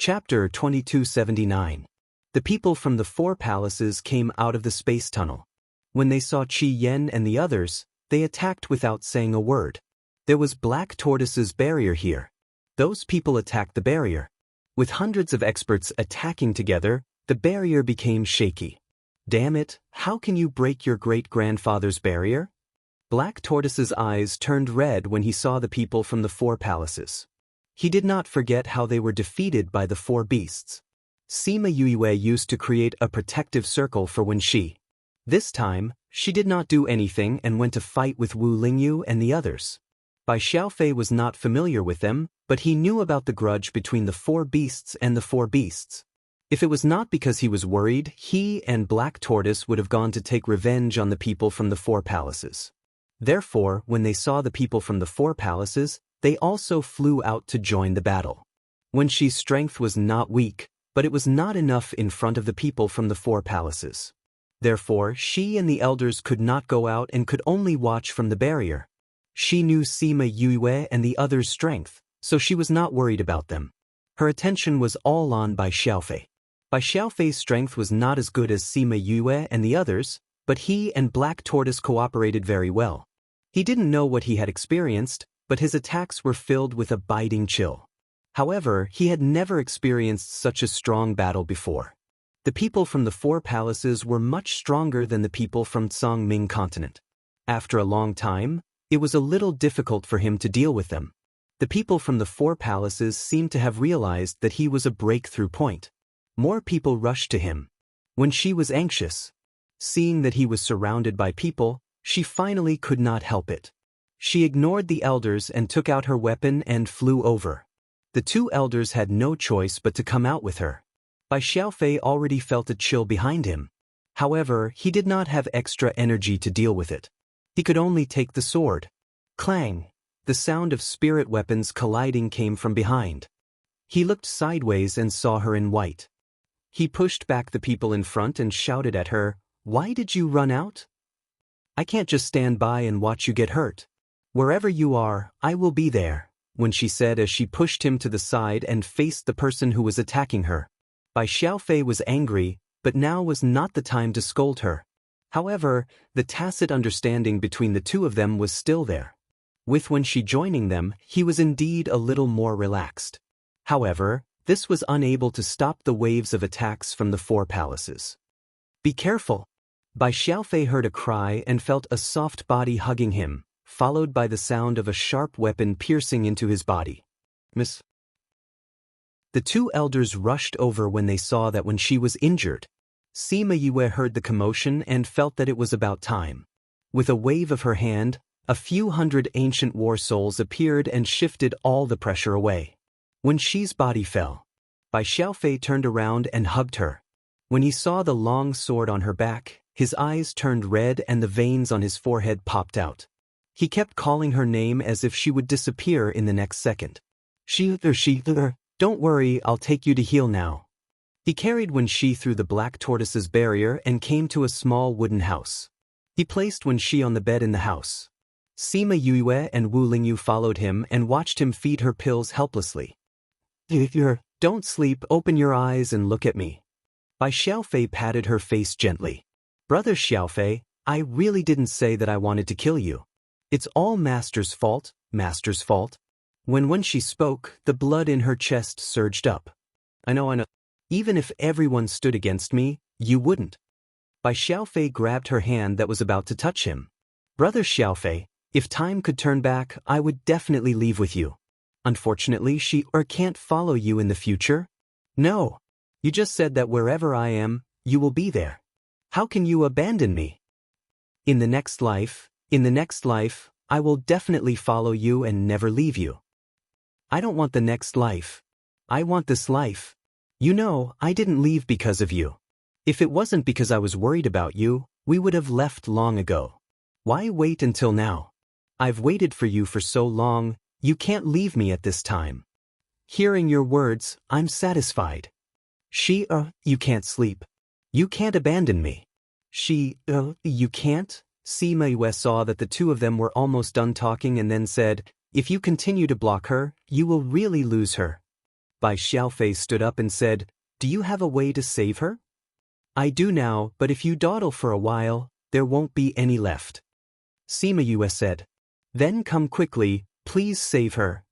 Chapter 2279. The people from the four palaces came out of the space tunnel. When they saw Qi Yen and the others, they attacked without saying a word. There was Black Tortoise's barrier here. Those people attacked the barrier. With hundreds of experts attacking together, the barrier became shaky. Damn it, how can you break your great-grandfather's barrier? Black Tortoise's eyes turned red when he saw the people from the four palaces. He did not forget how they were defeated by the four beasts. Sima Yue used to create a protective circle for Wen Shi. This time, she did not do anything and went to fight with Wu Lingyu and the others. Bai Xiaofei was not familiar with them, but he knew about the grudge between the four beasts and the four beasts. If it was not because he was worried, he and Black Tortoise would have gone to take revenge on the people from the four palaces. Therefore, when they saw the people from the four palaces, they also flew out to join the battle. Wen Shi's strength was not weak, but it was not enough in front of the people from the four palaces. Therefore, she and the elders could not go out and could only watch from the barrier. She knew Sima Yue and the others' strength, so she was not worried about them. Her attention was all on Bai Xiaofei. Bai Xiaofei's strength was not as good as Sima Yue and the others, but he and Black Tortoise cooperated very well. He didn't know what he had experienced, but his attacks were filled with a biting chill. However, he had never experienced such a strong battle before. The people from the four palaces were much stronger than the people from Tsangming continent. After a long time, it was a little difficult for him to deal with them. The people from the four palaces seemed to have realized that he was a breakthrough point. More people rushed to him. When she was anxious, seeing that he was surrounded by people, she finally could not help it. She ignored the elders and took out her weapon and flew over. The two elders had no choice but to come out with her. Bai Xiaofei already felt a chill behind him. However, he did not have extra energy to deal with it. He could only take the sword. Clang! The sound of spirit weapons colliding came from behind. He looked sideways and saw her in white. He pushed back the people in front and shouted at her, "Why did you run out? I can't just stand by and watch you get hurt. Wherever you are, I will be there," Wen Shi said as she pushed him to the side and faced the person who was attacking her. Bai Xiaofei was angry, but now was not the time to scold her. However, the tacit understanding between the two of them was still there. With Wen Shi joining them, he was indeed a little more relaxed. However, this was unable to stop the waves of attacks from the four palaces. "Be careful!" Bai Xiaofei heard a cry and felt a soft body hugging him, followed by the sound of a sharp weapon piercing into his body. "Miss." The two elders rushed over when they saw that Wen Shi was injured. Sima Yue heard the commotion and felt that it was about time. With a wave of her hand, a few hundred ancient war souls appeared and shifted all the pressure away. Wen Shi's body fell. Bai Xiaofei turned around and hugged her. When he saw the long sword on her back, his eyes turned red and the veins on his forehead popped out. He kept calling her name as if she would disappear in the next second. She, don't worry, I'll take you to heal now." He carried Wen Shi through the Black Tortoise's barrier and came to a small wooden house. He placed Wen Shi on the bed in the house. Sima Yue and Wu Lingyu followed him and watched him feed her pills helplessly. Don't sleep, open your eyes and look at me." Bai Xiaofei patted her face gently. "Brother Xiaofei, I really didn't say that I wanted to kill you. It's all Master's fault, Master's fault." When Wen Shi spoke, the blood in her chest surged up. I know. Even if everyone stood against me, you wouldn't." Bai Xiaofei grabbed her hand that was about to touch him. "Brother Xiaofei, if time could turn back, I would definitely leave with you. Unfortunately, she can't follow you in the future." "No. You just said that wherever I am, you will be there. How can you abandon me?" In the next life, I will definitely follow you and never leave you." "I don't want the next life. I want this life. You know, I didn't leave because of you. If it wasn't because I was worried about you, we would have left long ago. Why wait until now? I've waited for you for so long, you can't leave me at this time. Hearing your words, I'm satisfied." She, you can't sleep. You can't abandon me." She, you can't? Sima Yue saw that the two of them were almost done talking and then said, "If you continue to block her, you will really lose her." Bai Xiaofei stood up and said, "Do you have a way to save her?" "I do now, but if you dawdle for a while, there won't be any left." Sima Yue said. "Then come quickly, please save her."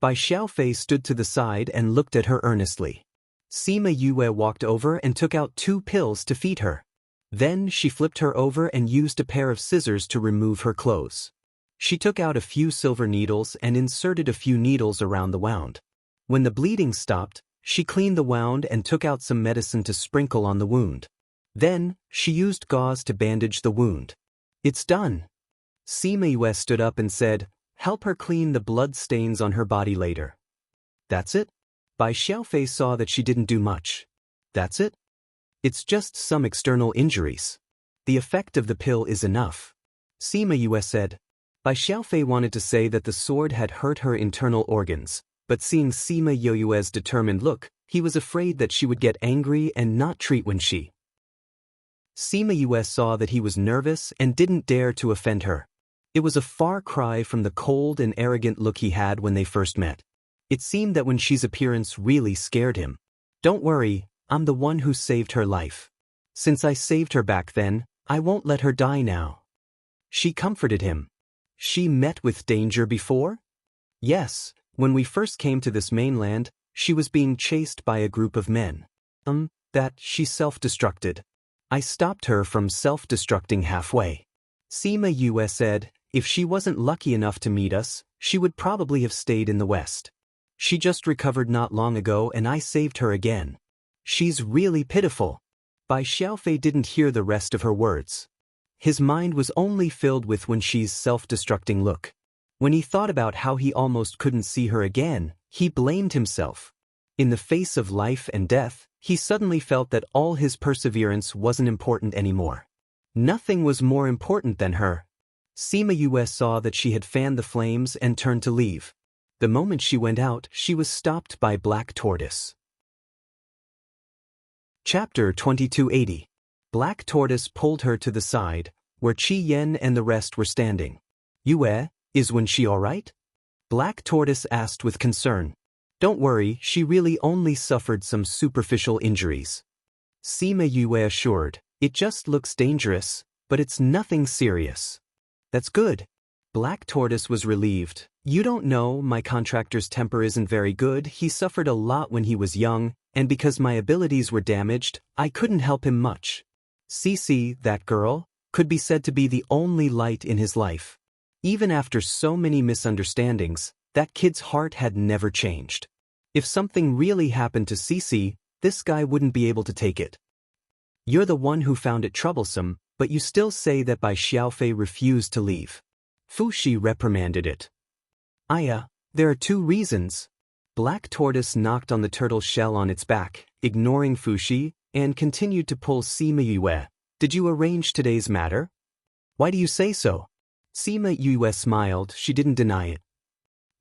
Bai Xiaofei stood to the side and looked at her earnestly. Sima Yue walked over and took out 2 pills to feed her. Then she flipped her over and used a pair of scissors to remove her clothes. She took out a few silver needles and inserted a few needles around the wound. When the bleeding stopped, she cleaned the wound and took out some medicine to sprinkle on the wound. Then, she used gauze to bandage the wound. "It's done." Sima Yue stood up and said, "Help her clean the blood stains on her body later." "That's it?" Bai Xiaofei saw that she didn't do much. "That's it? It's just some external injuries. The effect of the pill is enough." Sima Yue said. Bai Xiaofei wanted to say that the sword had hurt her internal organs, but seeing Sima Yue's determined look, he was afraid that she would get angry and not treat when she. Sima Yue saw that he was nervous and didn't dare to offend her. It was a far cry from the cold and arrogant look he had when they first met. It seemed that when she's appearance really scared him. "Don't worry, I'm the one who saved her life. Since I saved her back then, I won't let her die now." She comforted him. "She met with danger before?" "Yes, when we first came to this mainland, she was being chased by a group of men. That she self-destructed. I stopped her from self-destructing halfway." Sima Yue said, "If she wasn't lucky enough to meet us, she would probably have stayed in the West. She just recovered not long ago and I saved her again. She's really pitiful." Bai Xiaofei didn't hear the rest of her words. His mind was only filled with when she's self-destructing look. When he thought about how he almost couldn't see her again, he blamed himself. In the face of life and death, he suddenly felt that all his perseverance wasn't important anymore. Nothing was more important than her. Sima Yue saw that she had fanned the flames and turned to leave. The moment she went out, she was stopped by Black Tortoise. Chapter 2280. Black Tortoise pulled her to the side, where Qi Yan and the rest were standing. "Yue, is Wenxi all right?" Black Tortoise asked with concern. "Don't worry, she really only suffered some superficial injuries." Sima Yue assured, "It just looks dangerous, but it's nothing serious." "That's good." Black Tortoise was relieved. "You don't know, my contractor's temper isn't very good. He suffered a lot when he was young, and because my abilities were damaged, I couldn't help him much." Cici, that girl, could be said to be the only light in his life. Even after so many misunderstandings, that kid's heart had never changed. If something really happened to Cici, this guy wouldn't be able to take it. "You're the one who found it troublesome, but you still say that Bai Xiaofei refused to leave." Fu Shi reprimanded it. There are 2 reasons." Black Tortoise knocked on the turtle shell on its back, ignoring Fu Shi, and continued to pull Sima Yue. "Did you arrange today's matter?" "Why do you say so?" Sima Yue smiled. She didn't deny it.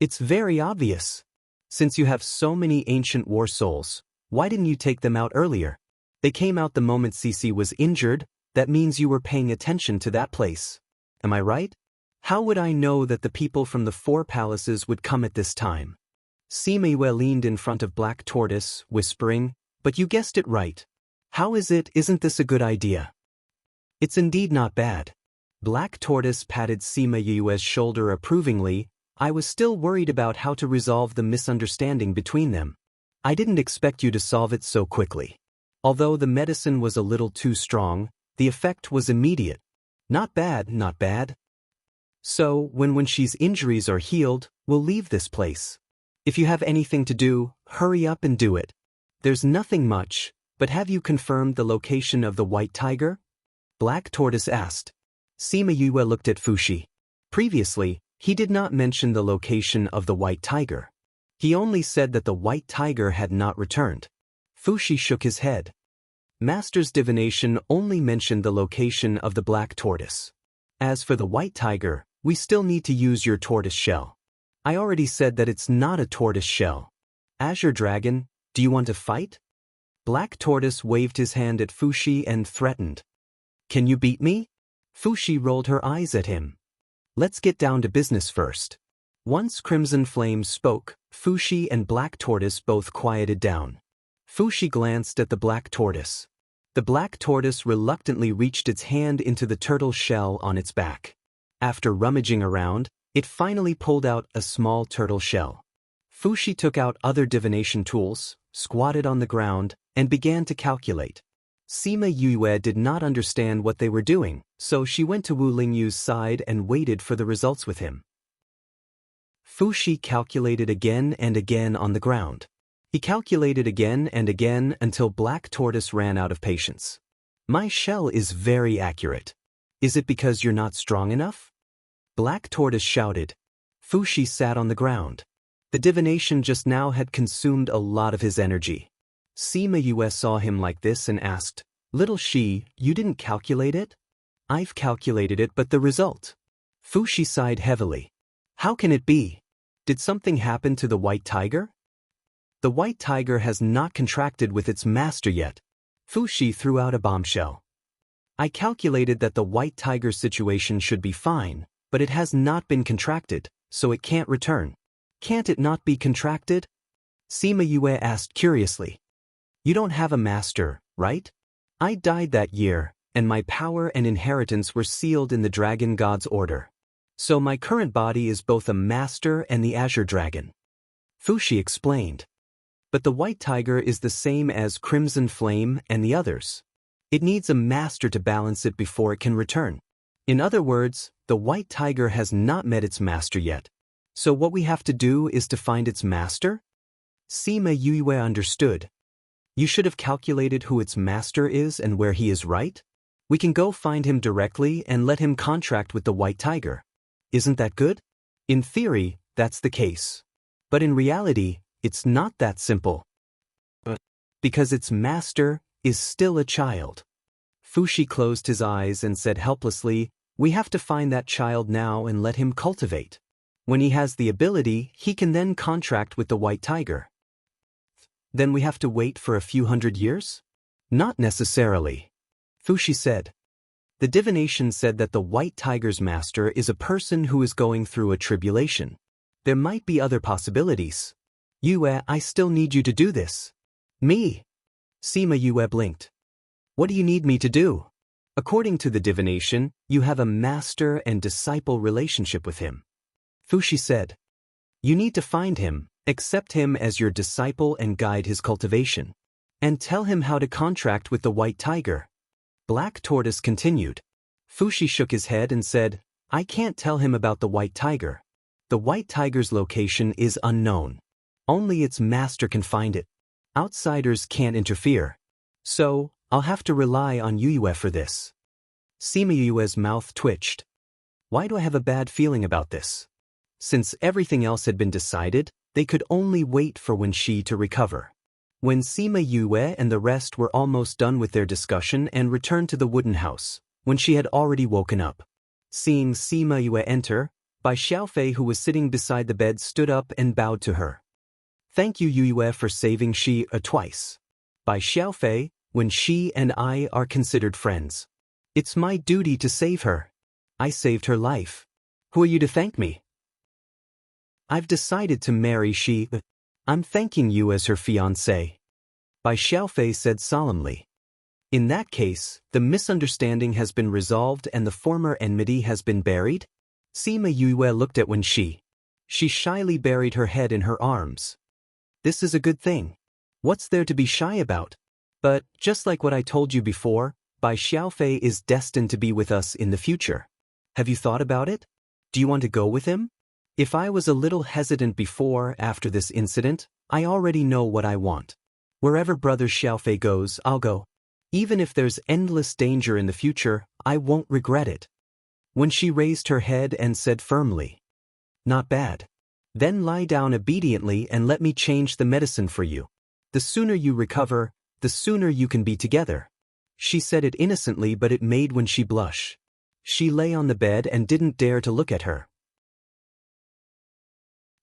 "It's very obvious. Since you have so many ancient war souls, why didn't you take them out earlier? They came out the moment Cici was injured. That means you were paying attention to that place. Am I right? How would I know that the people from the 4 palaces would come at this time?" Sima Yue leaned in front of Black Tortoise, whispering, "But you guessed it right. How isn't this a good idea?" "It's indeed not bad." Black Tortoise patted Sima Yue's shoulder approvingly. "I was still worried about how to resolve the misunderstanding between them. I didn't expect you to solve it so quickly. Although the medicine was a little too strong, the effect was immediate. Not bad, not bad. So, when she's injuries are healed, we'll leave this place. If you have anything to do, hurry up and do it. There's nothing much, but have you confirmed the location of the White Tiger?" Black Tortoise asked. Sima Yue looked at Fu Shi. Previously, he did not mention the location of the White Tiger. He only said that the White Tiger had not returned. Fu Shi shook his head. Master's divination only mentioned the location of the Black Tortoise. As for the White Tiger, we still need to use your tortoise shell. I already said that it's not a tortoise shell. Azure Dragon, do you want to fight? Black Tortoise waved his hand at Fu Shi and threatened. Can you beat me? Fu Shi rolled her eyes at him. Let's get down to business first. Once Crimson Flame spoke, Fushi and Black Tortoise both quieted down. Fushi glanced at the Black Tortoise. The Black Tortoise reluctantly reached its hand into the turtle's shell on its back. After rummaging around, it finally pulled out a small turtle shell. Fushi took out other divination tools, squatted on the ground, and began to calculate. Sima Yue did not understand what they were doing, so she went to Wu Lingyu's side and waited for the results with him. Fushi calculated again and again on the ground. He calculated again and again until Black Tortoise ran out of patience. My shell is very accurate. Is it because you're not strong enough? Black Tortoise shouted. Fushi sat on the ground. The divination just now had consumed a lot of his energy. Sima Yue saw him like this and asked, "Little Shi, you didn't calculate it?" "I've calculated it, but the result." Fushi sighed heavily. "How can it be? Did something happen to the white tiger?" "The white tiger has not contracted with its master yet." Fushi threw out a bombshell. "I calculated that the white tiger's situation should be fine, but it has not been contracted, so it can't return." "Can't it not be contracted?" Sima Yue asked curiously. "You don't have a master, right? I died that year, and my power and inheritance were sealed in the Dragon God's order. So my current body is both a master and the Azure Dragon." Fushi explained. "But the white tiger is the same as Crimson Flame and the others. It needs a master to balance it before it can return. In other words, the white tiger has not met its master yet. So what we have to do is to find its master?" Sima Yue understood. "You should have calculated who its master is and where he is, right? We can go find him directly and let him contract with the white tiger. Isn't that good? In theory, that's the case. But in reality, it's not that simple. Because its master is still a child." Fushi closed his eyes and said helplessly, "We have to find that child now and let him cultivate. When he has the ability, he can then contract with the white tiger." "Then we have to wait for a few hundred years?" "Not necessarily," Fushi said. "The divination said that the white tiger's master is a person who is going through a tribulation. There might be other possibilities. Yue, I still need you to do this." "Me?" Sima Yue blinked. "What do you need me to do?" "According to the divination, you have a master and disciple relationship with him." Fushi said. "You need to find him, accept him as your disciple and guide his cultivation. And tell him how to contract with the white tiger." Black Tortoise continued. Fushi shook his head and said, "I can't tell him about the white tiger. The white tiger's location is unknown. Only its master can find it. Outsiders can't interfere. So, I'll have to rely on Yue for this." Sima Yue's mouth twitched. "Why do I have a bad feeling about this?" Since everything else had been decided, they could only wait for Wen Shi to recover. When Sima Yue and the rest were almost done with their discussion and returned to the wooden house, when she had already woken up. Seeing Sima Yue enter, Bai Xiaofei, who was sitting beside the bed, stood up and bowed to her. "Thank you, Yue, for saving Shi twice. Bai Xiaofei, Wen Shi and I are considered friends. It's my duty to save her. I saved her life. Who are you to thank me?" "I've decided to marry Shi. I'm thanking you as her fiancé," Bai Xiaofei said solemnly. "In that case, the misunderstanding has been resolved and the former enmity has been buried?" Sima Yue looked at Wen Shi. She shyly buried her head in her arms. "This is a good thing. What's there to be shy about? But, just like what I told you before, Bai Xiaofei is destined to be with us in the future. Have you thought about it? Do you want to go with him? If I was a little hesitant before, after this incident, I already know what I want. Wherever Brother Xiaofei goes, I'll go. Even if there's endless danger in the future, I won't regret it." When she raised her head and said firmly, "Not bad. Then lie down obediently and let me change the medicine for you. The sooner you recover, the sooner you can be together." She said it innocently, but it made Wen Shi blush. She lay on the bed and didn't dare to look at her.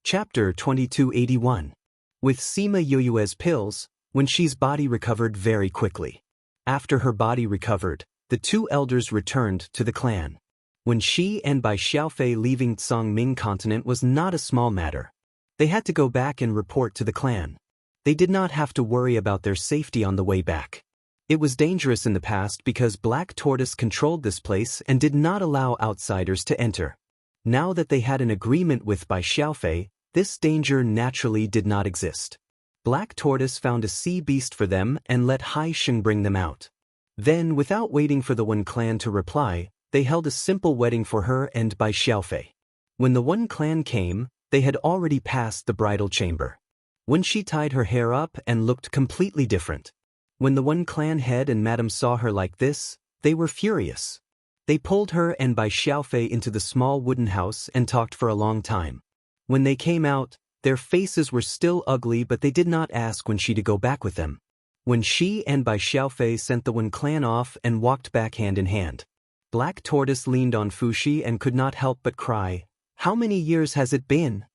Chapter 2281. With Sima Yue's pills, Wen Shi's body recovered very quickly. After her body recovered, the two elders returned to the clan. Wen Shi and Bai Xiaofei leaving Tsangming continent was not a small matter. They had to go back and report to the clan. They did not have to worry about their safety on the way back. It was dangerous in the past because Black Tortoise controlled this place and did not allow outsiders to enter. Now that they had an agreement with Bai Xiaofei, this danger naturally did not exist. Black Tortoise found a sea beast for them and let Hai Sheng bring them out. Then, without waiting for the Wen clan to reply, they held a simple wedding for her and Bai Xiaofei. When the Wen clan came, they had already passed the bridal chamber. When she tied her hair up and looked completely different. When the Wen clan head and madam saw her like this, they were furious. They pulled her and Bai Xiaofei into the small wooden house and talked for a long time. When they came out, their faces were still ugly, but they did not ask when she to go back with them. When she and Bai Xiaofei sent the Wen clan off and walked back hand in hand. Black Tortoise leaned on Fushi and could not help but cry, "How many years has it been?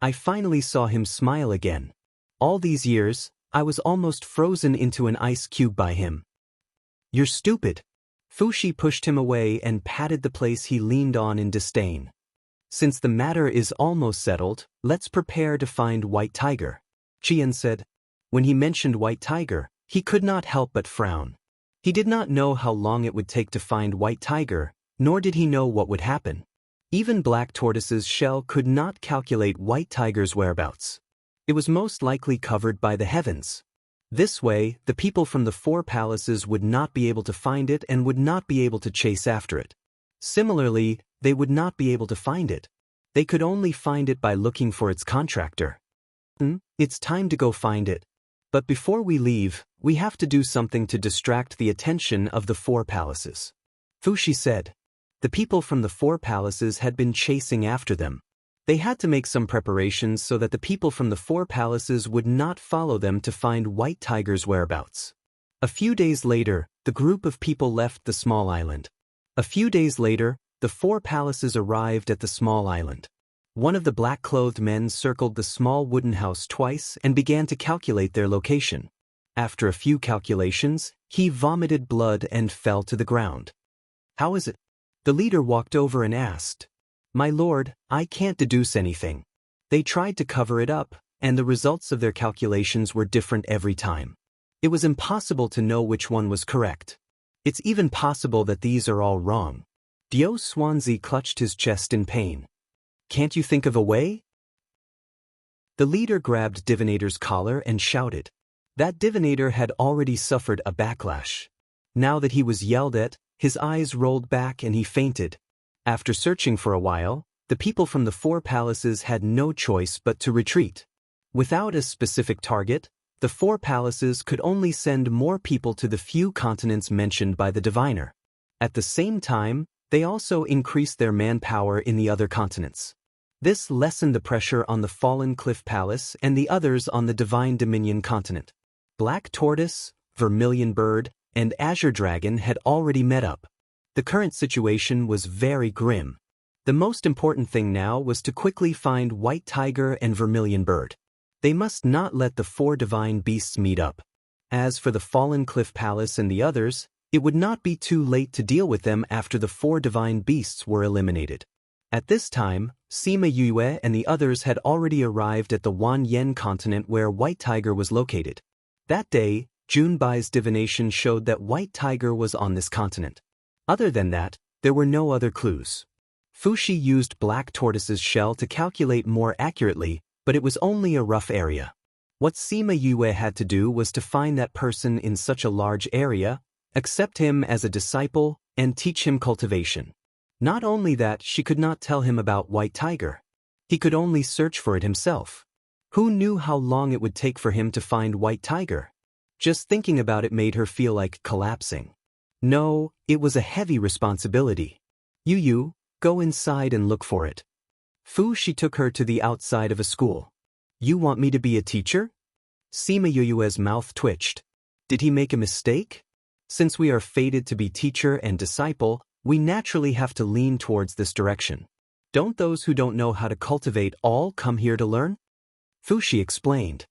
I finally saw him smile again. All these years, I was almost frozen into an ice cube by him." "You're stupid." Fushi pushed him away and patted the place he leaned on in disdain. "Since the matter is almost settled, let's prepare to find White Tiger," Qian said. When he mentioned White Tiger, he could not help but frown. He did not know how long it would take to find White Tiger, nor did he know what would happen. Even Black Tortoise's shell could not calculate White Tiger's whereabouts. It was most likely covered by the heavens. This way, the people from the four palaces would not be able to find it and would not be able to chase after it. Similarly, they would not be able to find it. They could only find it by looking for its contractor. It's time to go find it. But before we leave, we have to do something to distract the attention of the four palaces. Fushi said. The people from the four palaces had been chasing after them. They had to make some preparations so that the people from the four palaces would not follow them to find White Tiger's whereabouts. A few days later, the group of people left the small island. A few days later, the four palaces arrived at the small island. One of the black-clothed men circled the small wooden house twice and began to calculate their location. After a few calculations, he vomited blood and fell to the ground. "How is it?" The leader walked over and asked. "My lord, I can't deduce anything." They tried to cover it up, and the results of their calculations were different every time. It was impossible to know which one was correct. It's even possible that these are all wrong. Dio Swansea clutched his chest in pain. "Can't you think of a way?" The leader grabbed Divinator's collar and shouted. That Divinator had already suffered a backlash. Now that he was yelled at, his eyes rolled back and he fainted. After searching for a while, the people from the four palaces had no choice but to retreat. Without a specific target, the four palaces could only send more people to the few continents mentioned by the diviner. At the same time, they also increased their manpower in the other continents. This lessened the pressure on the Fallen Cliff Palace and the others on the Divine Dominion continent. Black Tortoise, Vermilion Bird, and Azure Dragon had already met up. The current situation was very grim. The most important thing now was to quickly find White Tiger and Vermilion Bird. They must not let the four divine beasts meet up. As for the Fallen Cliff Palace and the others, it would not be too late to deal with them after the four divine beasts were eliminated. At this time, Sima Yue and the others had already arrived at the Wan Yen continent where White Tiger was located. That day, Junbai's divination showed that White Tiger was on this continent. Other than that, there were no other clues. Fushi used Black Tortoise's shell to calculate more accurately, but it was only a rough area. What Sima Yue had to do was to find that person in such a large area, accept him as a disciple, and teach him cultivation. Not only that, she could not tell him about White Tiger. He could only search for it himself. Who knew how long it would take for him to find White Tiger? Just thinking about it made her feel like collapsing. No, it was a heavy responsibility. Yu, go inside and look for it. She took her to the outside of a school. You want me to be a teacher? Sima Yue's mouth twitched. Did he make a mistake? Since we are fated to be teacher and disciple, we naturally have to lean towards this direction. Don't those who don't know how to cultivate all come here to learn? Fushi explained.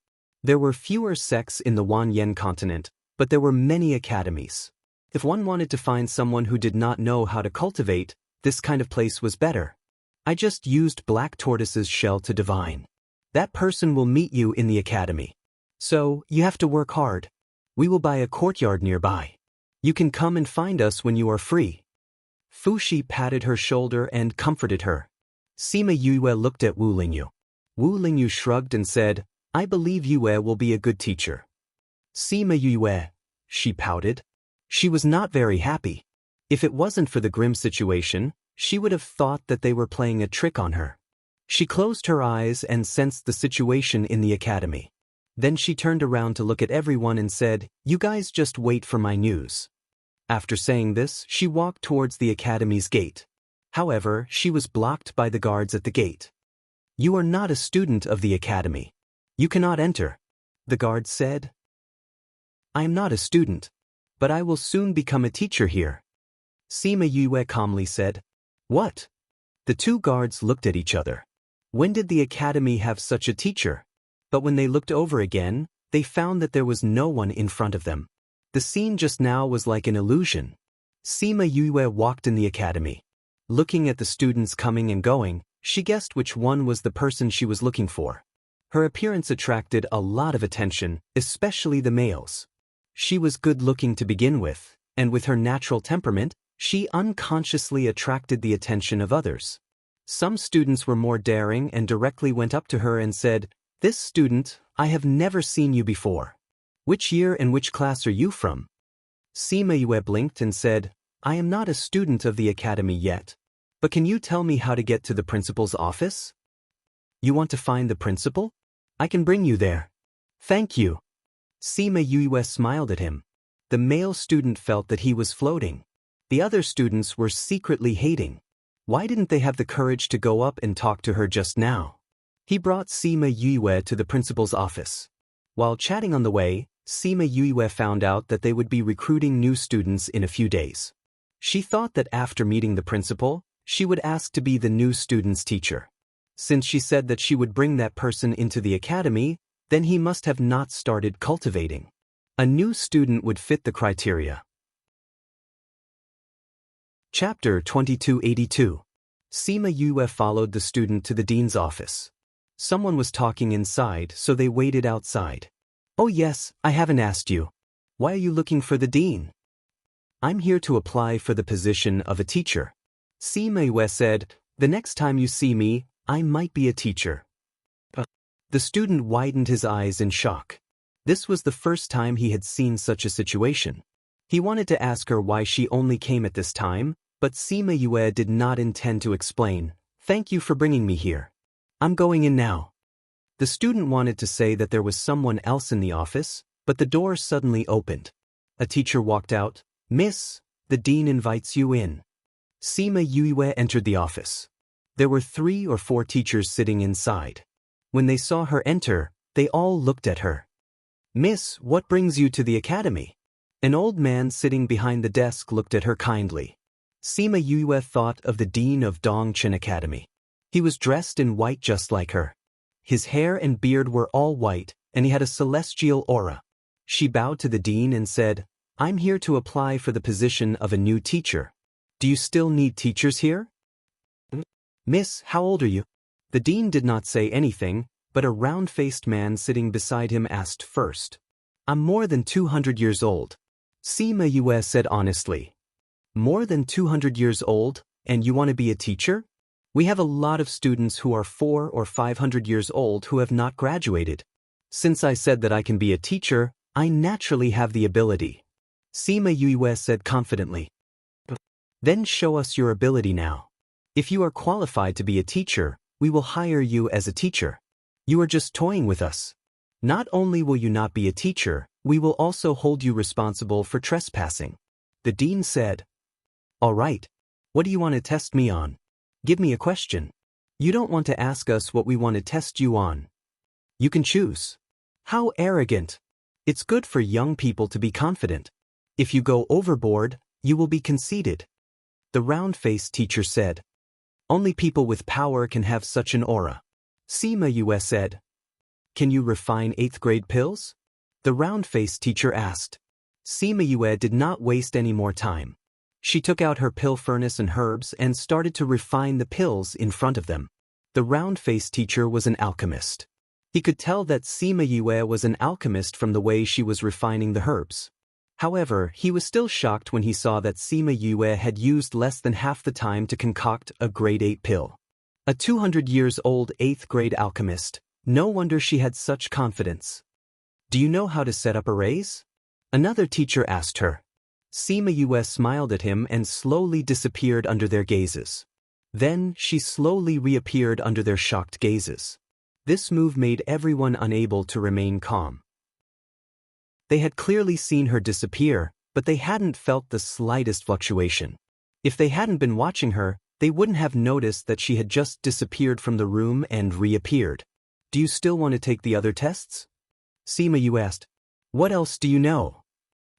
There were fewer sects in the Wan Yen continent, but there were many academies. If one wanted to find someone who did not know how to cultivate, this kind of place was better. I just used Black Tortoise's shell to divine. That person will meet you in the academy. So, you have to work hard. We will buy a courtyard nearby. You can come and find us when you are free. Fushi patted her shoulder and comforted her. Sima Yue looked at Wu Lingyu. Wu Lingyu shrugged and said, I believe Yue will be a good teacher. Sima Yue, she pouted. She was not very happy. If it wasn't for the grim situation, she would have thought that they were playing a trick on her. She closed her eyes and sensed the situation in the academy. Then she turned around to look at everyone and said, You guys just wait for my news. After saying this, she walked towards the academy's gate. However, she was blocked by the guards at the gate. You are not a student of the academy. You cannot enter, the guards said. I am not a student, but I will soon become a teacher here. Sima Yue calmly said. What? The two guards looked at each other. When did the academy have such a teacher? But when they looked over again, they found that there was no one in front of them. The scene just now was like an illusion. Sima Yue walked in the academy. Looking at the students coming and going, she guessed which one was the person she was looking for. Her appearance attracted a lot of attention, especially the males. She was good-looking to begin with, and with her natural temperament, she unconsciously attracted the attention of others. Some students were more daring and directly went up to her and said, This student, I have never seen you before. Which year and which class are you from? Sima Yue blinked and said, I am not a student of the academy yet. But can you tell me how to get to the principal's office? You want to find the principal? I can bring you there. Thank you. Sima Yue smiled at him. The male student felt that he was floating. The other students were secretly hating. Why didn't they have the courage to go up and talk to her just now? He brought Sima Yue to the principal's office. While chatting on the way, Sima Yue found out that they would be recruiting new students in a few days. She thought that after meeting the principal, she would ask to be the new student's teacher. Since she said that she would bring that person into the academy, then he must have not started cultivating. A new student would fit the criteria. Chapter 2282. Sima Yue followed the student to the dean's office. Someone was talking inside, so they waited outside. Oh yes, I haven't asked you. Why are you looking for the dean? I'm here to apply for the position of a teacher. Sima Yue said, The next time you see me, I might be a teacher. The student widened his eyes in shock. This was the first time he had seen such a situation. He wanted to ask her why she only came at this time, but Sima Yue did not intend to explain. Thank you for bringing me here. I'm going in now. The student wanted to say that there was someone else in the office, but the door suddenly opened. A teacher walked out. Miss, the dean invites you in. Sima Yue entered the office. There were 3 or 4 teachers sitting inside. When they saw her enter, they all looked at her. Miss, what brings you to the academy? An old man sitting behind the desk looked at her kindly. Sima Yue thought of the dean of Dongchen Academy. He was dressed in white just like her. His hair and beard were all white, and he had a celestial aura. She bowed to the dean and said, I'm here to apply for the position of a new teacher. Do you still need teachers here? Miss, how old are you? The dean did not say anything, but a round-faced man sitting beside him asked first. I'm more than 200 years old. Sima Yue said honestly. More than 200 years old, and you want to be a teacher? We have a lot of students who are 400 or 500 years old who have not graduated. Since I said that I can be a teacher, I naturally have the ability. Sima Yue said confidently. Then show us your ability now. If you are qualified to be a teacher, we will hire you as a teacher. You are just toying with us. Not only will you not be a teacher, we will also hold you responsible for trespassing. The dean said. All right. What do you want to test me on? Give me a question. You don't want to ask us what we want to test you on. You can choose. How arrogant. It's good for young people to be confident. If you go overboard, you will be conceited. The round-faced teacher said. Only people with power can have such an aura. Sima Yue said. Can you refine 8th grade pills? The round-faced teacher asked. Sima Yue did not waste any more time. She took out her pill furnace and herbs and started to refine the pills in front of them. The round-faced teacher was an alchemist. He could tell that Sima Yue was an alchemist from the way she was refining the herbs. However, he was still shocked when he saw that Sima Yue had used less than half the time to concoct a grade 8 pill. A 200 years old 8th grade alchemist. No wonder she had such confidence. Do you know how to set up arrays? Another teacher asked her. Sima Yue smiled at him and slowly disappeared under their gazes. Then she slowly reappeared under their shocked gazes. This move made everyone unable to remain calm. They had clearly seen her disappear, but they hadn't felt the slightest fluctuation. If they hadn't been watching her, they wouldn't have noticed that she had just disappeared from the room and reappeared. Do you still want to take the other tests? Sima Yue asked. What else do you know?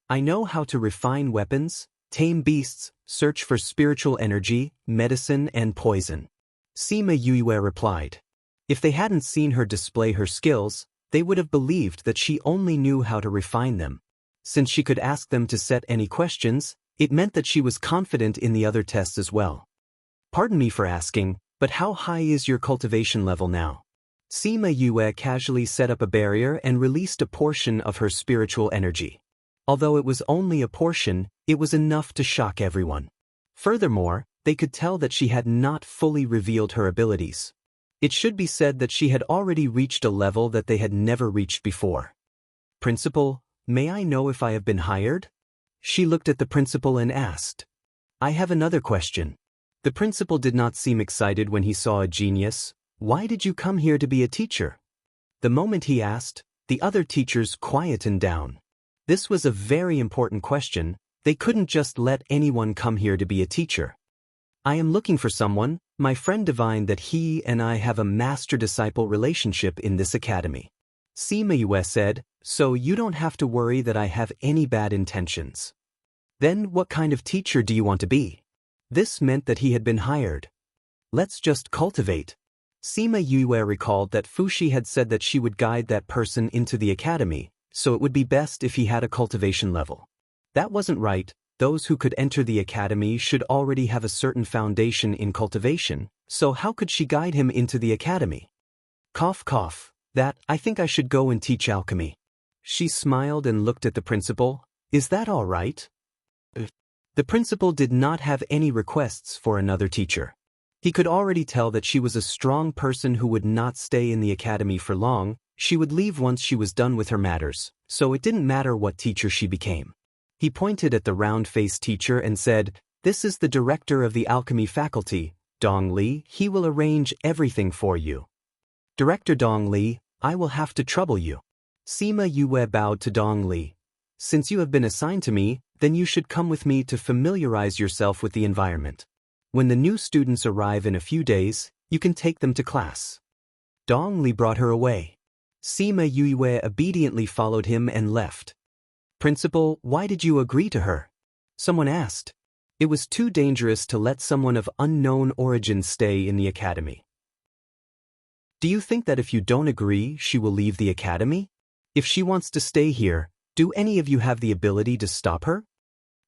I know how to refine weapons, tame beasts, search for spiritual energy, medicine, and poison. Sima Yue replied. If they hadn't seen her display her skills, they would have believed that she only knew how to refine them. Since she could ask them to set any questions, it meant that she was confident in the other tests as well. Pardon me for asking, but how high is your cultivation level now? Sima Yue casually set up a barrier and released a portion of her spiritual energy. Although it was only a portion, it was enough to shock everyone. Furthermore, they could tell that she had not fully revealed her abilities. It should be said that she had already reached a level that they had never reached before. Principal, may I know if I have been hired? She looked at the principal and asked. I have another question. The principal did not seem excited when he saw a genius. Why did you come here to be a teacher? The moment he asked, the other teachers quietened down. This was a very important question. They couldn't just let anyone come here to be a teacher. I am looking for someone. My friend divined that he and I have a master-disciple relationship in this academy. Sima Yue said, so you don't have to worry that I have any bad intentions. Then what kind of teacher do you want to be? This meant that he had been hired. Let's just cultivate. Sima Yue recalled that Fushi had said that she would guide that person into the academy, so it would be best if he had a cultivation level. That wasn't right. Those who could enter the academy should already have a certain foundation in cultivation, so how could she guide him into the academy? Cough cough, I think I should go and teach alchemy. She smiled and looked at the principal. Is that all right? The principal did not have any requests for another teacher. He could already tell that she was a strong person who would not stay in the academy for long. She would leave once she was done with her matters, so it didn't matter what teacher she became. He pointed at the round-faced teacher and said, This is the director of the alchemy faculty, Dong Li. He will arrange everything for you. Director Dong Li, I will have to trouble you. Sima Yue bowed to Dong Li. Since you have been assigned to me, then you should come with me to familiarize yourself with the environment. When the new students arrive in a few days, you can take them to class. Dong Li brought her away. Sima Yue obediently followed him and left. Principal, why did you agree to her? Someone asked. It was too dangerous to let someone of unknown origin stay in the academy. Do you think that if you don't agree, she will leave the academy? If she wants to stay here, do any of you have the ability to stop her?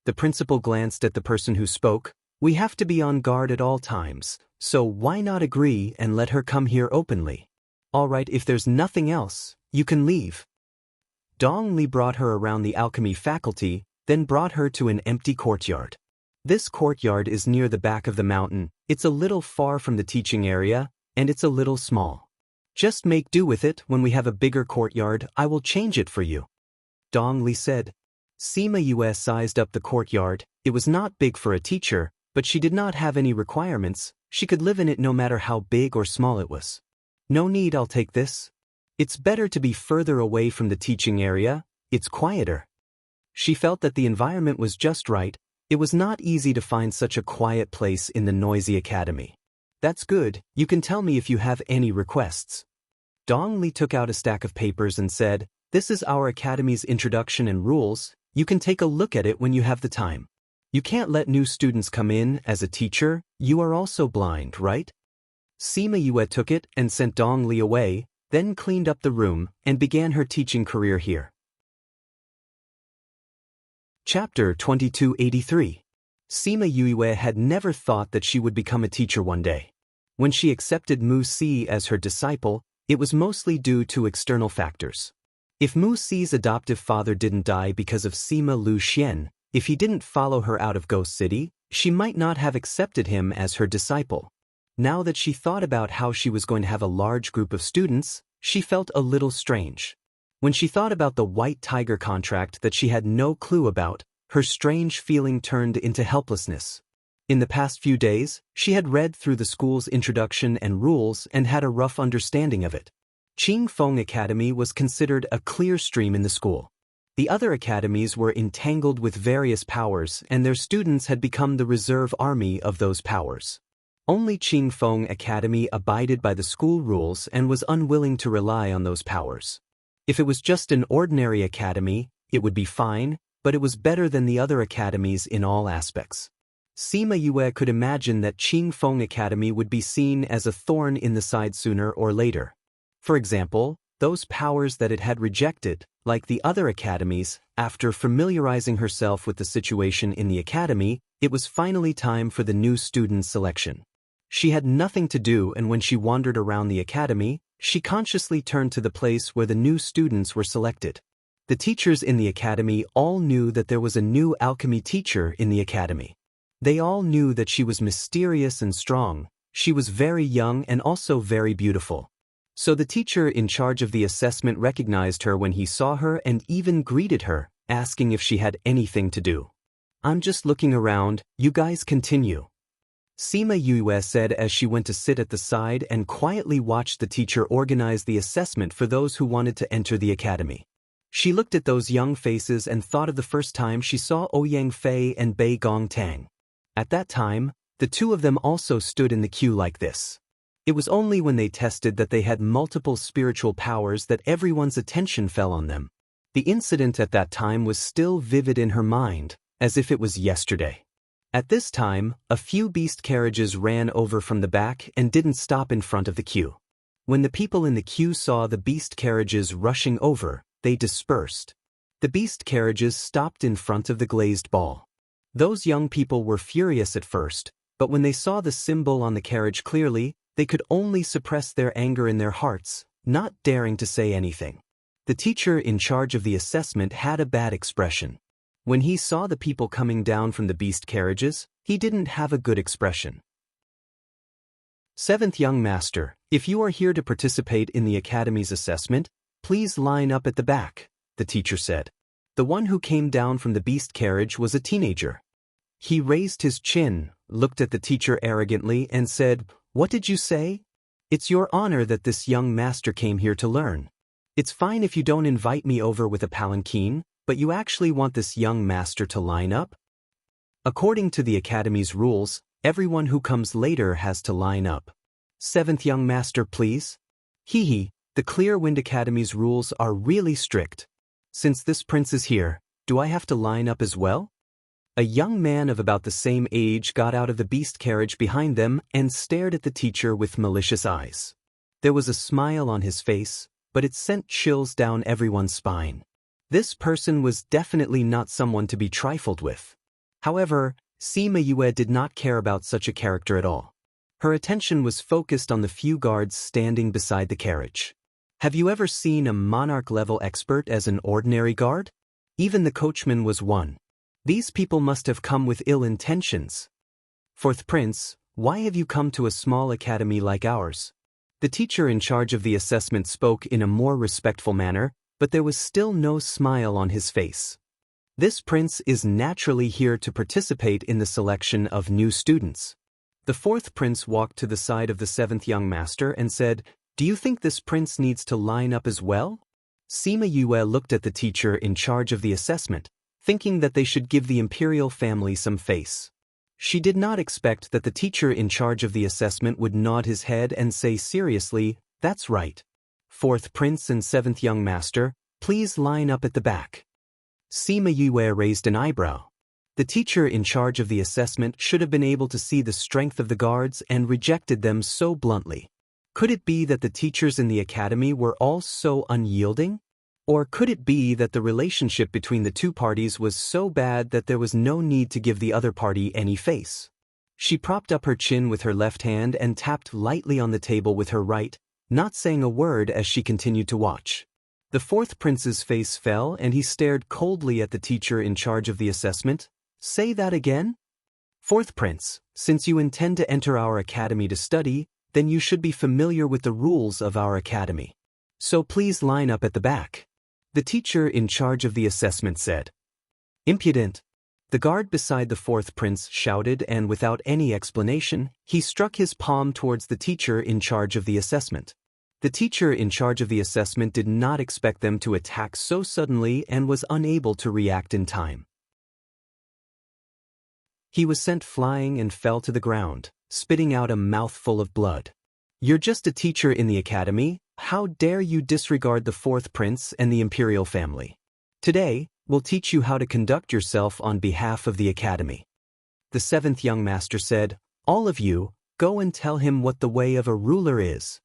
The principal glanced at the person who spoke. We have to be on guard at all times, so why not agree and let her come here openly? All right, if there's nothing else, you can leave. Dong Li brought her around the alchemy faculty, then brought her to an empty courtyard. This courtyard is near the back of the mountain. It's a little far from the teaching area, and it's a little small. Just make do with it. When we have a bigger courtyard, I will change it for you. Dong Li said. Sima Yue sized up the courtyard. It was not big for a teacher, but she did not have any requirements. She could live in it no matter how big or small it was. No need, I'll take this. It's better to be further away from the teaching area. It's quieter. She felt that the environment was just right. It was not easy to find such a quiet place in the noisy academy. That's good. You can tell me if you have any requests. Dong Li took out a stack of papers and said, This is our academy's introduction and rules. You can take a look at it when you have the time. You can't let new students come in as a teacher. You are also blind, right? Sima Yue took it and sent Dong Li away, then cleaned up the room and began her teaching career here. Chapter 2283. Sima Yue had never thought that she would become a teacher one day. When she accepted Mu Si as her disciple, It was mostly due to external factors. If Mu Si's adoptive father didn't die because of Sima Lu Xian, if he didn't follow her out of Ghost City, she might not have accepted him as her disciple. Now that she thought about how she was going to have a large group of students, she felt a little strange. When she thought about the White Tiger contract that she had no clue about, her strange feeling turned into helplessness. In the past few days, she had read through the school's introduction and rules and had a rough understanding of it. Qing Feng Academy was considered a clear stream in the school. The other academies were entangled with various powers and their students had become the reserve army of those powers. Only Qing Feng Academy abided by the school rules and was unwilling to rely on those powers. If it was just an ordinary academy, it would be fine, but it was better than the other academies in all aspects. Sima Yue could imagine that Qing Feng Academy would be seen as a thorn in the side sooner or later. For example, those powers that it had rejected, like the other academies, after familiarizing herself with the situation in the academy, it was finally time for the new student selection. She had nothing to do, and when she wandered around the academy, she consciously turned to the place where the new students were selected. The teachers in the academy all knew that there was a new alchemy teacher in the academy. They all knew that she was mysterious and strong, she was very young and also very beautiful. So the teacher in charge of the assessment recognized her when he saw her and even greeted her, asking if she had anything to do. "I'm just looking around, you guys continue," Sima Yue said as she went to sit at the side and quietly watched the teacher organize the assessment for those who wanted to enter the academy. She looked at those young faces and thought of the first time she saw Ouyang Fei and Bei Gong Tang. At that time, the two of them also stood in the queue like this. It was only when they tested that they had multiple spiritual powers that everyone's attention fell on them. The incident at that time was still vivid in her mind, as if it was yesterday. At this time, a few beast carriages ran over from the back and didn't stop in front of the queue. When the people in the queue saw the beast carriages rushing over, they dispersed. The beast carriages stopped in front of the glazed ball. Those young people were furious at first, but when they saw the symbol on the carriage clearly, they could only suppress their anger in their hearts, not daring to say anything. The teacher in charge of the assessment had a bad expression. When he saw the people coming down from the beast carriages, he didn't have a good expression. Seventh young master, if you are here to participate in the academy's assessment, please line up at the back, the teacher said. The one who came down from the beast carriage was a teenager. He raised his chin, looked at the teacher arrogantly and said, "What did you say? It's your honor that this young master came here to learn. It's fine if you don't invite me over with a palanquin, but you actually want this young master to line up?" According to the academy's rules, everyone who comes later has to line up. Seventh young master, please. The Clear Wind Academy's rules are really strict. Since this prince is here, do I have to line up as well? A young man of about the same age got out of the beast carriage behind them and stared at the teacher with malicious eyes. There was a smile on his face, but it sent chills down everyone's spine. This person was definitely not someone to be trifled with. However, Sima Yue did not care about such a character at all. Her attention was focused on the few guards standing beside the carriage. Have you ever seen a monarch-level expert as an ordinary guard? Even the coachman was one. These people must have come with ill intentions. Fourth prince, why have you come to a small academy like ours? The teacher in charge of the assessment spoke in a more respectful manner, but there was still no smile on his face. This prince is naturally here to participate in the selection of new students. The fourth prince walked to the side of the seventh young master and said, "Do you think this prince needs to line up as well?" Sima Yue looked at the teacher in charge of the assessment, thinking that they should give the imperial family some face. She did not expect that the teacher in charge of the assessment would nod his head and say seriously, "That's right. Fourth prince and seventh young master, please line up at the back." Sima Yue raised an eyebrow. The teacher in charge of the assessment should have been able to see the strength of the guards and rejected them so bluntly. Could it be that the teachers in the academy were all so unyielding? Or could it be that the relationship between the two parties was so bad that there was no need to give the other party any face? She propped up her chin with her left hand and tapped lightly on the table with her right, not saying a word as she continued to watch. The fourth prince's face fell and he stared coldly at the teacher in charge of the assessment. Say that again? Fourth prince, since you intend to enter our academy to study, then you should be familiar with the rules of our academy. So please line up at the back. The teacher in charge of the assessment said. Impudent! The guard beside the fourth prince shouted, and without any explanation, he struck his palm towards the teacher in charge of the assessment. The teacher in charge of the assessment did not expect them to attack so suddenly and was unable to react in time. He was sent flying and fell to the ground, spitting out a mouthful of blood. You're just a teacher in the academy. How dare you disregard the fourth prince and the imperial family? Today, we'll teach you how to conduct yourself on behalf of the academy. The seventh young master said, All of you, go and tell him what the way of a ruler is.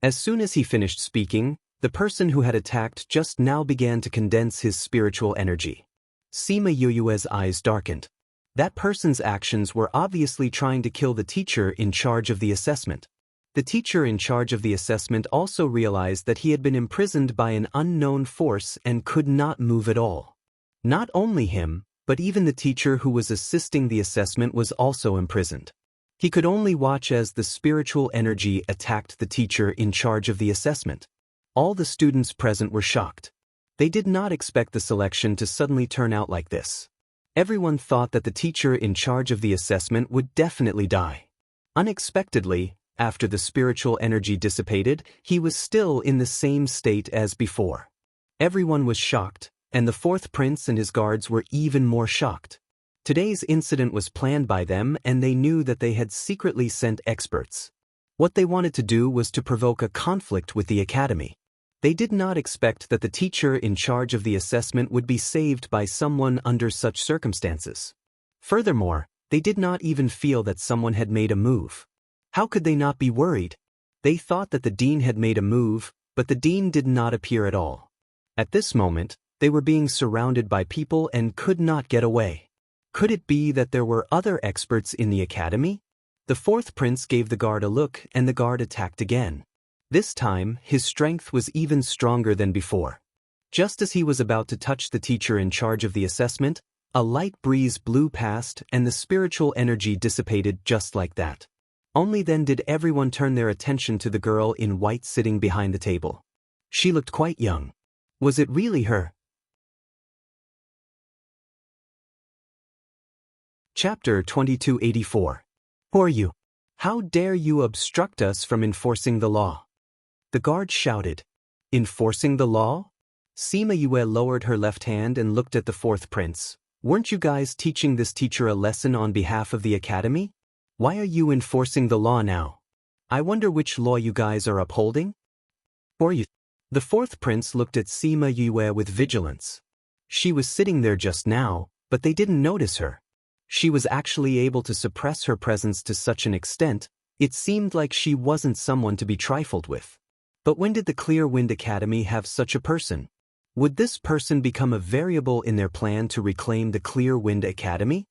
As soon as he finished speaking, the person who had attacked just now began to condense his spiritual energy. Sima Yue's eyes darkened. That person's actions were obviously trying to kill the teacher in charge of the assessment. The teacher in charge of the assessment also realized that he had been imprisoned by an unknown force and could not move at all. Not only him, but even the teacher who was assisting the assessment was also imprisoned. He could only watch as the spiritual energy attacked the teacher in charge of the assessment. All the students present were shocked. They did not expect the selection to suddenly turn out like this. Everyone thought that the teacher in charge of the assessment would definitely die. Unexpectedly, after the spiritual energy dissipated, he was still in the same state as before. Everyone was shocked, and the fourth prince and his guards were even more shocked. Today's incident was planned by them, and they knew that they had secretly sent experts. What they wanted to do was to provoke a conflict with the academy. They did not expect that the teacher in charge of the assessment would be saved by someone under such circumstances. Furthermore, they did not even feel that someone had made a move. How could they not be worried? They thought that the dean had made a move, but the dean did not appear at all. At this moment, they were being surrounded by people and could not get away. Could it be that there were other experts in the academy? The fourth prince gave the guard a look, and the guard attacked again. This time, his strength was even stronger than before. Just as he was about to touch the teacher in charge of the assessment, a light breeze blew past and the spiritual energy dissipated just like that. Only then did everyone turn their attention to the girl in white sitting behind the table. She looked quite young. Was it really her? Chapter 2284. Who are you? How dare you obstruct us from enforcing the law? The guard shouted. Enforcing the law? Sima Yue lowered her left hand and looked at the fourth prince. Weren't you guys teaching this teacher a lesson on behalf of the academy? Why are you enforcing the law now? I wonder which law you guys are upholding? Or you? The fourth prince looked at Sima Yue with vigilance. She was sitting there just now, but they didn't notice her. She was actually able to suppress her presence to such an extent, it seemed like she wasn't someone to be trifled with. But when did the Clear Wind Academy have such a person? Would this person become a variable in their plan to reclaim the Clear Wind Academy?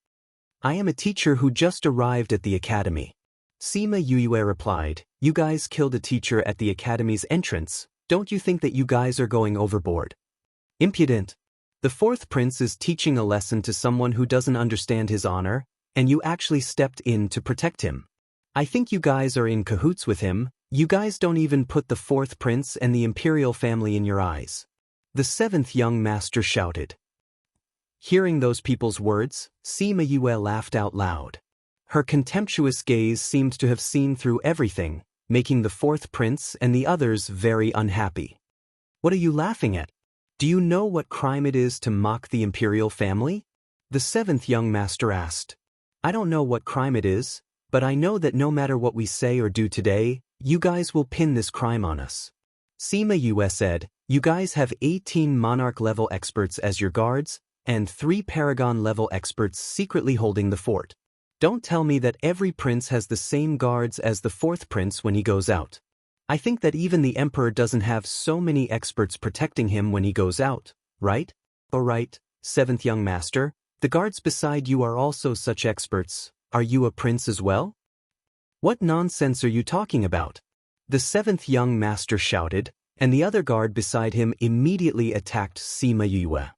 I am a teacher who just arrived at the academy. Sima Yue replied, You guys killed a teacher at the academy's entrance. Don't you think that you guys are going overboard? Impudent! The fourth prince is teaching a lesson to someone who doesn't understand his honor, and you actually stepped in to protect him. I think you guys are in cahoots with him. You guys don't even put the fourth prince and the imperial family in your eyes. The seventh young master shouted. Hearing those people's words, Sima Yue laughed out loud. Her contemptuous gaze seemed to have seen through everything, making the fourth prince and the others very unhappy. What are you laughing at? Do you know what crime it is to mock the imperial family? The seventh young master asked. I don't know what crime it is, but I know that no matter what we say or do today, you guys will pin this crime on us. Sima Yue said, You guys have 18 monarch-level experts as your guards, and 3 paragon-level experts secretly holding the fort. Don't tell me that every prince has the same guards as the fourth prince when he goes out. I think that even the emperor doesn't have so many experts protecting him when he goes out, right? Alright, seventh young master, the guards beside you are also such experts. Are you a prince as well? What nonsense are you talking about? The seventh young master shouted, and the other guard beside him immediately attacked Sima Yue.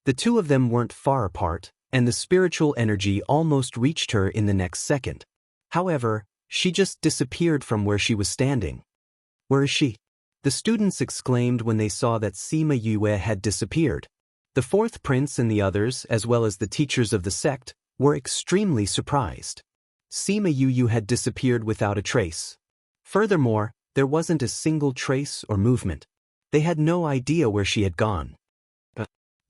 The two of them weren't far apart, and the spiritual energy almost reached her in the next second. However, she just disappeared from where she was standing. "Where is she?" the students exclaimed when they saw that Sima Yue had disappeared. The fourth prince and the others, as well as the teachers of the sect, were extremely surprised. Sima Yue had disappeared without a trace. Furthermore, there wasn't a single trace or movement. They had no idea where she had gone.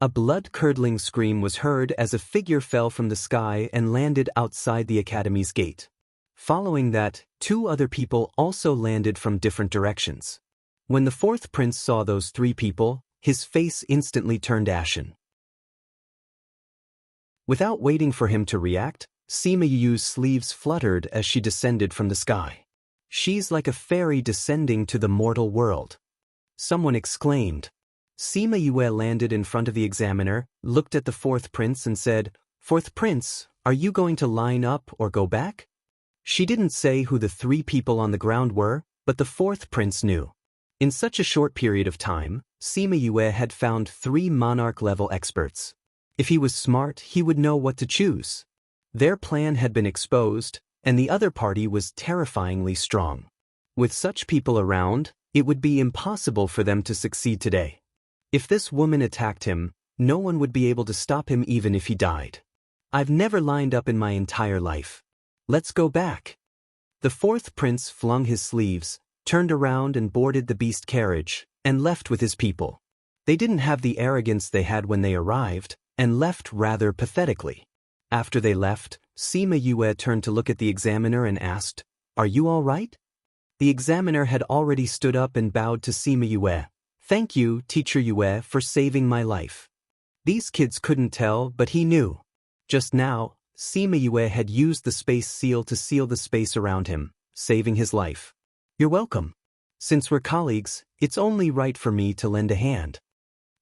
A blood-curdling scream was heard as a figure fell from the sky and landed outside the academy's gate. Following that, two other people also landed from different directions. When the fourth prince saw those three people, his face instantly turned ashen. Without waiting for him to react, Sima Yu's sleeves fluttered as she descended from the sky. "She's like a fairy descending to the mortal world," someone exclaimed. Sima Yue landed in front of the examiner, looked at the fourth prince and said, "Fourth prince, are you going to line up or go back?" She didn't say who the three people on the ground were, but the fourth prince knew. In such a short period of time, Sima Yue had found 3 monarch-level experts. If he was smart, he would know what to choose. Their plan had been exposed, and the other party was terrifyingly strong. With such people around, it would be impossible for them to succeed today. If this woman attacked him, no one would be able to stop him even if he died. "I've never lined up in my entire life. Let's go back." The fourth prince flung his sleeves, turned around and boarded the beast carriage, and left with his people. They didn't have the arrogance they had when they arrived, and left rather pathetically. After they left, Sima Yue turned to look at the examiner and asked, "Are you all right?" The examiner had already stood up and bowed to Sima Yue. "Thank you, Teacher Yue, for saving my life." These kids couldn't tell, but he knew. Just now, Sima Yue had used the space seal to seal the space around him, saving his life. "You're welcome. Since we're colleagues, it's only right for me to lend a hand."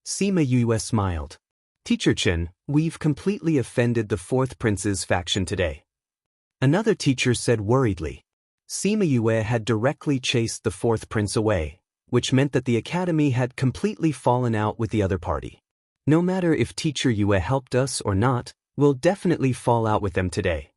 Sima Yue smiled. "Teacher Chen, we've completely offended the fourth prince's faction today," another teacher said worriedly. Sima Yue had directly chased the fourth prince away, which meant that the academy had completely fallen out with the other party. "No matter if Teacher Yue helped us or not, we'll definitely fall out with them today."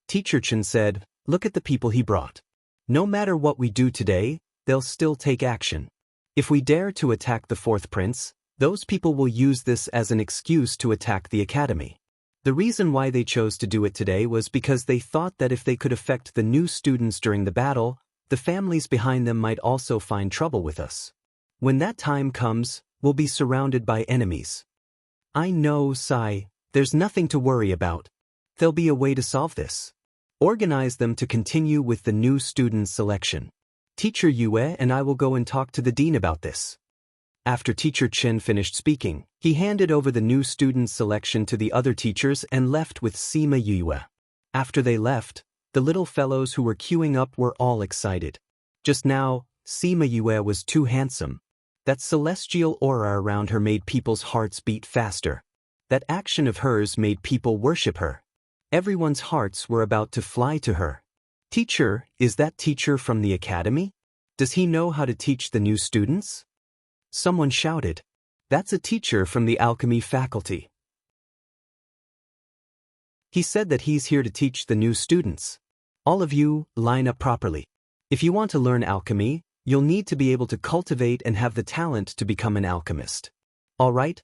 Teacher Chen said, "Look at the people he brought. No matter what we do today, they'll still take action. If we dare to attack the fourth prince, those people will use this as an excuse to attack the academy." The reason why they chose to do it today was because they thought that if they could affect the new students during the battle, the families behind them might also find trouble with us. When that time comes, we'll be surrounded by enemies. "I know, Sai, there's nothing to worry about. There'll be a way to solve this. Organize them to continue with the new student selection. Teacher Yue and I will go and talk to the dean about this." After Teacher Chen finished speaking, he handed over the new student selection to the other teachers and left with Sima Yue. After they left, the little fellows who were queuing up were all excited. Just now, Sima Yue was too handsome. That celestial aura around her made people's hearts beat faster. That action of hers made people worship her. Everyone's hearts were about to fly to her. "Teacher, is that teacher from the academy? Does he know how to teach the new students?" Someone shouted. "That's a teacher from the alchemy faculty. He said that he's here to teach the new students. All of you, line up properly. If you want to learn alchemy, you'll need to be able to cultivate and have the talent to become an alchemist. All right,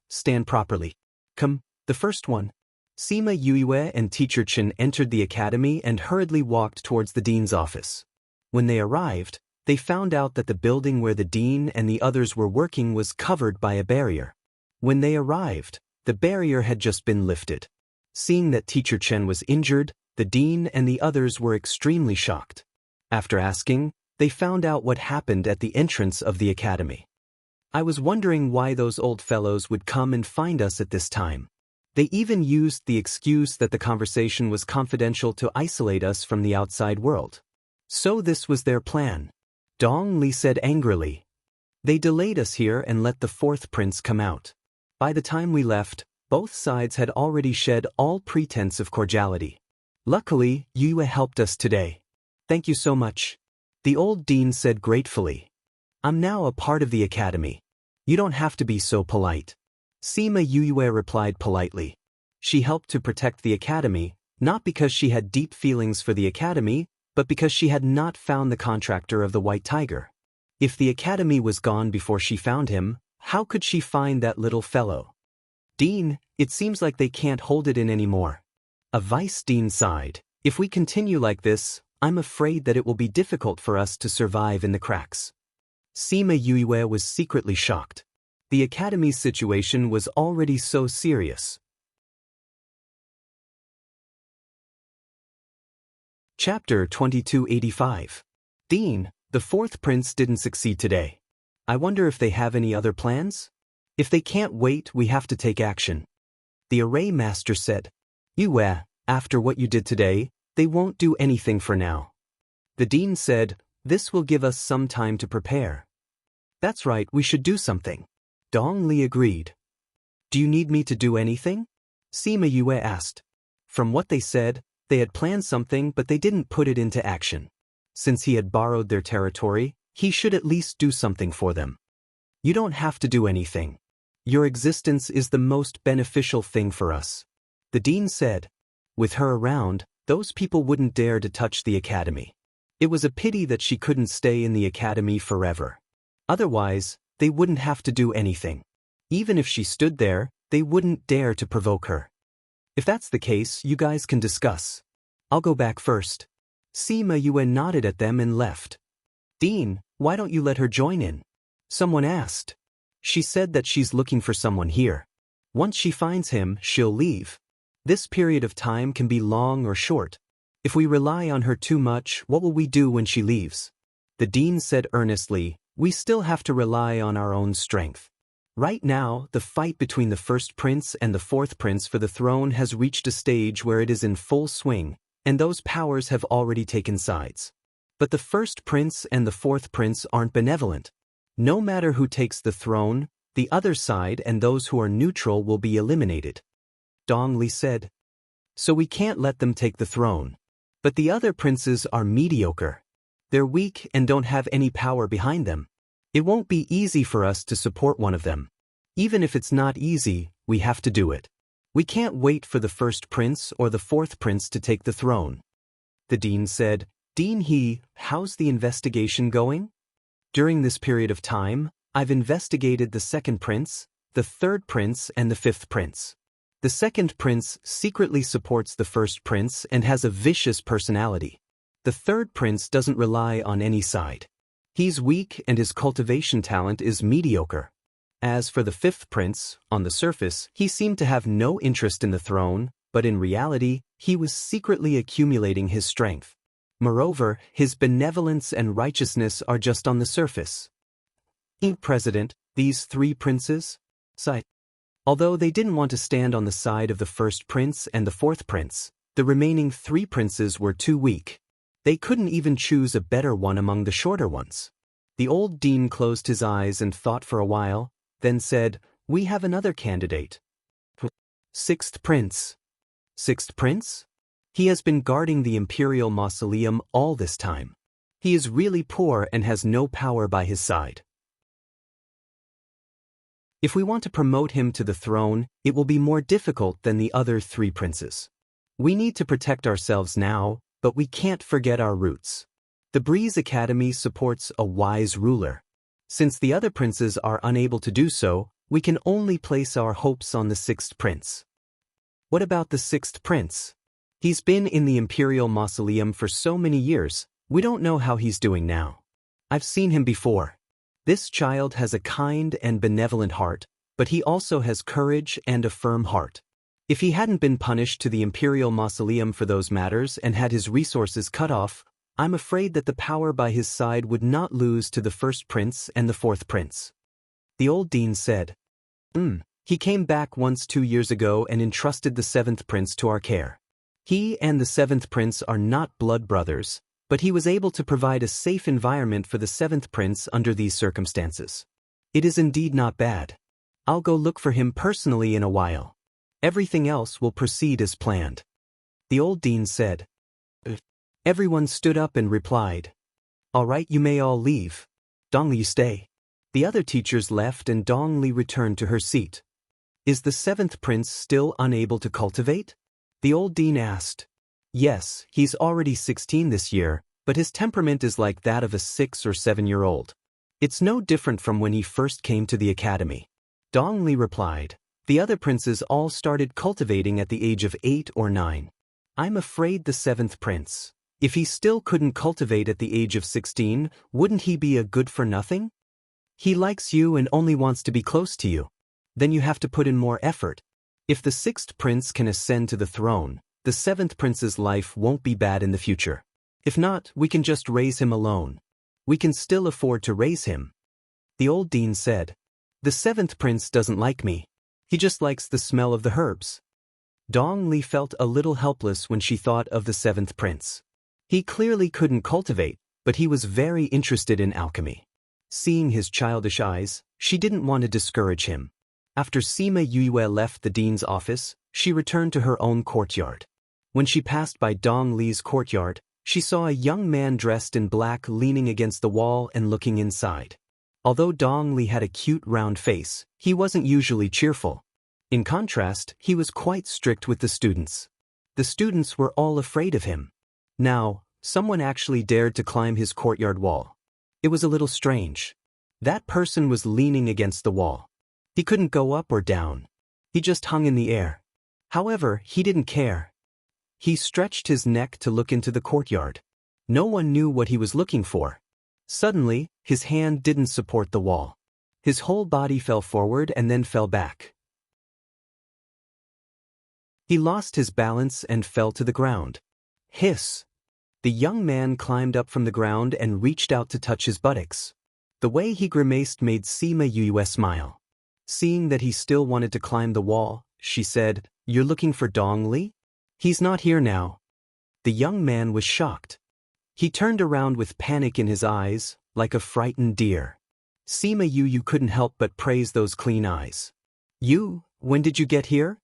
stand properly. Come, the first one." Sima Yue and Teacher Chen entered the academy and hurriedly walked towards the dean's office. When they arrived, they found out that the building where the dean and the others were working was covered by a barrier. When they arrived, the barrier had just been lifted. Seeing that Teacher Chen was injured, the dean and the others were extremely shocked. After asking, they found out what happened at the entrance of the academy. "I was wondering why those old fellows would come and find us at this time. They even used the excuse that the conversation was confidential to isolate us from the outside world. So this was their plan," Dong Li said angrily. "They delayed us here and let the fourth prince come out. By the time we left, both sides had already shed all pretense of cordiality. Luckily, Yue helped us today. Thank you so much." The old dean said gratefully. I'm now a part of the academy. You don't have to be so polite. Sima Yue replied politely. She helped to protect the academy, not because she had deep feelings for the academy, but because she had not found the contractor of the White Tiger. If the academy was gone before she found him, how could she find that little fellow? Dean, it seems like they can't hold it in anymore. A vice dean sighed. If we continue like this, I'm afraid that it will be difficult for us to survive in the cracks. Sima Yue was secretly shocked. The academy's situation was already so serious. Chapter 2285. Dean, the fourth prince didn't succeed today. I wonder if they have any other plans? If they can't wait, we have to take action. The array master said. Yue, after what you did today, they won't do anything for now. The dean said, this will give us some time to prepare. That's right, we should do something. Dong Li agreed. Do you need me to do anything? Sima Yue asked. From what they said, they had planned something but they didn't put it into action. Since he had borrowed their territory, he should at least do something for them. You don't have to do anything. Your existence is the most beneficial thing for us. The dean said. With her around, those people wouldn't dare to touch the academy. It was a pity that she couldn't stay in the academy forever. Otherwise, they wouldn't have to do anything. Even if she stood there, they wouldn't dare to provoke her. If that's the case, you guys can discuss. I'll go back first. Sima Yue nodded at them and left. Dean, why don't you let her join in? Someone asked. She said that she's looking for someone here. Once she finds him, she'll leave. This period of time can be long or short. If we rely on her too much, what will we do when she leaves? The dean said earnestly, we still have to rely on our own strength. Right now, the fight between the first prince and the fourth prince for the throne has reached a stage where it is in full swing, and those powers have already taken sides. But the first prince and the fourth prince aren't benevolent. No matter who takes the throne, the other side and those who are neutral will be eliminated. Dong Li said. So we can't let them take the throne. But the other princes are mediocre. They're weak and don't have any power behind them. It won't be easy for us to support one of them. Even if it's not easy, we have to do it. We can't wait for the first prince or the fourth prince to take the throne. The dean said, Dean He, how's the investigation going? During this period of time, I've investigated the second prince, the third prince and the fifth prince. The second prince secretly supports the first prince and has a vicious personality. The third prince doesn't rely on any side. He's weak and his cultivation talent is mediocre. As for the fifth prince, on the surface, he seemed to have no interest in the throne, but in reality, he was secretly accumulating his strength. Moreover, his benevolence and righteousness are just on the surface. President, these three princes? Sighed. Although they didn't want to stand on the side of the first prince and the fourth prince, the remaining three princes were too weak. They couldn't even choose a better one among the shorter ones. The old dean closed his eyes and thought for a while, then said, we have another candidate. Sixth prince. Sixth prince? He has been guarding the imperial mausoleum all this time. He is really poor and has no power by his side. If we want to promote him to the throne, it will be more difficult than the other three princes. We need to protect ourselves now, but we can't forget our roots. The Breeze Academy supports a wise ruler. Since the other princes are unable to do so, we can only place our hopes on the sixth prince. What about the sixth prince? He's been in the imperial mausoleum for so many years, we don't know how he's doing now. I've seen him before. This child has a kind and benevolent heart, but he also has courage and a firm heart. If he hadn't been punished to the imperial mausoleum for those matters and had his resources cut off, I'm afraid that the power by his side would not lose to the first prince and the fourth prince. The old dean said, He came back once 2 years ago and entrusted the seventh prince to our care. He and the seventh prince are not blood brothers, but he was able to provide a safe environment for the seventh prince under these circumstances. It is indeed not bad. I'll go look for him personally in a while. Everything else will proceed as planned. The old dean said. Everyone stood up and replied. All right, you may all leave. Dong Li, you stay. The other teachers left and Dong Li returned to her seat. Is the seventh prince still unable to cultivate? The old dean asked. Yes, he's already 16 this year, but his temperament is like that of a 6 or 7-year-old. It's no different from when he first came to the academy. Dong Li replied. The other princes all started cultivating at the age of 8 or 9. I'm afraid the seventh prince. If he still couldn't cultivate at the age of 16, wouldn't he be a good-for-nothing? He likes you and only wants to be close to you. Then you have to put in more effort. If the sixth prince can ascend to the throne, the seventh prince's life won't be bad in the future. If not, we can just raise him alone. We can still afford to raise him. The old dean said. The seventh prince doesn't like me. He just likes the smell of the herbs. Dong Li felt a little helpless when she thought of the seventh prince. He clearly couldn't cultivate, but he was very interested in alchemy. Seeing his childish eyes, she didn't want to discourage him. After Sima Yue left the dean's office, she returned to her own courtyard. When she passed by Dong Li's courtyard, she saw a young man dressed in black leaning against the wall and looking inside. Although Dong Li had a cute round face, he wasn't usually cheerful. In contrast, he was quite strict with the students. The students were all afraid of him. Now, someone actually dared to climb his courtyard wall. It was a little strange. That person was leaning against the wall. He couldn't go up or down. He just hung in the air. However, he didn't care. He stretched his neck to look into the courtyard. No one knew what he was looking for. Suddenly, his hand didn't support the wall. His whole body fell forward and then fell back. He lost his balance and fell to the ground. Hiss! The young man climbed up from the ground and reached out to touch his buttocks. The way he grimaced made Sima Yue smile. Seeing that he still wanted to climb the wall, she said, You're looking for Dong Li? He's not here now. The young man was shocked. He turned around with panic in his eyes, like a frightened deer. Sima Yue couldn't help but praise those clean eyes. You, when did you get here?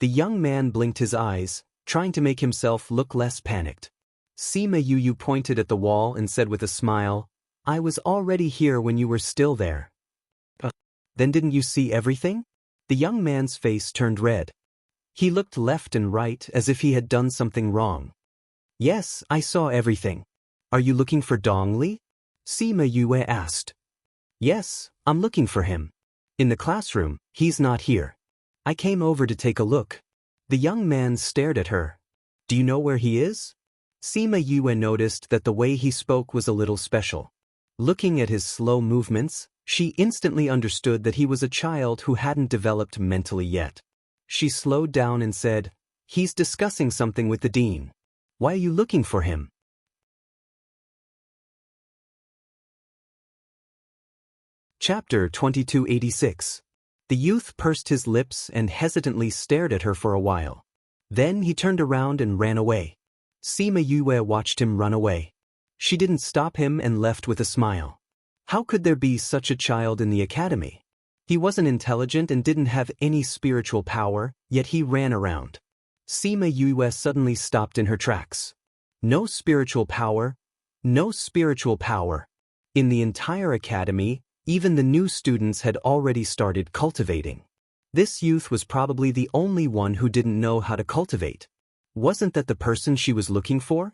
The young man blinked his eyes, trying to make himself look less panicked. Sima Yue pointed at the wall and said with a smile, I was already here when you were still there. Then didn't you see everything? The young man's face turned red. He looked left and right as if he had done something wrong. Yes, I saw everything. Are you looking for Dong Li? Sima Yue asked. Yes, I'm looking for him. In the classroom, he's not here. I came over to take a look. The young man stared at her. Do you know where he is? Sima Yue noticed that the way he spoke was a little special. Looking at his slow movements, she instantly understood that he was a child who hadn't developed mentally yet. She slowed down and said, He's discussing something with the dean. Why are you looking for him? Chapter 2286. The youth pursed his lips and hesitantly stared at her for a while. Then he turned around and ran away. Sima Yue watched him run away. She didn't stop him and left with a smile. How could there be such a child in the academy? He wasn't intelligent and didn't have any spiritual power, yet he ran around. Sima Yue suddenly stopped in her tracks. No spiritual power. No spiritual power. In the entire academy, even the new students had already started cultivating. This youth was probably the only one who didn't know how to cultivate. Wasn't that the person she was looking for?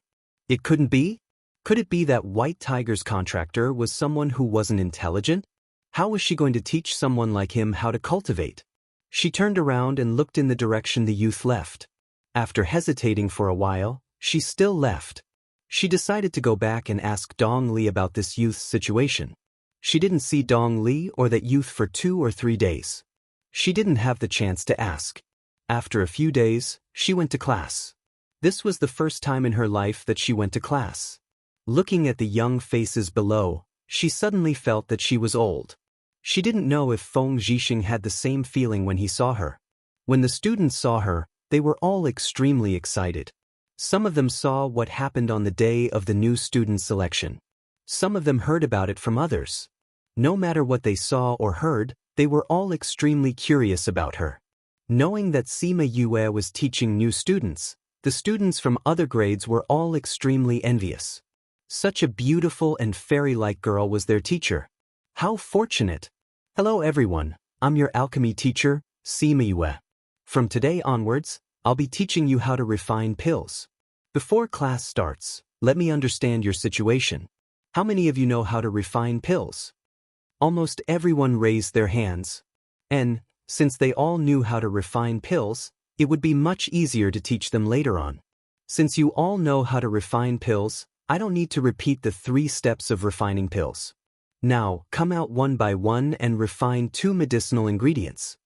It couldn't be? Could it be that White Tiger's contractor was someone who wasn't intelligent? How was she going to teach someone like him how to cultivate? She turned around and looked in the direction the youth left. After hesitating for a while, she still left. She decided to go back and ask Dong Li about this youth's situation. She didn't see Dong Li or that youth for 2 or 3 days. She didn't have the chance to ask. After a few days, she went to class. This was the first time in her life that she went to class. Looking at the young faces below, she suddenly felt that she was old. She didn't know if Feng Zhixing had the same feeling when he saw her. When the students saw her, they were all extremely excited. Some of them saw what happened on the day of the new student selection. Some of them heard about it from others. No matter what they saw or heard, they were all extremely curious about her. Knowing that Sima Yue was teaching new students, the students from other grades were all extremely envious. Such a beautiful and fairy-like girl was their teacher. How fortunate! Hello everyone, I'm your alchemy teacher, Sima. From today onwards, I'll be teaching you how to refine pills. Before class starts, let me understand your situation. How many of you know how to refine pills? Almost everyone raised their hands. And, since they all knew how to refine pills, it would be much easier to teach them later on. Since you all know how to refine pills, I don't need to repeat the 3 steps of refining pills. Now, come out one by one and refine 2 medicinal ingredients.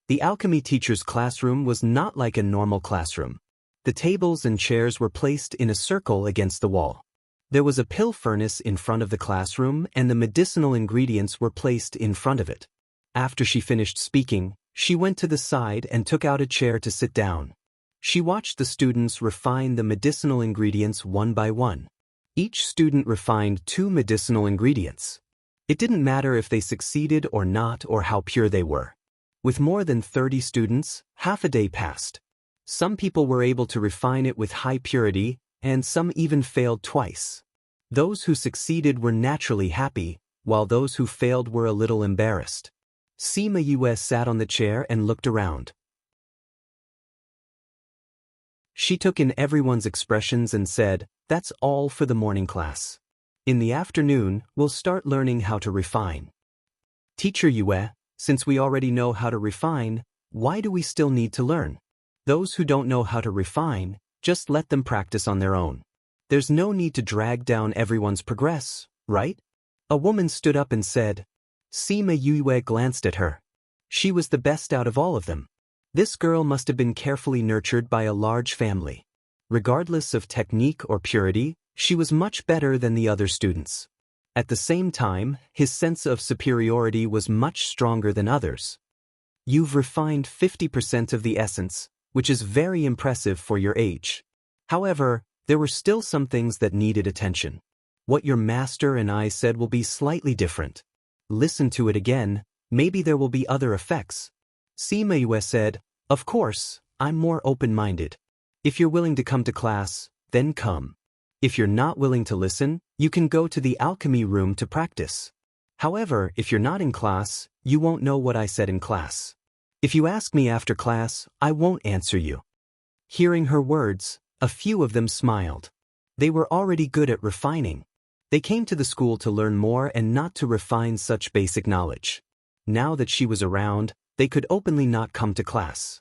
The alchemy teacher's classroom was not like a normal classroom. The tables and chairs were placed in a circle against the wall. There was a pill furnace in front of the classroom and the medicinal ingredients were placed in front of it. After she finished speaking, she went to the side and took out a chair to sit down. She watched the students refine the medicinal ingredients one by one. Each student refined 2 medicinal ingredients. It didn't matter if they succeeded or not or how pure they were. With more than 30 students, half a day passed. Some people were able to refine it with high purity, and some even failed twice. Those who succeeded were naturally happy, while those who failed were a little embarrassed. Sima sat on the chair and looked around. She took in everyone's expressions and said, "That's all for the morning class. In the afternoon, we'll start learning how to refine." Teacher Yue, since we already know how to refine, why do we still need to learn? Those who don't know how to refine, just let them practice on their own. There's no need to drag down everyone's progress, right? A woman stood up and said. Sima Yue glanced at her. She was the best out of all of them. This girl must have been carefully nurtured by a large family. Regardless of technique or purity, she was much better than the other students. At the same time, his sense of superiority was much stronger than others. You've refined 50% of the essence, which is very impressive for your age. However, there were still some things that needed attention. What your master and I said will be slightly different. Listen to it again, maybe there will be other effects. Sima Yue said, "Of course, I'm more open-minded. If you're willing to come to class, then come. If you're not willing to listen, you can go to the alchemy room to practice. However, if you're not in class, you won't know what I said in class. If you ask me after class, I won't answer you." Hearing her words, a few of them smiled. They were already good at refining. They came to the school to learn more and not to refine such basic knowledge. Now that she was around, they could openly not come to class.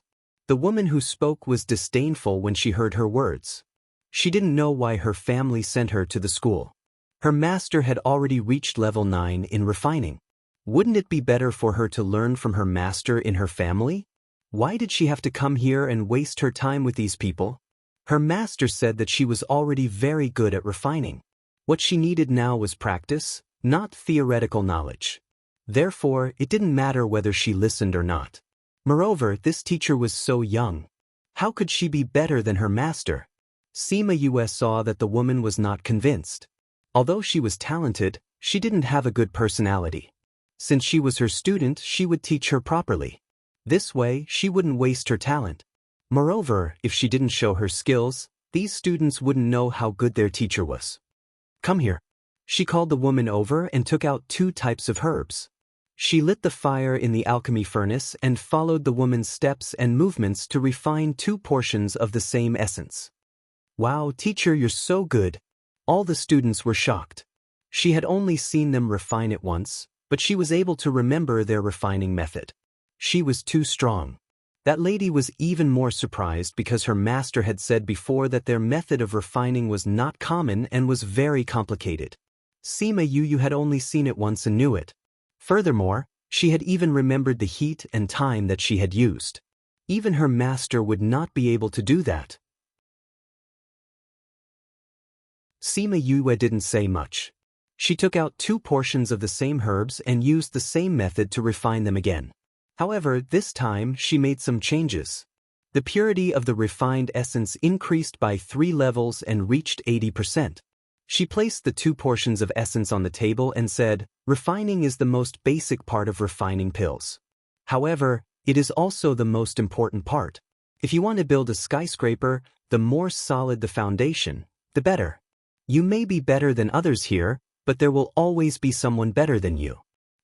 The woman who spoke was disdainful when she heard her words. She didn't know why her family sent her to the school. Her master had already reached level 9 in refining. Wouldn't it be better for her to learn from her master in her family? Why did she have to come here and waste her time with these people? Her master said that she was already very good at refining. What she needed now was practice, not theoretical knowledge. Therefore, it didn't matter whether she listened or not. Moreover, this teacher was so young. How could she be better than her master? Sima Yue saw that the woman was not convinced. Although she was talented, she didn't have a good personality. Since she was her student, she would teach her properly. This way, she wouldn't waste her talent. Moreover, if she didn't show her skills, these students wouldn't know how good their teacher was. "Come here." She called the woman over and took out 2 types of herbs. She lit the fire in the alchemy furnace and followed the woman's steps and movements to refine 2 portions of the same essence. "Wow, teacher, you're so good." All the students were shocked. She had only seen them refine it once, but she was able to remember their refining method. She was too strong. That lady was even more surprised because her master had said before that their method of refining was not common and was very complicated. Sima Yue had only seen it once and knew it. Furthermore, she had even remembered the heat and time that she had used. Even her master would not be able to do that. Sima Yue didn't say much. She took out 2 portions of the same herbs and used the same method to refine them again. However, this time she made some changes. The purity of the refined essence increased by 3 levels and reached 80%. She placed the 2 portions of essence on the table and said, "Refining is the most basic part of refining pills. However, it is also the most important part. If you want to build a skyscraper, the more solid the foundation, the better. You may be better than others here, but there will always be someone better than you.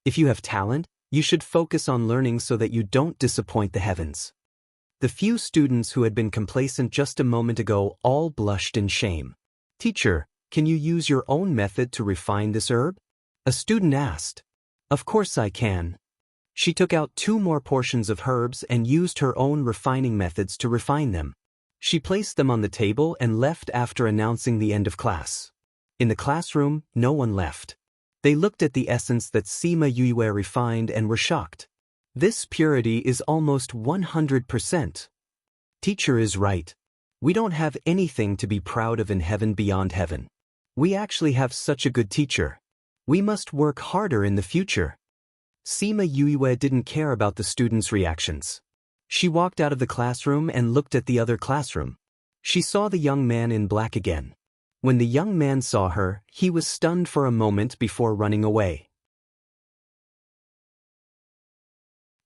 If you have talent, you should focus on learning so that you don't disappoint the heavens. The few students who had been complacent just a moment ago all blushed in shame. Teacher, can you use your own method to refine this herb? A student asked. Of course I can. She took out 2 more portions of herbs and used her own refining methods to refine them. She placed them on the table and left after announcing the end of class. In the classroom, no one left. They looked at the essence that Sima Yue refined and were shocked. This purity is almost 100%. Teacher is right. We don't have anything to be proud of in heaven beyond heaven. We actually have such a good teacher. We must work harder in the future. Sima Yue didn't care about the students' reactions. She walked out of the classroom and looked at the other classroom. She saw the young man in black again. When the young man saw her, he was stunned for a moment before running away.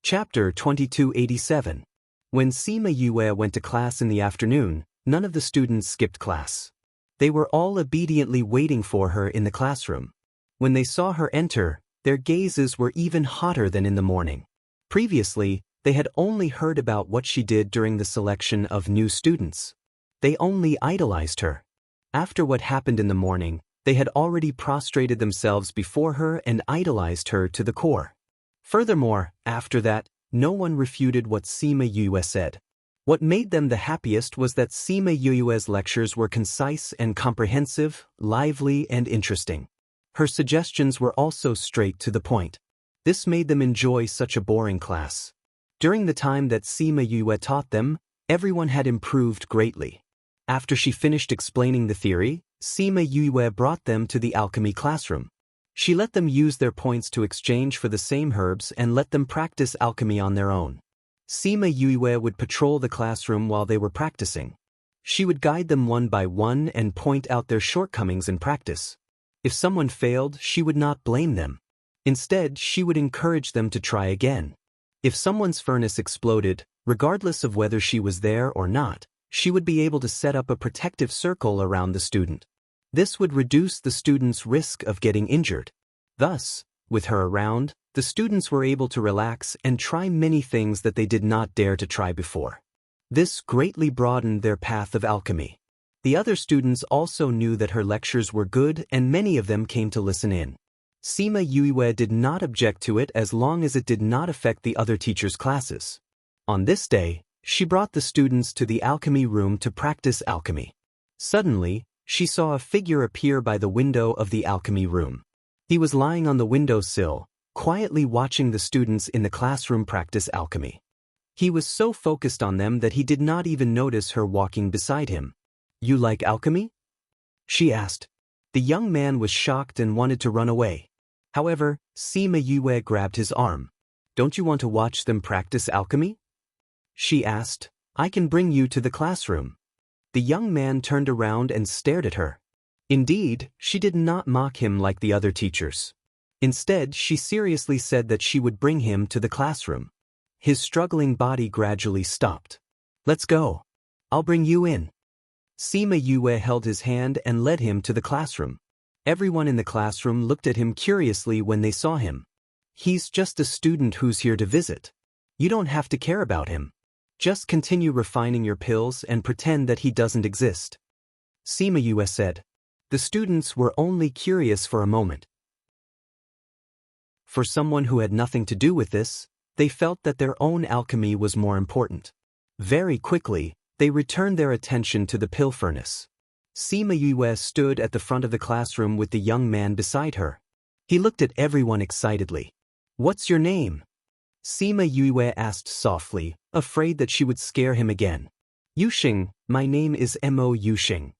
Chapter 2287. When Sima Yue went to class in the afternoon, none of the students skipped class. They were all obediently waiting for her in the classroom. When they saw her enter, their gazes were even hotter than in the morning. Previously, they had only heard about what she did during the selection of new students. They only idolized her. After what happened in the morning, they had already prostrated themselves before her and idolized her to the core. Furthermore, after that, no one refuted what Sima Yue said. What made them the happiest was that Sima Yue's lectures were concise and comprehensive, lively and interesting. Her suggestions were also straight to the point. This made them enjoy such a boring class. During the time that Sima Yue taught them, everyone had improved greatly. After she finished explaining the theory, Sima Yue brought them to the alchemy classroom. She let them use their points to exchange for the same herbs and let them practice alchemy on their own. Sima Yue would patrol the classroom while they were practicing. She would guide them one by one and point out their shortcomings in practice. If someone failed, she would not blame them. Instead, she would encourage them to try again. If someone's furnace exploded, regardless of whether she was there or not, she would be able to set up a protective circle around the student. This would reduce the student's risk of getting injured. Thus, with her around, the students were able to relax and try many things that they did not dare to try before. This greatly broadened their path of alchemy. The other students also knew that her lectures were good and many of them came to listen in. Sima Yue did not object to it as long as it did not affect the other teachers' classes. On this day, she brought the students to the alchemy room to practice alchemy. Suddenly, she saw a figure appear by the window of the alchemy room. He was lying on the windowsill, quietly watching the students in the classroom practice alchemy. He was so focused on them that he did not even notice her walking beside him. "You like alchemy?" she asked. The young man was shocked and wanted to run away. However, Sima Yue grabbed his arm. "Don't you want to watch them practice alchemy?" she asked. "I can bring you to the classroom." The young man turned around and stared at her. Indeed, she did not mock him like the other teachers. Instead, she seriously said that she would bring him to the classroom. His struggling body gradually stopped. "Let's go. I'll bring you in." Sima Yue held his hand and led him to the classroom. Everyone in the classroom looked at him curiously when they saw him. "He's just a student who's here to visit. You don't have to care about him. Just continue refining your pills and pretend that he doesn't exist." Sima Yue said. The students were only curious for a moment. For someone who had nothing to do with this, they felt that their own alchemy was more important. Very quickly, they returned their attention to the pill furnace. Sima Yue stood at the front of the classroom with the young man beside her. He looked at everyone excitedly. "What's your name?" Sima Yue asked softly, afraid that she would scare him again. "Yuxing, my name is Mo Yuxing."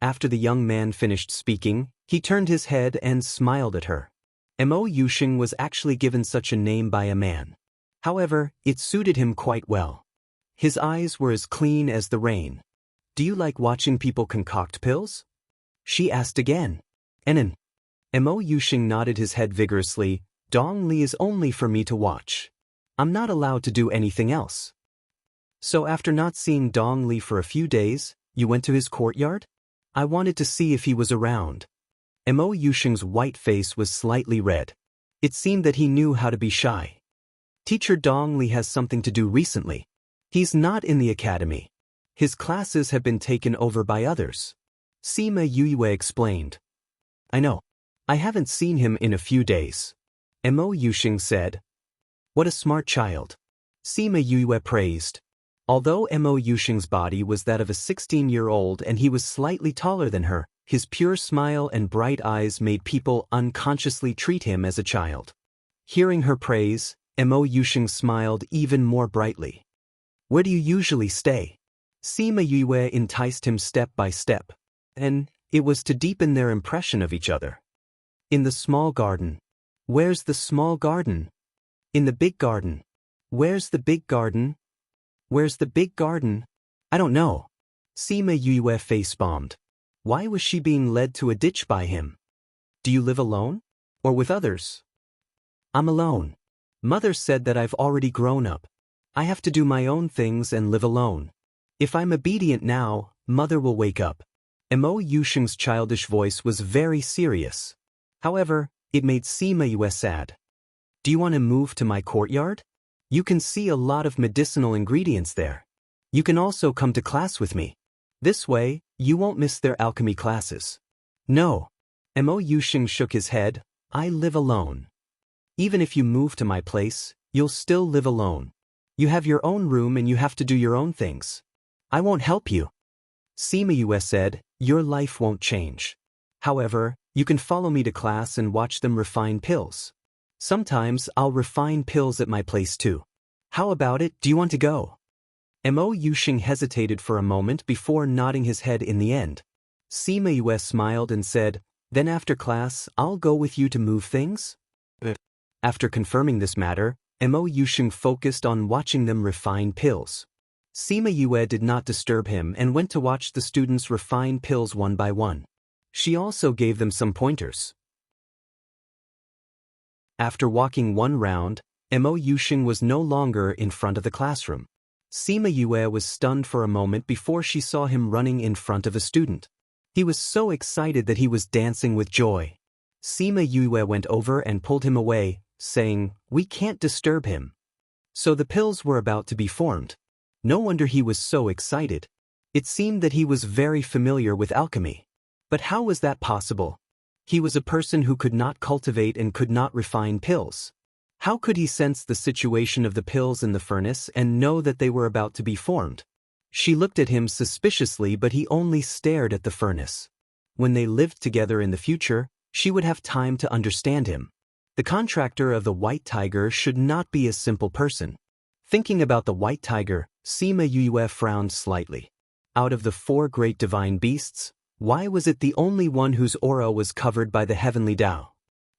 After the young man finished speaking, he turned his head and smiled at her. Mo Yuxing was actually given such a name by a man. However, it suited him quite well. His eyes were as clean as the rain. "Do you like watching people concoct pills?" she asked again. "Enan." Mo Yuxing nodded his head vigorously. "Dong Li is only for me to watch. I'm not allowed to do anything else." "So after not seeing Dong Li for a few days, you went to his courtyard?" I wanted to see if he was around. Mo Yusheng's white face was slightly red. It seemed that he knew how to be shy. Teacher Dong Li has something to do recently. He's not in the academy. His classes have been taken over by others. Sima Yue explained. I know. I haven't seen him in a few days. Mo Yusheng said. What a smart child. Sima Yue praised. Although Mo Yusheng's body was that of a 16-year-old and he was slightly taller than her, his pure smile and bright eyes made people unconsciously treat him as a child. Hearing her praise, Mo Yusheng smiled even more brightly. Where do you usually stay? Sima Yue enticed him step by step, and it was to deepen their impression of each other. In the small garden. Where's the small garden? In the big garden. Where's the big garden? Where's the big garden? I don't know. Sima Yue face-bombed. Why was she being led to a ditch by him? Do you live alone? Or with others? I'm alone. Mother said that I've already grown up. I have to do my own things and live alone. If I'm obedient now, Mother will wake up. Mo Yusheng's childish voice was very serious. However, it made Sima Yue sad. Do you want to move to my courtyard? You can see a lot of medicinal ingredients there. You can also come to class with me. This way, you won't miss their alchemy classes. No. Mo Yusheng shook his head. I live alone. Even if you move to my place, you'll still live alone. You have your own room and you have to do your own things. I won't help you. Sima Yue said, your life won't change. However, you can follow me to class and watch them refine pills. Sometimes I'll refine pills at my place too. How about it, do you want to go? Mo Yusheng hesitated for a moment before nodding his head in the end. Sima Yue smiled and said, then after class, I'll go with you to move things? After confirming this matter, Mo Yusheng focused on watching them refine pills. Sima Yue did not disturb him and went to watch the students refine pills one by one. She also gave them some pointers. After walking one round, Mo Yusheng was no longer in front of the classroom. Sima Yue was stunned for a moment before she saw him running in front of a student. He was so excited that he was dancing with joy. Sima Yue went over and pulled him away, saying, we can't disturb him. So the pills were about to be formed. No wonder he was so excited. It seemed that he was very familiar with alchemy. But how was that possible? He was a person who could not cultivate and could not refine pills. How could he sense the situation of the pills in the furnace and know that they were about to be formed? She looked at him suspiciously, but he only stared at the furnace. When they lived together in the future, she would have time to understand him. The contractor of the White Tiger should not be a simple person. Thinking about the White Tiger, Sima Yue frowned slightly. Out of the 4 great divine beasts, why was it the only one whose aura was covered by the heavenly Tao?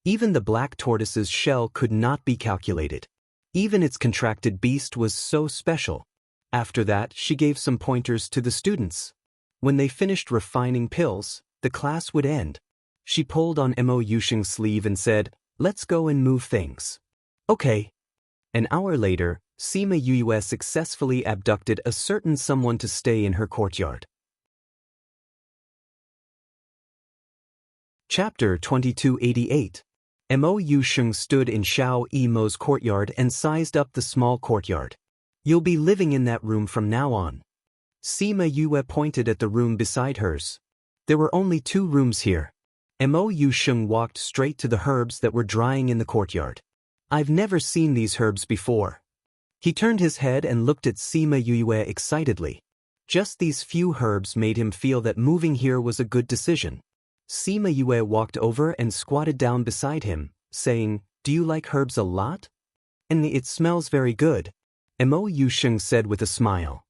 Even the black tortoise's shell could not be calculated. Even its contracted beast was so special. After that, she gave some pointers to the students. When they finished refining pills, the class would end. She pulled on Mo Yusheng's sleeve and said, let's go and move things. Okay. An hour later, Sima Yue successfully abducted a certain someone to stay in her courtyard. Chapter 2288. Mo Yusheng stood in Xiao Yimo's courtyard and sized up the small courtyard. You'll be living in that room from now on. Sima Yue pointed at the room beside hers. There were only 2 rooms here. Mo Yusheng walked straight to the herbs that were drying in the courtyard. I've never seen these herbs before. He turned his head and looked at Sima Yue excitedly. Just these few herbs made him feel that moving here was a good decision. Sima Yue walked over and squatted down beside him, saying, do you like herbs a lot? And it smells very good. Mo Yusheng said with a smile.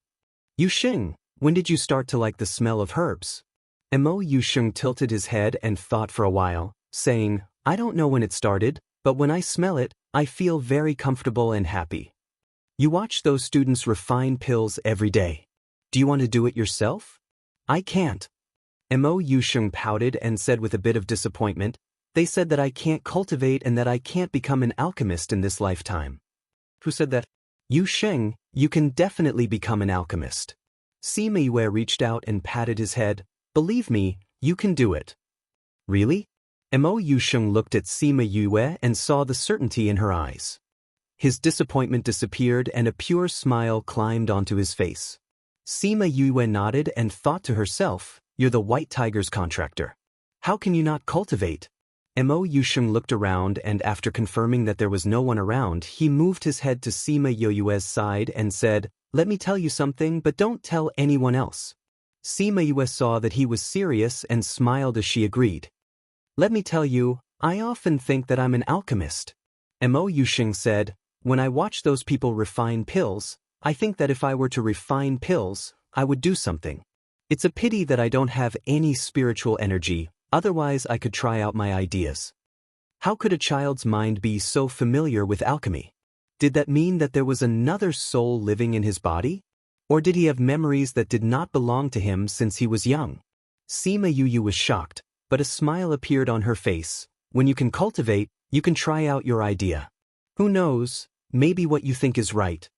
Yusheng, when did you start to like the smell of herbs? Mo Yusheng tilted his head and thought for a while, saying, I don't know when it started, but when I smell it, I feel very comfortable and happy. You watch those students refine pills every day. Do you want to do it yourself? I can't. Mo Yusheng pouted and said with a bit of disappointment, they said that I can't cultivate and that I can't become an alchemist in this lifetime. Who said that? Yusheng, you can definitely become an alchemist. Sima Yue reached out and patted his head. Believe me, you can do it. Really? Mo Yusheng looked at Sima Yue and saw the certainty in her eyes. His disappointment disappeared and a pure smile climbed onto his face. Sima Yue nodded and thought to herself, "You're the White Tiger's contractor. How can you not cultivate?" Mo Yusheng looked around and after confirming that there was no one around, he moved his head to Sima Yue's side and said, "Let me tell you something, but don't tell anyone else." Sima Yue saw that he was serious and smiled as she agreed. "Let me tell you, I often think that I'm an alchemist." Mo Yusheng said, "When I watch those people refine pills, I think that if I were to refine pills, I would do something. It's a pity that I don't have any spiritual energy, otherwise I could try out my ideas." How could a child's mind be so familiar with alchemy? Did that mean that there was another soul living in his body? Or did he have memories that did not belong to him since he was young? Sima Yu was shocked, but a smile appeared on her face. When you can cultivate, you can try out your idea. Who knows, maybe what you think is right.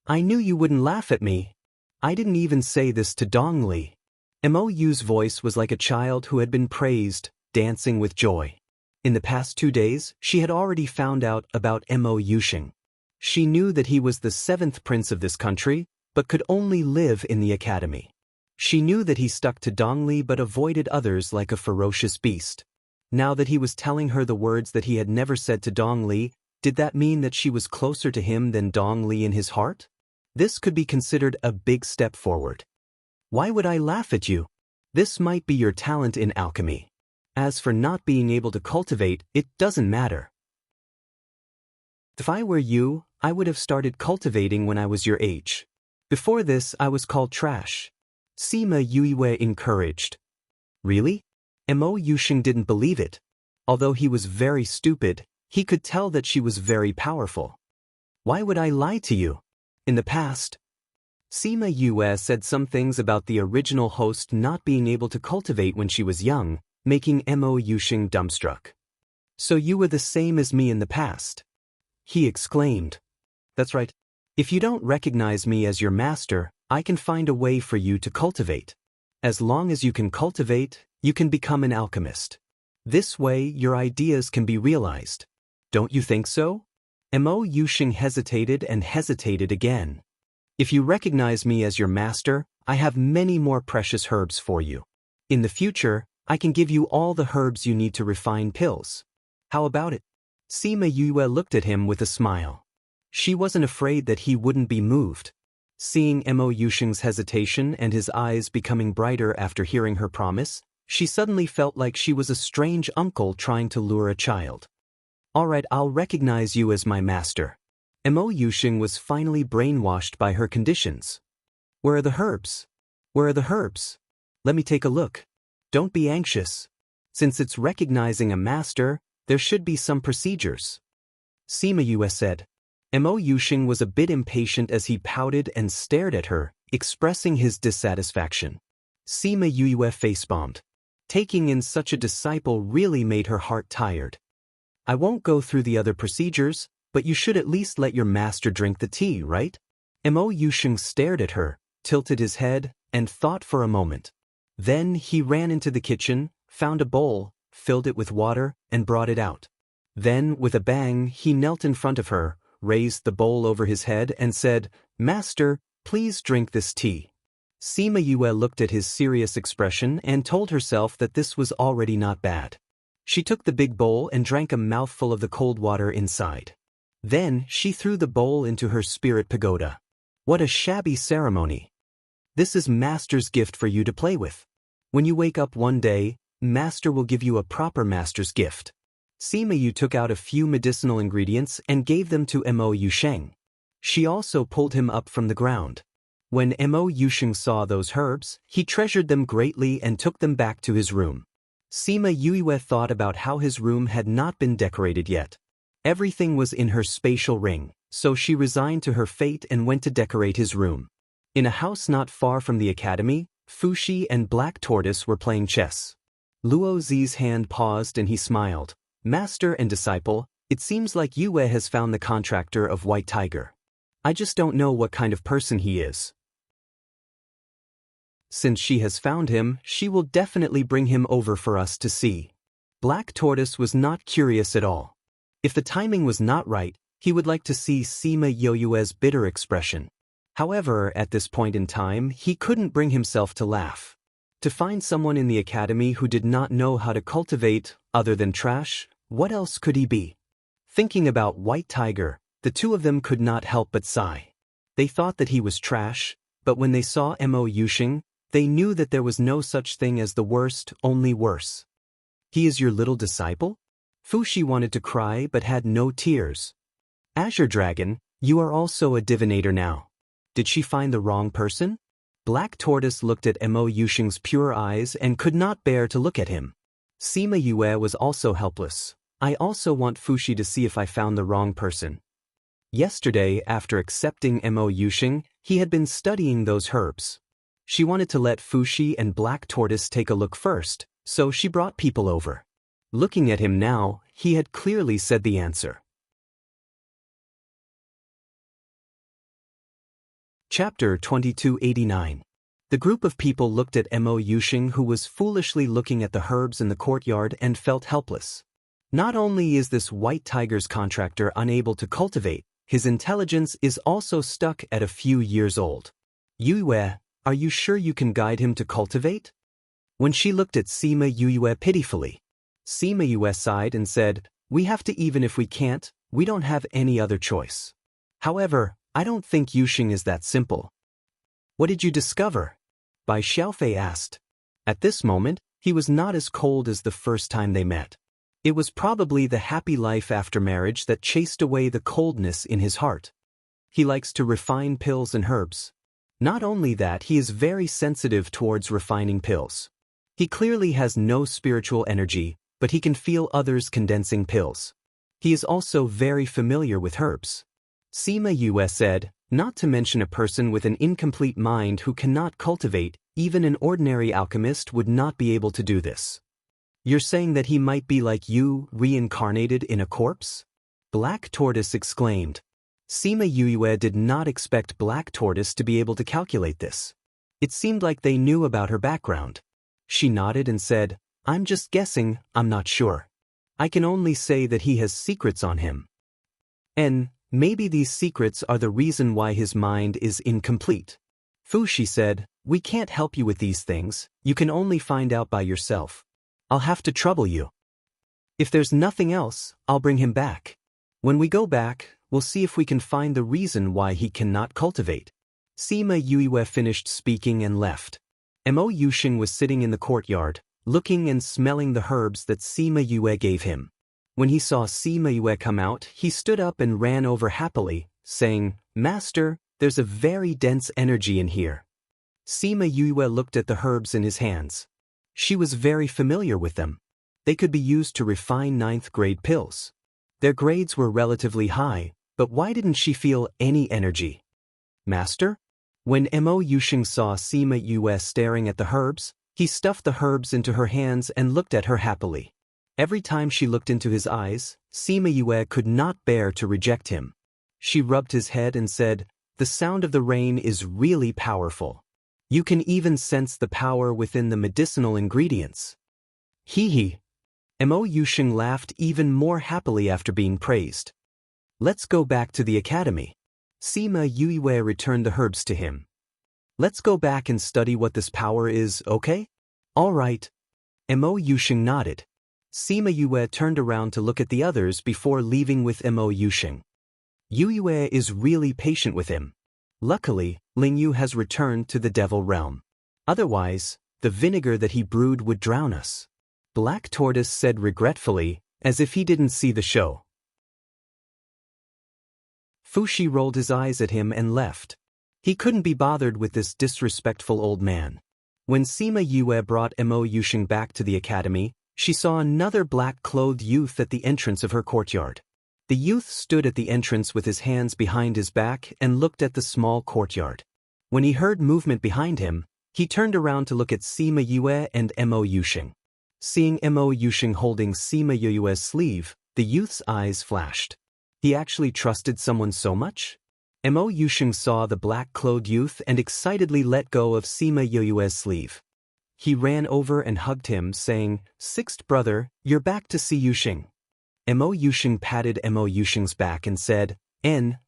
I knew you wouldn't laugh at me. I didn't even say this to Dong Li. Mo Yu's voice was like a child who had been praised, dancing with joy. In the past 2 days, she had already found out about Mo Yusheng. She knew that he was the 7th prince of this country, but could only live in the academy. She knew that he stuck to Dong Li but avoided others like a ferocious beast. Now that he was telling her the words that he had never said to Dong Li, did that mean that she was closer to him than Dong Li in his heart? This could be considered a big step forward. Why would I laugh at you? This might be your talent in alchemy. As for not being able to cultivate, it doesn't matter. If I were you, I would have started cultivating when I was your age. Before this, I was called trash. Sima Yue encouraged. Really? Mo Yusheng didn't believe it. Although he was very stupid, he could tell that she was very powerful. Why would I lie to you? In the past, Sima Yue said some things about the original host not being able to cultivate when she was young, making Mo Yusheng dumbstruck. So you were the same as me in the past? He exclaimed. That's right. If you don't recognize me as your master, I can find a way for you to cultivate. As long as you can cultivate, you can become an alchemist. This way, your ideas can be realized. Don't you think so? Mo Yusheng hesitated and hesitated again. If you recognize me as your master, I have many more precious herbs for you. In the future, I can give you all the herbs you need to refine pills. How about it? Sima Yue looked at him with a smile. She wasn't afraid that he wouldn't be moved. Seeing Mo Yusheng's hesitation and his eyes becoming brighter after hearing her promise, she suddenly felt like she was a strange uncle trying to lure a child. All right, I'll recognize you as my master. Mo Yusheng was finally brainwashed by her conditions. Where are the herbs? Where are the herbs? Let me take a look. Don't be anxious. Since it's recognizing a master, there should be some procedures. Sima Yue said. Mo Yusheng was a bit impatient as he pouted and stared at her, expressing his dissatisfaction. Sima Yue facepalmed. Taking in such a disciple really made her heart tired. I won't go through the other procedures, but you should at least let your master drink the tea, right? Mo Yusheng stared at her, tilted his head, and thought for a moment. Then he ran into the kitchen, found a bowl, filled it with water, and brought it out. Then, with a bang, he knelt in front of her, raised the bowl over his head and said, "Master, please drink this tea." Sima Yue looked at his serious expression and told herself that this was already not bad. She took the big bowl and drank a mouthful of the cold water inside. Then she threw the bowl into her spirit pagoda. What a shabby ceremony. This is Master's gift for you to play with. When you wake up one day, Master will give you a proper Master's gift. Sima Yu took out a few medicinal ingredients and gave them to Mo Yusheng. She also pulled him up from the ground. When Mo Yusheng saw those herbs, he treasured them greatly and took them back to his room. Sima Yue thought about how his room had not been decorated yet. Everything was in her spatial ring, so she resigned to her fate and went to decorate his room. In a house not far from the academy, Fushi and Black Tortoise were playing chess. Luo Zi's hand paused and he smiled. Master and disciple, it seems like Yue has found the contractor of White Tiger. I just don't know what kind of person he is. Since she has found him, she will definitely bring him over for us to see. Black Tortoise was not curious at all. If the timing was not right, he would like to see Sima Yoyue's bitter expression. However, at this point in time, he couldn't bring himself to laugh. To find someone in the academy who did not know how to cultivate, other than trash, what else could he be? Thinking about White Tiger, the two of them could not help but sigh. They thought that he was trash, but when they saw Mo Yusheng, they knew that there was no such thing as the worst, only worse. He is your little disciple? Fushi wanted to cry but had no tears. Azure Dragon, you are also a divinator now. Did she find the wrong person? Black Tortoise looked at Mo Yusheng's pure eyes and could not bear to look at him. Sima Yue was also helpless. I also want Fushi to see if I found the wrong person. Yesterday, after accepting Mo Yusheng, he had been studying those herbs. She wanted to let Fushi and Black Tortoise take a look first, so she brought people over. Looking at him now, he had clearly said the answer. Chapter 2289. The group of people looked at Mo Yusheng, who was foolishly looking at the herbs in the courtyard, and felt helpless. Not only is this White Tiger's contractor unable to cultivate, his intelligence is also stuck at a few years old. Yue, are you sure you can guide him to cultivate? When she looked at Sima Yue pitifully, Sima Yue sighed and said, we have to, even if we can't, we don't have any other choice. However, I don't think Yusheng is that simple. What did you discover? Bai Xiaofei asked. At this moment, he was not as cold as the first time they met. It was probably the happy life after marriage that chased away the coldness in his heart. He likes to refine pills and herbs. Not only that, he is very sensitive towards refining pills. He clearly has no spiritual energy, but he can feel others condensing pills. He is also very familiar with herbs. Sima Yue said, not to mention a person with an incomplete mind who cannot cultivate, even an ordinary alchemist would not be able to do this. You're saying that he might be like you, reincarnated in a corpse? Black Tortoise exclaimed. Sima Yue did not expect Black Tortoise to be able to calculate this. It seemed like they knew about her background. She nodded and said, I'm just guessing, I'm not sure. I can only say that he has secrets on him. And maybe these secrets are the reason why his mind is incomplete. Fushi said, we can't help you with these things, you can only find out by yourself. I'll have to trouble you. If there's nothing else, I'll bring him back. When we go back, we'll see if we can find the reason why he cannot cultivate. Sima Yue finished speaking and left. Mo Yusheng was sitting in the courtyard, looking and smelling the herbs that Sima Yue gave him. When he saw Sima Yue come out, he stood up and ran over happily, saying, Master, there's a very dense energy in here. Sima Yue looked at the herbs in his hands. She was very familiar with them. They could be used to refine 9th grade pills. Their grades were relatively high, but why didn't she feel any energy? Master? When Mo Yusheng saw Sima Yue staring at the herbs, he stuffed the herbs into her hands and looked at her happily. Every time she looked into his eyes, Sima Yue could not bear to reject him. She rubbed his head and said, the sound of the rain is really powerful. You can even sense the power within the medicinal ingredients. Hee hee. Mo Yusheng laughed even more happily after being praised. Let's go back to the academy. Sima Yue returned the herbs to him. Let's go back and study what this power is, okay? All right. Mo Yusheng nodded. Sima Yue turned around to look at the others before leaving with Mo Yusheng. Yue is really patient with him. Luckily, Lingyu has returned to the Devil Realm. Otherwise, the vinegar that he brewed would drown us. Black Tortoise said regretfully, as if he didn't see the show. Fushi rolled his eyes at him and left. He couldn't be bothered with this disrespectful old man. When Sima Yue brought Mo Yusheng back to the academy, she saw another black-clothed youth at the entrance of her courtyard. The youth stood at the entrance with his hands behind his back and looked at the small courtyard. When he heard movement behind him, he turned around to look at Sima Yue and Mo Yusheng. Seeing Mo Yusheng holding Sima Yue's sleeve, the youth's eyes flashed. He actually trusted someone so much? Mo Yusheng saw the black-clothed youth and excitedly let go of Sima Yoyue's sleeve. He ran over and hugged him, saying, "Sixth brother, you're back to see Yusheng." Mo Yusheng patted Mo Yusheng's back and said,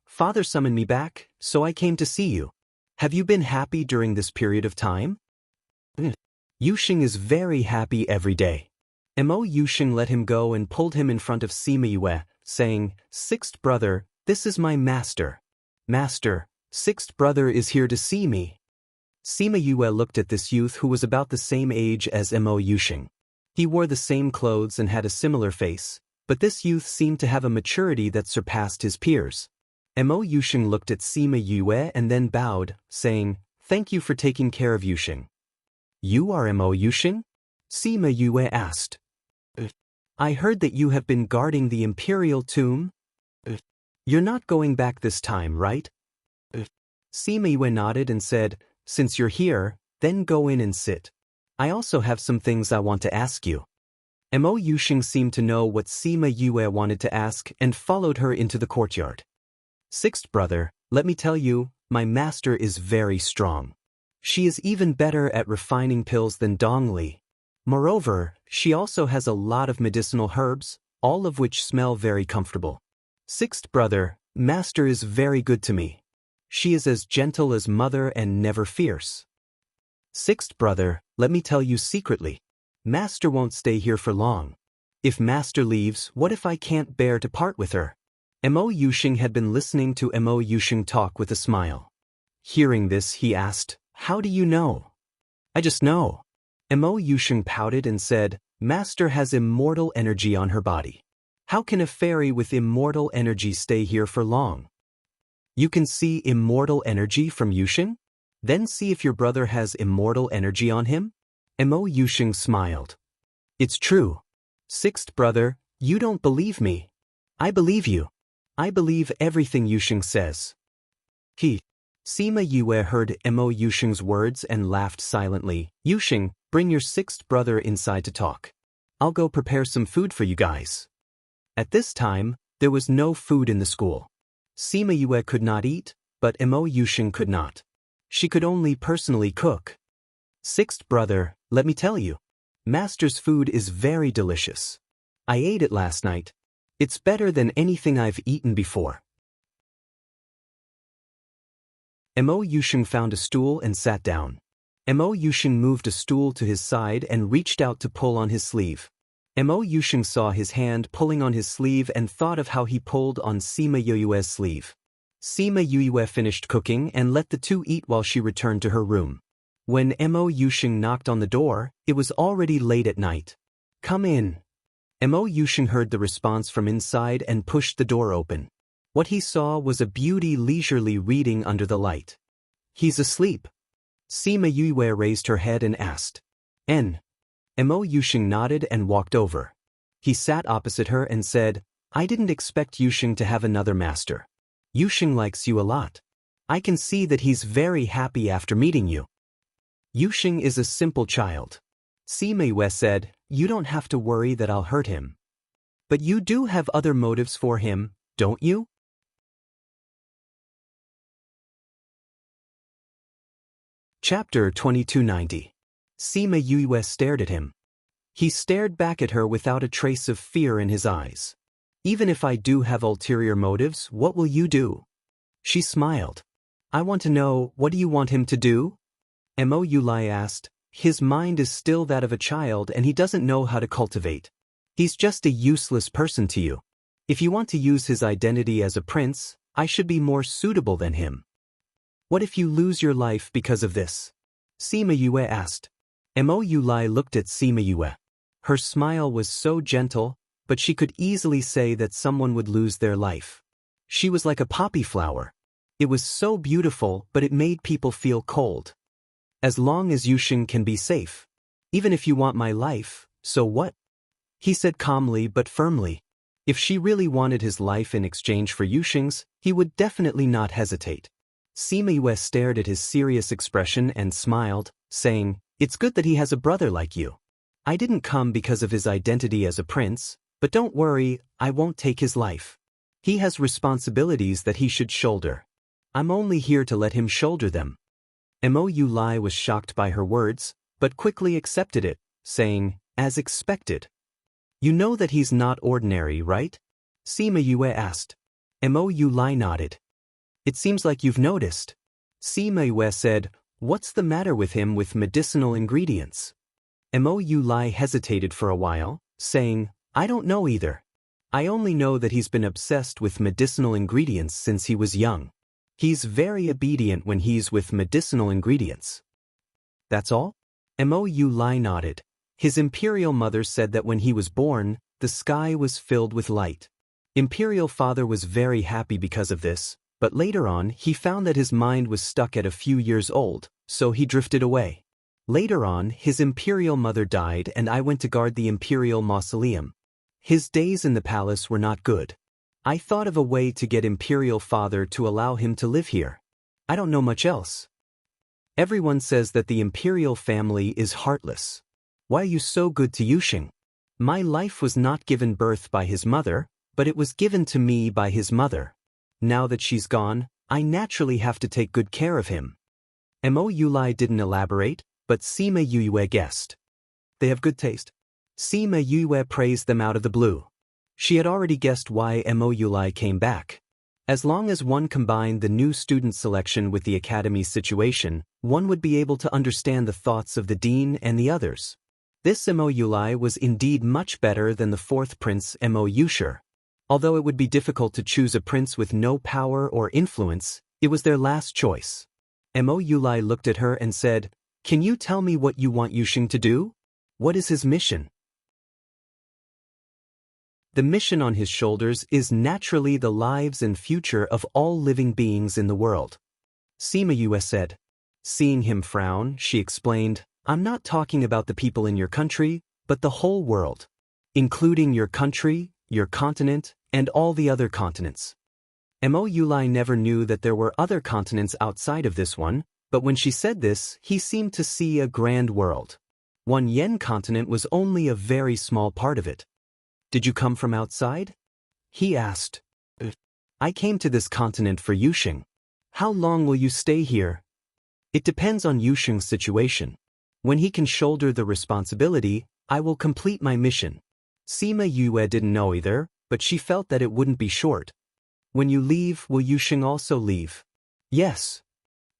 Father summoned me back, so I came to see you. Have you been happy during this period of time?" Yusheng is very happy every day. Mo Yusheng let him go and pulled him in front of Sima Yue, saying, "Sixth brother, this is my master." "Master, sixth brother is here to see me." Sima Yue looked at this youth who was about the same age as Mo Yusheng. He wore the same clothes and had a similar face, but this youth seemed to have a maturity that surpassed his peers. Mo Yusheng looked at Sima Yue and then bowed, saying, "Thank you for taking care of Yusheng." "You are Mo Yusheng?" Sima Yue asked. "I heard that you have been guarding the imperial tomb." "You're not going back this time, right?" Sima Yue nodded and said, "Since you're here, then go in and sit. I also have some things I want to ask you." Mo Yusheng seemed to know what Sima Yue wanted to ask and followed her into the courtyard. "Sixth brother, let me tell you, my master is very strong. She is even better at refining pills than Dong Li. Moreover, she also has a lot of medicinal herbs, all of which smell very comfortable. Sixth brother, master is very good to me. She is as gentle as mother and never fierce. Sixth brother, let me tell you secretly. Master won't stay here for long. If master leaves, what if I can't bear to part with her?" Mo Yusheng had been listening to Mo Yusheng talk with a smile. Hearing this, he asked, "How do you know?" "I just know." Mo Yusheng pouted and said, "Master has immortal energy on her body. How can a fairy with immortal energy stay here for long?" "You can see immortal energy from Yusheng? Then see if your brother has immortal energy on him?" Mo Yusheng smiled. "It's true. Sixth brother, you don't believe me. I believe you. I believe everything Yusheng says." Sima Yue heard Mo Yusheng's words and laughed silently. "Yusheng, bring your sixth brother inside to talk. I'll go prepare some food for you guys." At this time, there was no food in the school. Sima Yue could not eat, but Mo Yusheng could not. She could only personally cook. "Sixth brother, let me tell you. Master's food is very delicious. I ate it last night. It's better than anything I've eaten before." Mo Yusheng found a stool and sat down. Mo Yusheng moved a stool to his side and reached out to pull on his sleeve. Mo Yusheng saw his hand pulling on his sleeve and thought of how he pulled on Sima Yoyue's sleeve. Sima Yue finished cooking and let the two eat while she returned to her room. When Mo Yusheng knocked on the door, it was already late at night. "Come in." Mo Yusheng heard the response from inside and pushed the door open. What he saw was a beauty leisurely reading under the light. "He's asleep." Sima Yue raised her head and asked. Mo Yusheng nodded and walked over. He sat opposite her and said, "I didn't expect Yusheng to have another master. Yusheng likes you a lot. I can see that he's very happy after meeting you." "Yusheng is a simple child." Sima Yue said, "You don't have to worry that I'll hurt him. But you do have other motives for him, don't you?" Chapter 2290. Sima Yue stared at him. He stared back at her without a trace of fear in his eyes. "Even if I do have ulterior motives, what will you do?" She smiled. "I want to know, what do you want him to do?" Mo Yulai asked. "His mind is still that of a child and he doesn't know how to cultivate. He's just a useless person to you. If you want to use his identity as a prince, I should be more suitable than him. What if you lose your life because of this?" Sima Yue asked. Mo Yulai looked at Sima Yue. Her smile was so gentle, but she could easily say that someone would lose their life. She was like a poppy flower. It was so beautiful, but it made people feel cold. "As long as Yusheng can be safe. Even if you want my life, so what?" He said calmly but firmly. If she really wanted his life in exchange for Yusheng's, he would definitely not hesitate. Sima Yue stared at his serious expression and smiled, saying, "It's good that he has a brother like you. I didn't come because of his identity as a prince, but don't worry, I won't take his life. He has responsibilities that he should shoulder. I'm only here to let him shoulder them. Mo Yulai was shocked by her words, but quickly accepted it, saying, as expected. You know that he's not ordinary, right? Sima Yue asked. Mo Yulai nodded. It seems like you've noticed. Sima Yue said, what's the matter with him with medicinal ingredients? Mo Yulai hesitated for a while, saying, I don't know either. I only know that he's been obsessed with medicinal ingredients since he was young. He's very obedient when he's with medicinal ingredients. That's all? Mo Yulai nodded. His imperial mother said that when he was born, the sky was filled with light. Imperial father was very happy because of this, but later on he found that his mind was stuck at a few years old, so he drifted away. Later on, his imperial mother died and I went to guard the imperial mausoleum. His days in the palace were not good. I thought of a way to get imperial father to allow him to live here. I don't know much else. Everyone says that the imperial family is heartless. Why are you so good to Yuxing? My life was not given birth by his mother, but it was given to me by his mother. Now that she's gone, I naturally have to take good care of him. Mo Yulai didn't elaborate, but Sima Yue guessed. They have good taste. Sima Yue praised them out of the blue. She had already guessed why Mo Yulai came back. As long as one combined the new student selection with the academy's situation, one would be able to understand the thoughts of the dean and the others. This Mo Yulai was indeed much better than the fourth prince Mo Yusher. Although it would be difficult to choose a prince with no power or influence, it was their last choice. Mo Yulai looked at her and said, Can you tell me what you want Yuxing to do? What is his mission? The mission on his shoulders is naturally the lives and future of all living beings in the world. Sima Yue said. Seeing him frown, she explained, I'm not talking about the people in your country, but the whole world. Including your country, your continent, and all the other continents. Mo Yulai never knew that there were other continents outside of this one, but when she said this, he seemed to see a grand world. One Yen continent was only a very small part of it. Did you come from outside? He asked. I came to this continent for Yuxing. How long will you stay here? It depends on Yuxing's situation. When he can shoulder the responsibility, I will complete my mission. Sima Yue didn't know either, but she felt that it wouldn't be short. When you leave, will Yuxing also leave? Yes.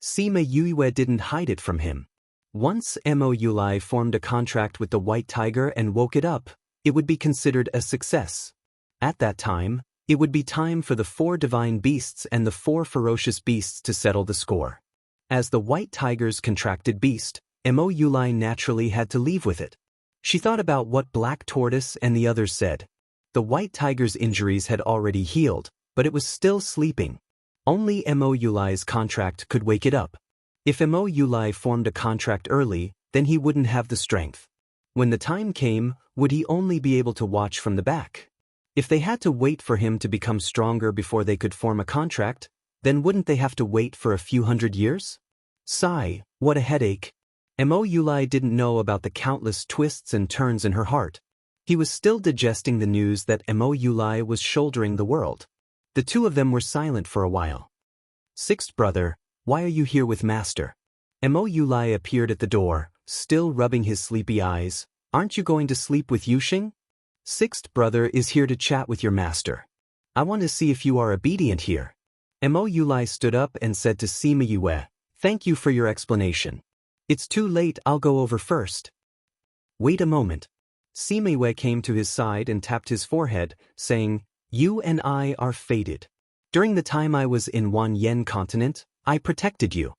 Sima Yue didn't hide it from him. Once Mo Yulai formed a contract with the White Tiger and woke it up, it would be considered a success. At that time, it would be time for the 4 divine beasts and the 4 ferocious beasts to settle the score. As the White Tiger's contracted beast, Mo Yulai naturally had to leave with it. She thought about what Black Tortoise and the others said. The White Tiger's injuries had already healed, but it was still sleeping. Only Mo Yulai's contract could wake it up. If Mo Yulai formed a contract early, then he wouldn't have the strength. When the time came, would he only be able to watch from the back? If they had to wait for him to become stronger before they could form a contract, then wouldn't they have to wait for a few hundred years? Sigh, what a headache. Mo Yulai didn't know about the countless twists and turns in her heart. He was still digesting the news that Mo Yulai was shouldering the world. The two of them were silent for a while. Sixth brother, why are you here with master? Mo Yulai appeared at the door, still rubbing his sleepy eyes. Aren't you going to sleep with Yuxing? Sixth brother is here to chat with your master. I want to see if you are obedient here. Mo Yulai stood up and said to Sima Yue, Thank you for your explanation. It's too late, I'll go over first. Wait a moment. Sima Yue came to his side and tapped his forehead, saying, You and I are fated. During the time I was in Wan Yen continent, I protected you.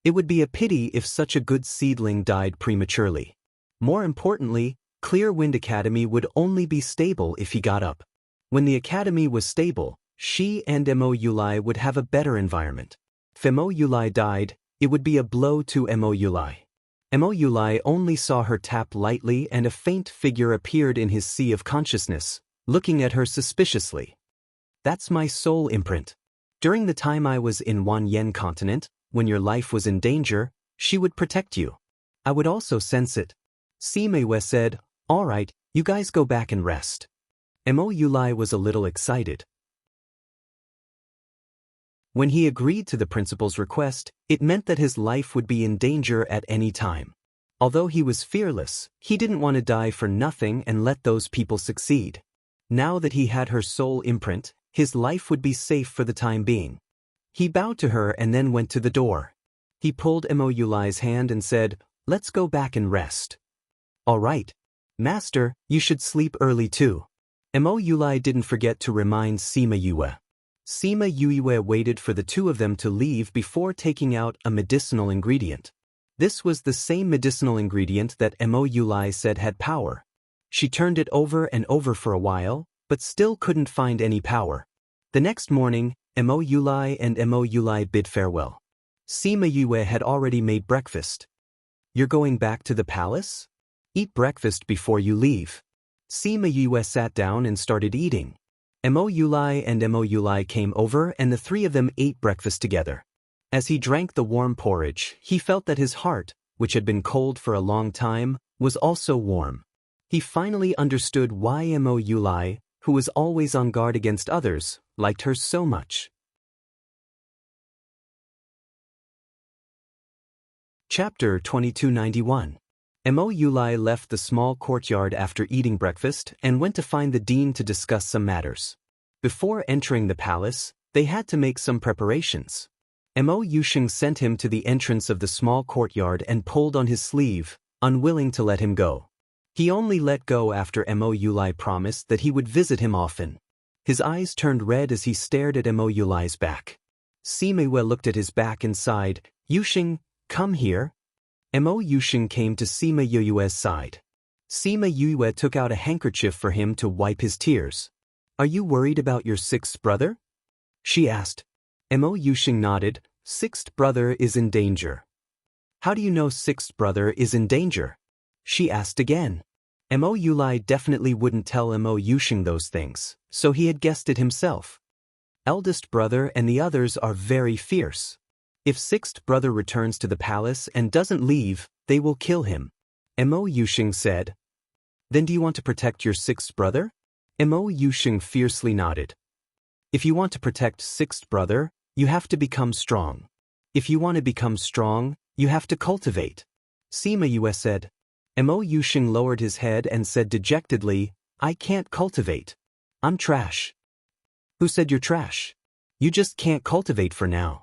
It would be a pity if such a good seedling died prematurely. More importantly, Clear Wind Academy would only be stable if he got up. When the academy was stable, she and Mo Yulai would have a better environment. If Mo Yulai died, it would be a blow to Mo Yulai. Mo Yulai only saw her tap lightly and a faint figure appeared in his sea of consciousness, looking at her suspiciously. That's my soul imprint. During the time I was in Wan Yen continent, when your life was in danger, she would protect you. I would also sense it. Sima Yue said, All right, you guys go back and rest. Mo Yulai was a little excited. When he agreed to the principal's request, it meant that his life would be in danger at any time. Although he was fearless, he didn't want to die for nothing and let those people succeed. Now that he had her soul imprint, his life would be safe for the time being. He bowed to her and then went to the door. He pulled Moulai's hand and said, "Let's go back and rest." "All right. Master, you should sleep early too." Moulai didn't forget to remind Sima Yue. Sima Yue waited for the two of them to leave before taking out a medicinal ingredient. This was the same medicinal ingredient that Moulai said had power. She turned it over and over for a while, but still couldn't find any power. The next morning, Moulai and Moulai bid farewell. Sima Yue had already made breakfast. "You're going back to the palace? Eat breakfast before you leave." Sima Yue sat down and started eating. Moulai and Moulai came over and the three of them ate breakfast together. As he drank the warm porridge, he felt that his heart, which had been cold for a long time, was also warm. He finally understood why Moulai, who was always on guard against others, liked her so much. Chapter 2291. Moulai left the small courtyard after eating breakfast and went to find the dean to discuss some matters. Before entering the palace, they had to make some preparations. Mo Yusheng sent him to the entrance of the small courtyard and pulled on his sleeve, unwilling to let him go. He only let go after Moulai promised that he would visit him often. His eyes turned red as he stared at Moulai's back. Sima Yue looked at his back and sighed, "Yusheng, come here." Mo Yusheng came to Sima Yue's side. Sima Yue took out a handkerchief for him to wipe his tears. "Are you worried about your sixth brother?" she asked. Mo Yusheng nodded. "Sixth brother is in danger." "How do you know sixth brother is in danger?" she asked again. Moulai definitely wouldn't tell Mo Yusheng those things, so he had guessed it himself. Eldest brother and the others are very fierce. If sixth brother returns to the palace and doesn't leave, they will kill him. Mo Yusheng said. "Then do you want to protect your sixth brother?" Mo Yusheng fiercely nodded. "If you want to protect sixth brother, you have to become strong. If you want to become strong, you have to cultivate." Sima Yue said. Mo Yusheng lowered his head and said dejectedly, "I can't cultivate. I'm trash." "Who said you're trash? You just can't cultivate for now.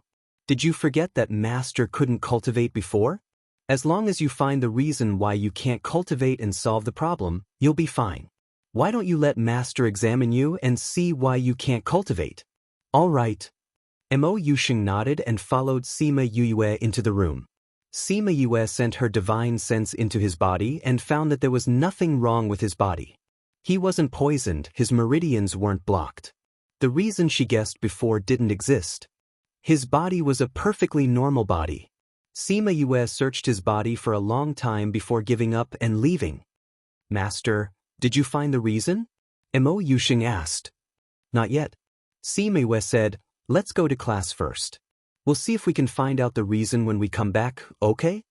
Did you forget that Master couldn't cultivate before? As long as you find the reason why you can't cultivate and solve the problem, you'll be fine. Why don't you let Master examine you and see why you can't cultivate?" "All right." Mo Yusheng nodded and followed Sima Yue into the room. Sima Yue sent her divine sense into his body and found that there was nothing wrong with his body. He wasn't poisoned, his meridians weren't blocked. The reason she guessed before didn't exist. His body was a perfectly normal body. Sima Yue searched his body for a long time before giving up and leaving. "Master, did you find the reason?" Mo Yusheng asked. "Not yet." Sima Yue said, "Let's go to class first. We'll see if we can find out the reason when we come back, okay?"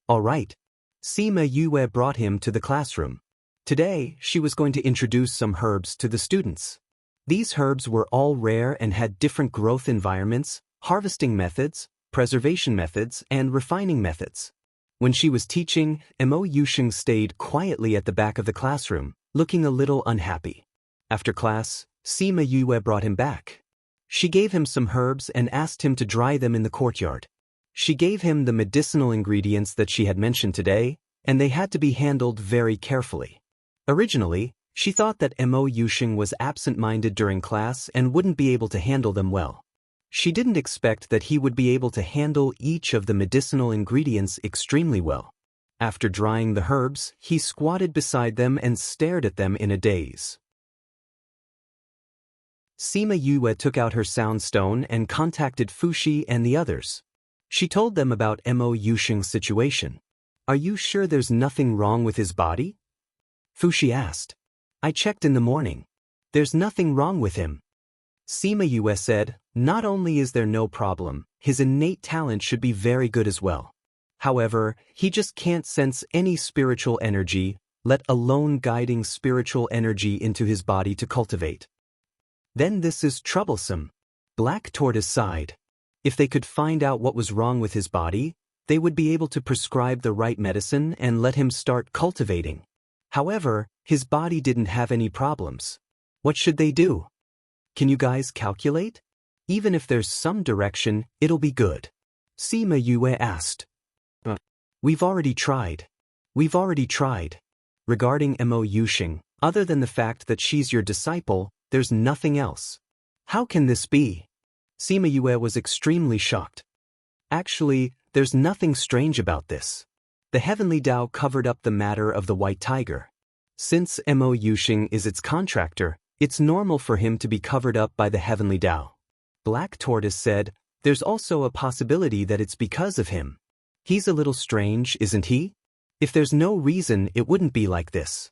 "All right." Sima Yue brought him to the classroom. Today, she was going to introduce some herbs to the students. These herbs were all rare and had different growth environments, harvesting methods, preservation methods, and refining methods. When she was teaching, Mo Yusheng stayed quietly at the back of the classroom, looking a little unhappy. After class, Sima Yue brought him back. She gave him some herbs and asked him to dry them in the courtyard. She gave him the medicinal ingredients that she had mentioned today, and they had to be handled very carefully. Originally, she thought that Mo Yusheng was absent-minded during class and wouldn't be able to handle them well. She didn't expect that he would be able to handle each of the medicinal ingredients extremely well. After drying the herbs, he squatted beside them and stared at them in a daze. Sima Yue took out her sound stone and contacted Fushi and the others. She told them about Mo Yusheng's situation. "Are you sure there's nothing wrong with his body?" Fushi asked. "I checked in the morning. There's nothing wrong with him." Sima Yue said, "Not only is there no problem, his innate talent should be very good as well. However, he just can't sense any spiritual energy, let alone guiding spiritual energy into his body to cultivate. Then this is troublesome. Black Tortoise sighed. If they could find out what was wrong with his body, they would be able to prescribe the right medicine and let him start cultivating. However, his body didn't have any problems. What should they do? Can you guys calculate? Even if there's some direction, it'll be good. Sima Yue asked. We've already tried. Regarding Mo Yuxing, other than the fact that she's your disciple, there's nothing else. How can this be? Sima Yue was extremely shocked. Actually, there's nothing strange about this. The heavenly Tao covered up the matter of the white tiger. Since Mo Yuxing is its contractor, it's normal for him to be covered up by the heavenly Tao. Black Tortoise said, there's also a possibility that it's because of him. He's a little strange, isn't he? If there's no reason, it wouldn't be like this.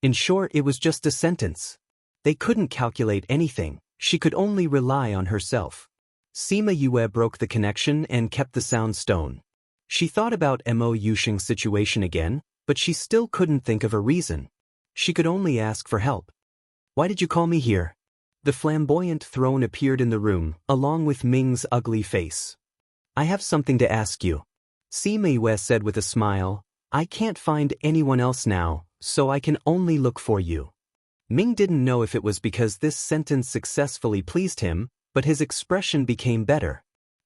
In short, it was just a sentence. They couldn't calculate anything, she could only rely on herself. Sima Yue broke the connection and kept the sound stone. She thought about Mo Yuxing's situation again, but she still couldn't think of a reason. She could only ask for help. Why did you call me here? The flamboyant throne appeared in the room, along with Ming's ugly face. I have something to ask you. Sima Yue said with a smile, I can't find anyone else now, so I can only look for you. Ming didn't know if it was because this sentence successfully pleased him, but his expression became better.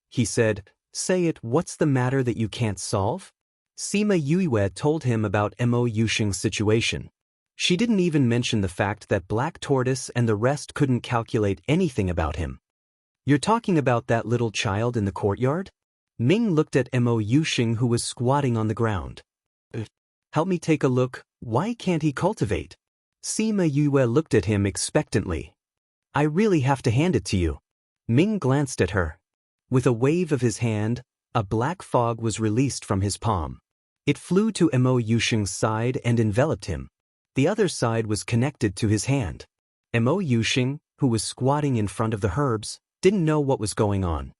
He said, say it, what's the matter that you can't solve? Sima Yue told him about Mo Yuxing's situation. She didn't even mention the fact that Black Tortoise and the rest couldn't calculate anything about him. You're talking about that little child in the courtyard? Ming looked at Mo Yuxing, who was squatting on the ground. Help me take a look, why can't he cultivate? Sima Yue looked at him expectantly. I really have to hand it to you. Ming glanced at her. With a wave of his hand, a black fog was released from his palm. It flew to Mo Yuxing's side and enveloped him. The other side was connected to his hand. Mo Yuxing, who was squatting in front of the herbs, didn't know what was going on.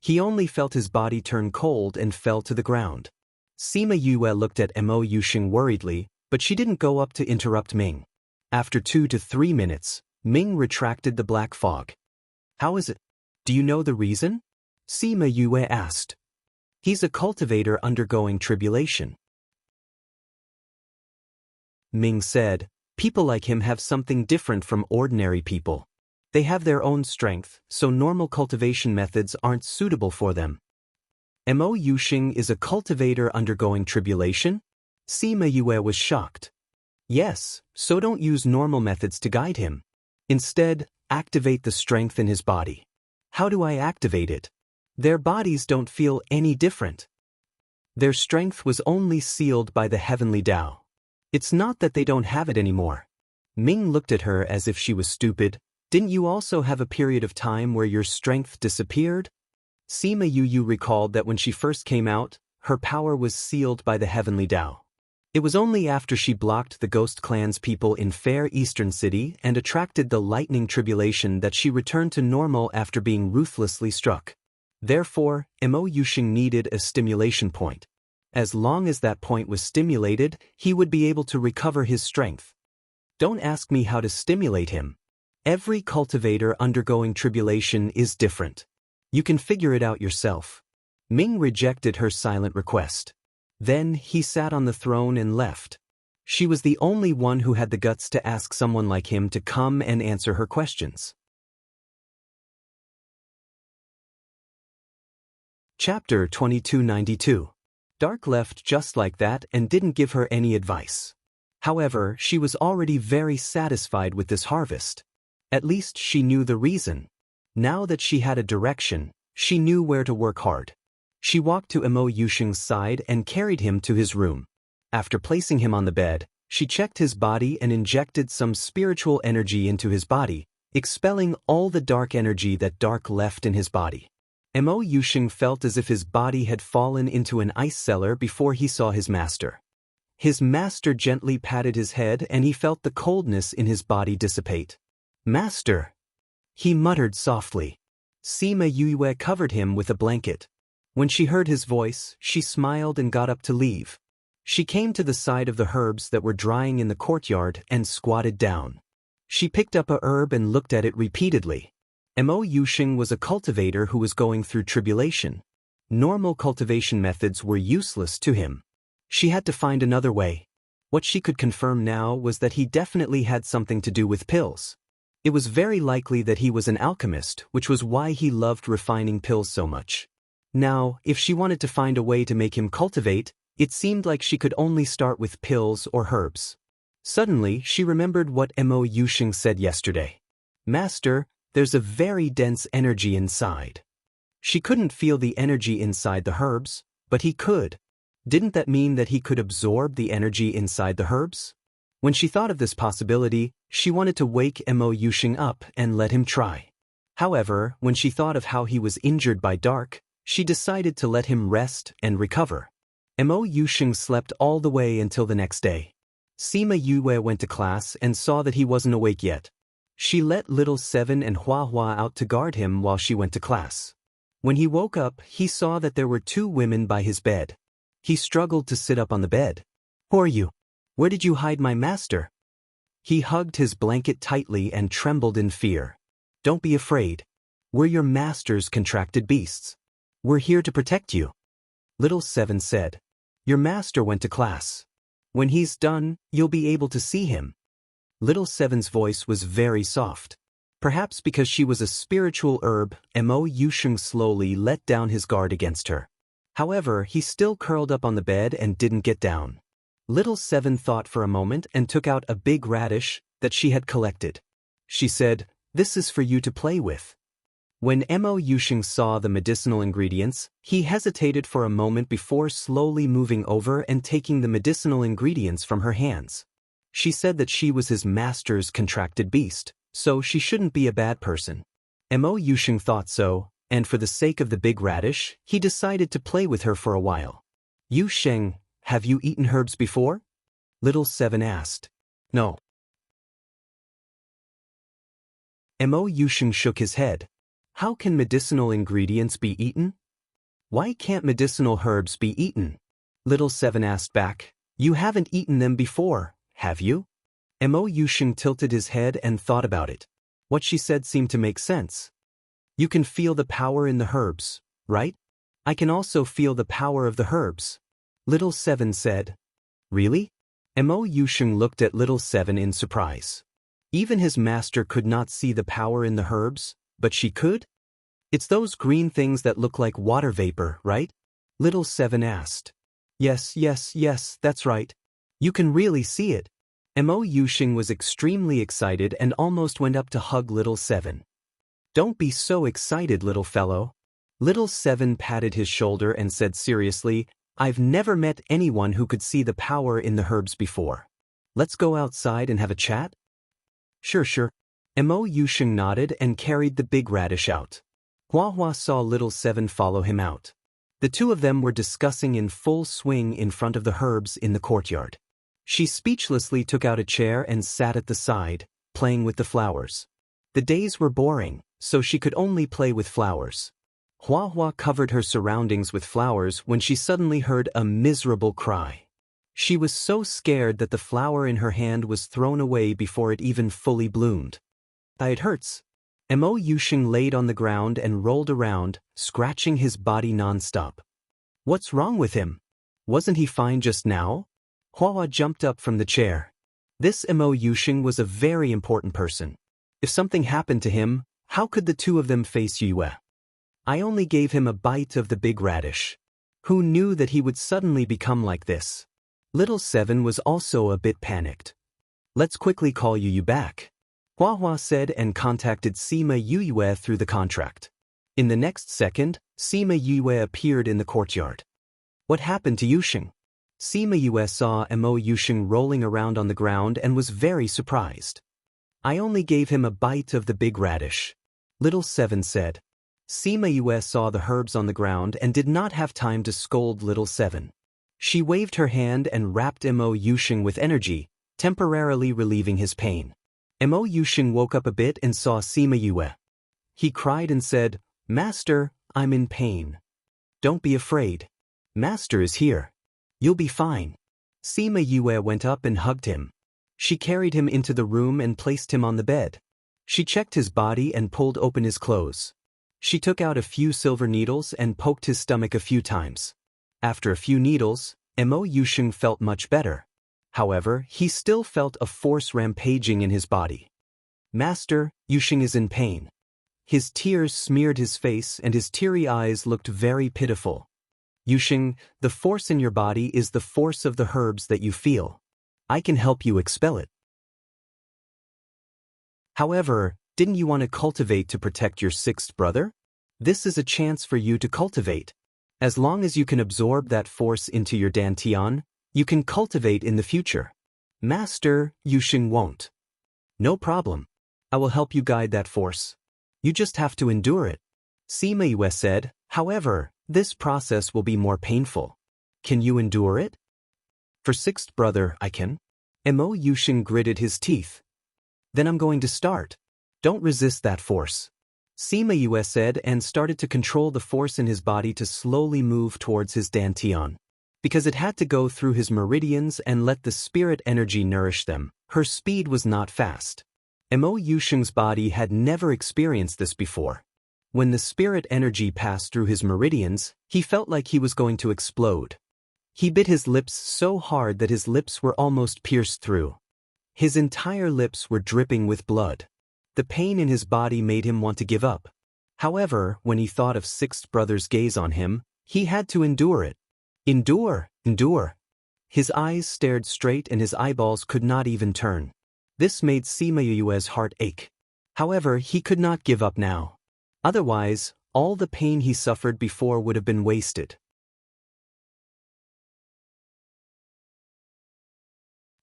He only felt his body turn cold and fell to the ground. Sima Yue looked at Mo Yuxing worriedly, but she didn't go up to interrupt Ming. After 2 to 3 minutes, Ming retracted the black fog. How is it? Do you know the reason? Sima Yue asked. He's a cultivator undergoing tribulation. Ming said, people like him have something different from ordinary people. They have their own strength, so normal cultivation methods aren't suitable for them. Mo Yuxing is a cultivator undergoing tribulation? Sima Yue was shocked. Yes, so don't use normal methods to guide him. Instead, activate the strength in his body. How do I activate it? Their bodies don't feel any different. Their strength was only sealed by the heavenly Tao. It's not that they don't have it anymore. Ming looked at her as if she was stupid. Didn't you also have a period of time where your strength disappeared? Sima Yue recalled that when she first came out, her power was sealed by the heavenly Tao. It was only after she blocked the Ghost Clan's people in Fair Eastern City and attracted the lightning tribulation that she returned to normal after being ruthlessly struck. Therefore, Mo Yuxing needed a stimulation point. As long as that point was stimulated, he would be able to recover his strength. Don't ask me how to stimulate him. Every cultivator undergoing tribulation is different. You can figure it out yourself. Ming rejected her silent request. Then he sat on the throne and left. She was the only one who had the guts to ask someone like him to come and answer her questions. Chapter 2292. Dark left just like that and didn't give her any advice. However, she was already very satisfied with this harvest. At least she knew the reason. Now that she had a direction, she knew where to work hard. She walked to Mo Yuxing's side and carried him to his room. After placing him on the bed, she checked his body and injected some spiritual energy into his body, expelling all the dark energy that Dark left in his body. Mo Yuxing felt as if his body had fallen into an ice cellar before he saw his master. His master gently patted his head and he felt the coldness in his body dissipate. Master! He muttered softly. Sima Yue covered him with a blanket. When she heard his voice, she smiled and got up to leave. She came to the side of the herbs that were drying in the courtyard and squatted down. She picked up a herb and looked at it repeatedly. Mo Yusheng was a cultivator who was going through tribulation. Normal cultivation methods were useless to him. She had to find another way. What she could confirm now was that he definitely had something to do with pills. It was very likely that he was an alchemist, which was why he loved refining pills so much. Now, if she wanted to find a way to make him cultivate, it seemed like she could only start with pills or herbs. Suddenly, she remembered what Mo Yusheng said yesterday. Master, there's a very dense energy inside. She couldn't feel the energy inside the herbs, but he could. Didn't that mean that he could absorb the energy inside the herbs? When she thought of this possibility, she wanted to wake Mo Yusheng up and let him try. However, when she thought of how he was injured by dark, she decided to let him rest and recover. Mo Yusheng slept all the way until the next day. Sima Yue went to class and saw that he wasn't awake yet. She let little Seven and Hua Hua out to guard him while she went to class. When he woke up, he saw that there were two women by his bed. He struggled to sit up on the bed. Who are you? Where did you hide my master? He hugged his blanket tightly and trembled in fear. Don't be afraid. We're your master's contracted beasts. We're here to protect you. Little Seven said. Your master went to class. When he's done, you'll be able to see him. Little Seven's voice was very soft. Perhaps because she was a spiritual herb, Mo Yusheng slowly let down his guard against her. However, he still curled up on the bed and didn't get down. Little Seven thought for a moment and took out a big radish that she had collected. She said, "This is for you to play with." When Mo Yusheng saw the medicinal ingredients, he hesitated for a moment before slowly moving over and taking the medicinal ingredients from her hands. She said that she was his master's contracted beast, so she shouldn't be a bad person. Mo Yusheng thought so, and for the sake of the big radish, he decided to play with her for a while. Yusheng, have you eaten herbs before? Little Seven asked. No. Mo Yusheng shook his head. How can medicinal ingredients be eaten? Why can't medicinal herbs be eaten? Little Seven asked back. You haven't eaten them before, have you? Mo Yusheng tilted his head and thought about it. What she said seemed to make sense. You can feel the power in the herbs, right? I can also feel the power of the herbs. Little Seven said. Really? Mo Yusheng looked at Little Seven in surprise. Even his master could not see the power in the herbs, but she could? It's those green things that look like water vapor, right? Little Seven asked. Yes, that's right. You can really see it. Mo Yusheng was extremely excited and almost went up to hug Little Seven. Don't be so excited, little fellow. Little Seven patted his shoulder and said seriously, I've never met anyone who could see the power in the herbs before. Let's go outside and have a chat? Sure. Mo Yusheng nodded and carried the big radish out. Hua Hua saw Little Seven follow him out. The two of them were discussing in full swing in front of the herbs in the courtyard. She speechlessly took out a chair and sat at the side, playing with the flowers. The days were boring, so she could only play with flowers. Hua Hua covered her surroundings with flowers when she suddenly heard a miserable cry. She was so scared that the flower in her hand was thrown away before it even fully bloomed. It hurts. Mo Yusheng laid on the ground and rolled around, scratching his body non-stop. What's wrong with him? Wasn't he fine just now? Hua Hua jumped up from the chair. This Mo Yusheng was a very important person. If something happened to him, how could the two of them face Yue? I only gave him a bite of the big radish. Who knew that he would suddenly become like this? Little Seven was also a bit panicked. Let's quickly call Yu back. Hua Hua said and contacted Sima Yue through the contract. In the next second, Sima Yue appeared in the courtyard. What happened to Yusheng? Sima Yue saw Mo Yusheng rolling around on the ground and was very surprised. I only gave him a bite of the big radish. Little Seven said. Sima Yue saw the herbs on the ground and did not have time to scold Little Seven. She waved her hand and wrapped Mo Yusheng with energy, temporarily relieving his pain. Mo Yusheng woke up a bit and saw Sima Yue. He cried and said, Master, I'm in pain. Don't be afraid. Master is here. You'll be fine. Sima Yue went up and hugged him. She carried him into the room and placed him on the bed. She checked his body and pulled open his clothes. She took out a few silver needles and poked his stomach a few times. After a few needles, Mo Yusheng felt much better. However, he still felt a force rampaging in his body. Master, Yusheng is in pain. His tears smeared his face and his teary eyes looked very pitiful. Yusheng, the force in your body is the force of the herbs that you feel. I can help you expel it. However, didn't you want to cultivate to protect your sixth brother? This is a chance for you to cultivate. As long as you can absorb that force into your dantian, you can cultivate in the future. Master, Yusheng won't. No problem. I will help you guide that force. You just have to endure it. Sima Yue said, however, this process will be more painful. Can you endure it? For sixth brother, I can. Mo Yusheng gritted his teeth. Then I'm going to start. Don't resist that force. Sima Yue said and started to control the force in his body to slowly move towards his dantian. Because it had to go through his meridians and let the spirit energy nourish them, her speed was not fast. Mo Yusheng's body had never experienced this before. When the spirit energy passed through his meridians, he felt like he was going to explode. He bit his lips so hard that his lips were almost pierced through. His entire lips were dripping with blood. The pain in his body made him want to give up. However, when he thought of sixth brother's gaze on him, he had to endure it. Endure, endure. His eyes stared straight and his eyeballs could not even turn. This made Sima Yue's heart ache. However, he could not give up now. Otherwise, all the pain he suffered before would have been wasted.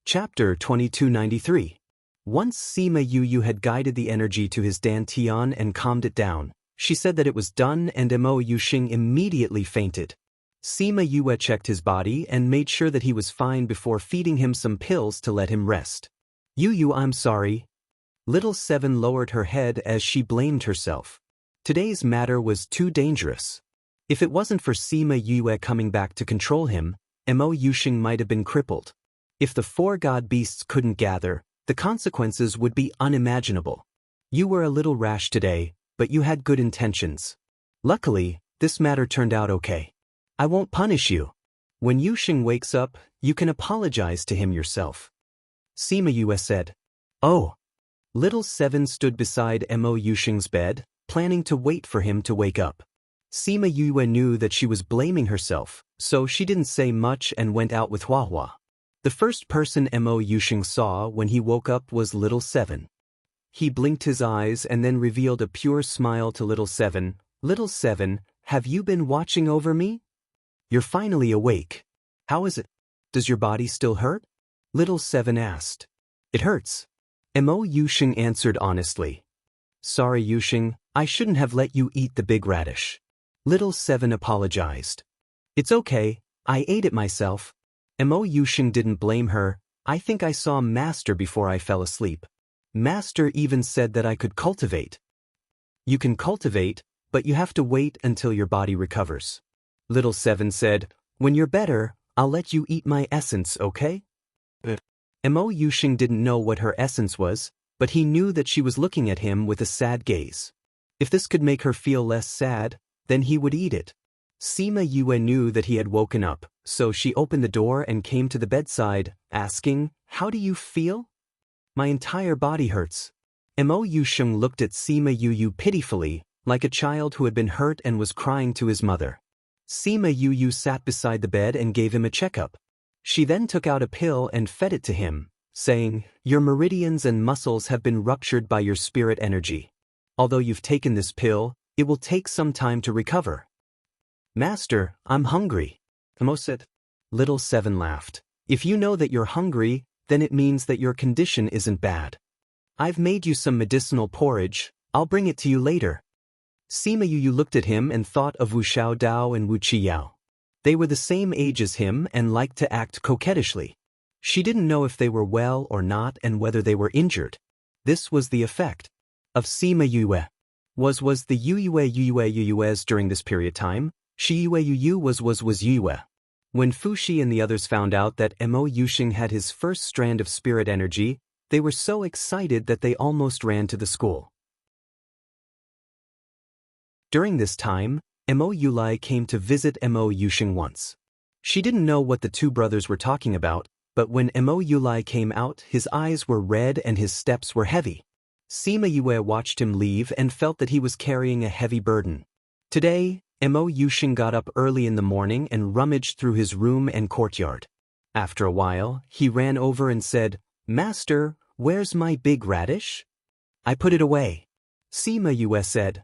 Chapter 2293. Once Sima Yu had guided the energy to his dantian and calmed it down, she said that it was done and Mo Yusheng immediately fainted. Sima Yue checked his body and made sure that he was fine before feeding him some pills to let him rest. Yu, I'm sorry. Little Seven lowered her head as she blamed herself. Today's matter was too dangerous. If it wasn't for Sima Yue coming back to control him, Mo Yusheng might have been crippled. If the four god beasts couldn't gather, the consequences would be unimaginable. You were a little rash today, but you had good intentions. Luckily, this matter turned out okay. I won't punish you. When Yusheng wakes up, you can apologize to him yourself. Sima Yue said. Oh. Little Seven stood beside Mo Yusheng's bed, planning to wait for him to wake up. Sima Yue knew that she was blaming herself, so she didn't say much and went out with Huahua. The first person Mo Yusheng saw when he woke up was Little Seven. He blinked his eyes and then revealed a pure smile to Little Seven. Little Seven, have you been watching over me? You're finally awake. How is it? Does your body still hurt? Little Seven asked. It hurts. Mo Yusheng answered honestly. Sorry Yusheng, I shouldn't have let you eat the big radish. Little Seven apologized. It's okay, I ate it myself. Mo Yusheng didn't blame her. I think I saw Master before I fell asleep. Master even said that I could cultivate. You can cultivate, but you have to wait until your body recovers. Little Seven said, when you're better, I'll let you eat my essence, okay? Mo Yusheng didn't know what her essence was, but he knew that she was looking at him with a sad gaze. If this could make her feel less sad, then he would eat it. Sima Yue knew that he had woken up, so she opened the door and came to the bedside, asking, How do you feel? My entire body hurts. Mo Yusheng looked at Sima Yu pitifully, like a child who had been hurt and was crying to his mother. Sima Yu sat beside the bed and gave him a checkup. She then took out a pill and fed it to him, saying, Your meridians and muscles have been ruptured by your spirit energy. Although you've taken this pill, it will take some time to recover. Master, I'm hungry. Mo said. Little Seven laughed. If you know that you're hungry, then it means that your condition isn't bad. I've made you some medicinal porridge, I'll bring it to you later. Sima Yu looked at him and thought of Wu Xiao Dao and Wu Qiyao. They were the same age as him and liked to act coquettishly. She didn't know if they were well or not and whether they were injured. This was the effect of Sima Yue. Was the Yues during this period time? Shi Yue was Yue. When Fuxi and the others found out that Mo Yusheng had his first strand of spirit energy, They were so excited that they almost ran to the school. During this time, Mo Yulai came to visit Mo Yusheng once. She didn't know what the two brothers were talking about, but when Mo Yulai came out, his eyes were red and his steps were heavy. Sima Yue watched him leave and felt that he was carrying a heavy burden. Today, Mo Yusheng got up early in the morning and rummaged through his room and courtyard. After a while, he ran over and said, "Master, where's my big radish?" "I put it away." Sima Yue said,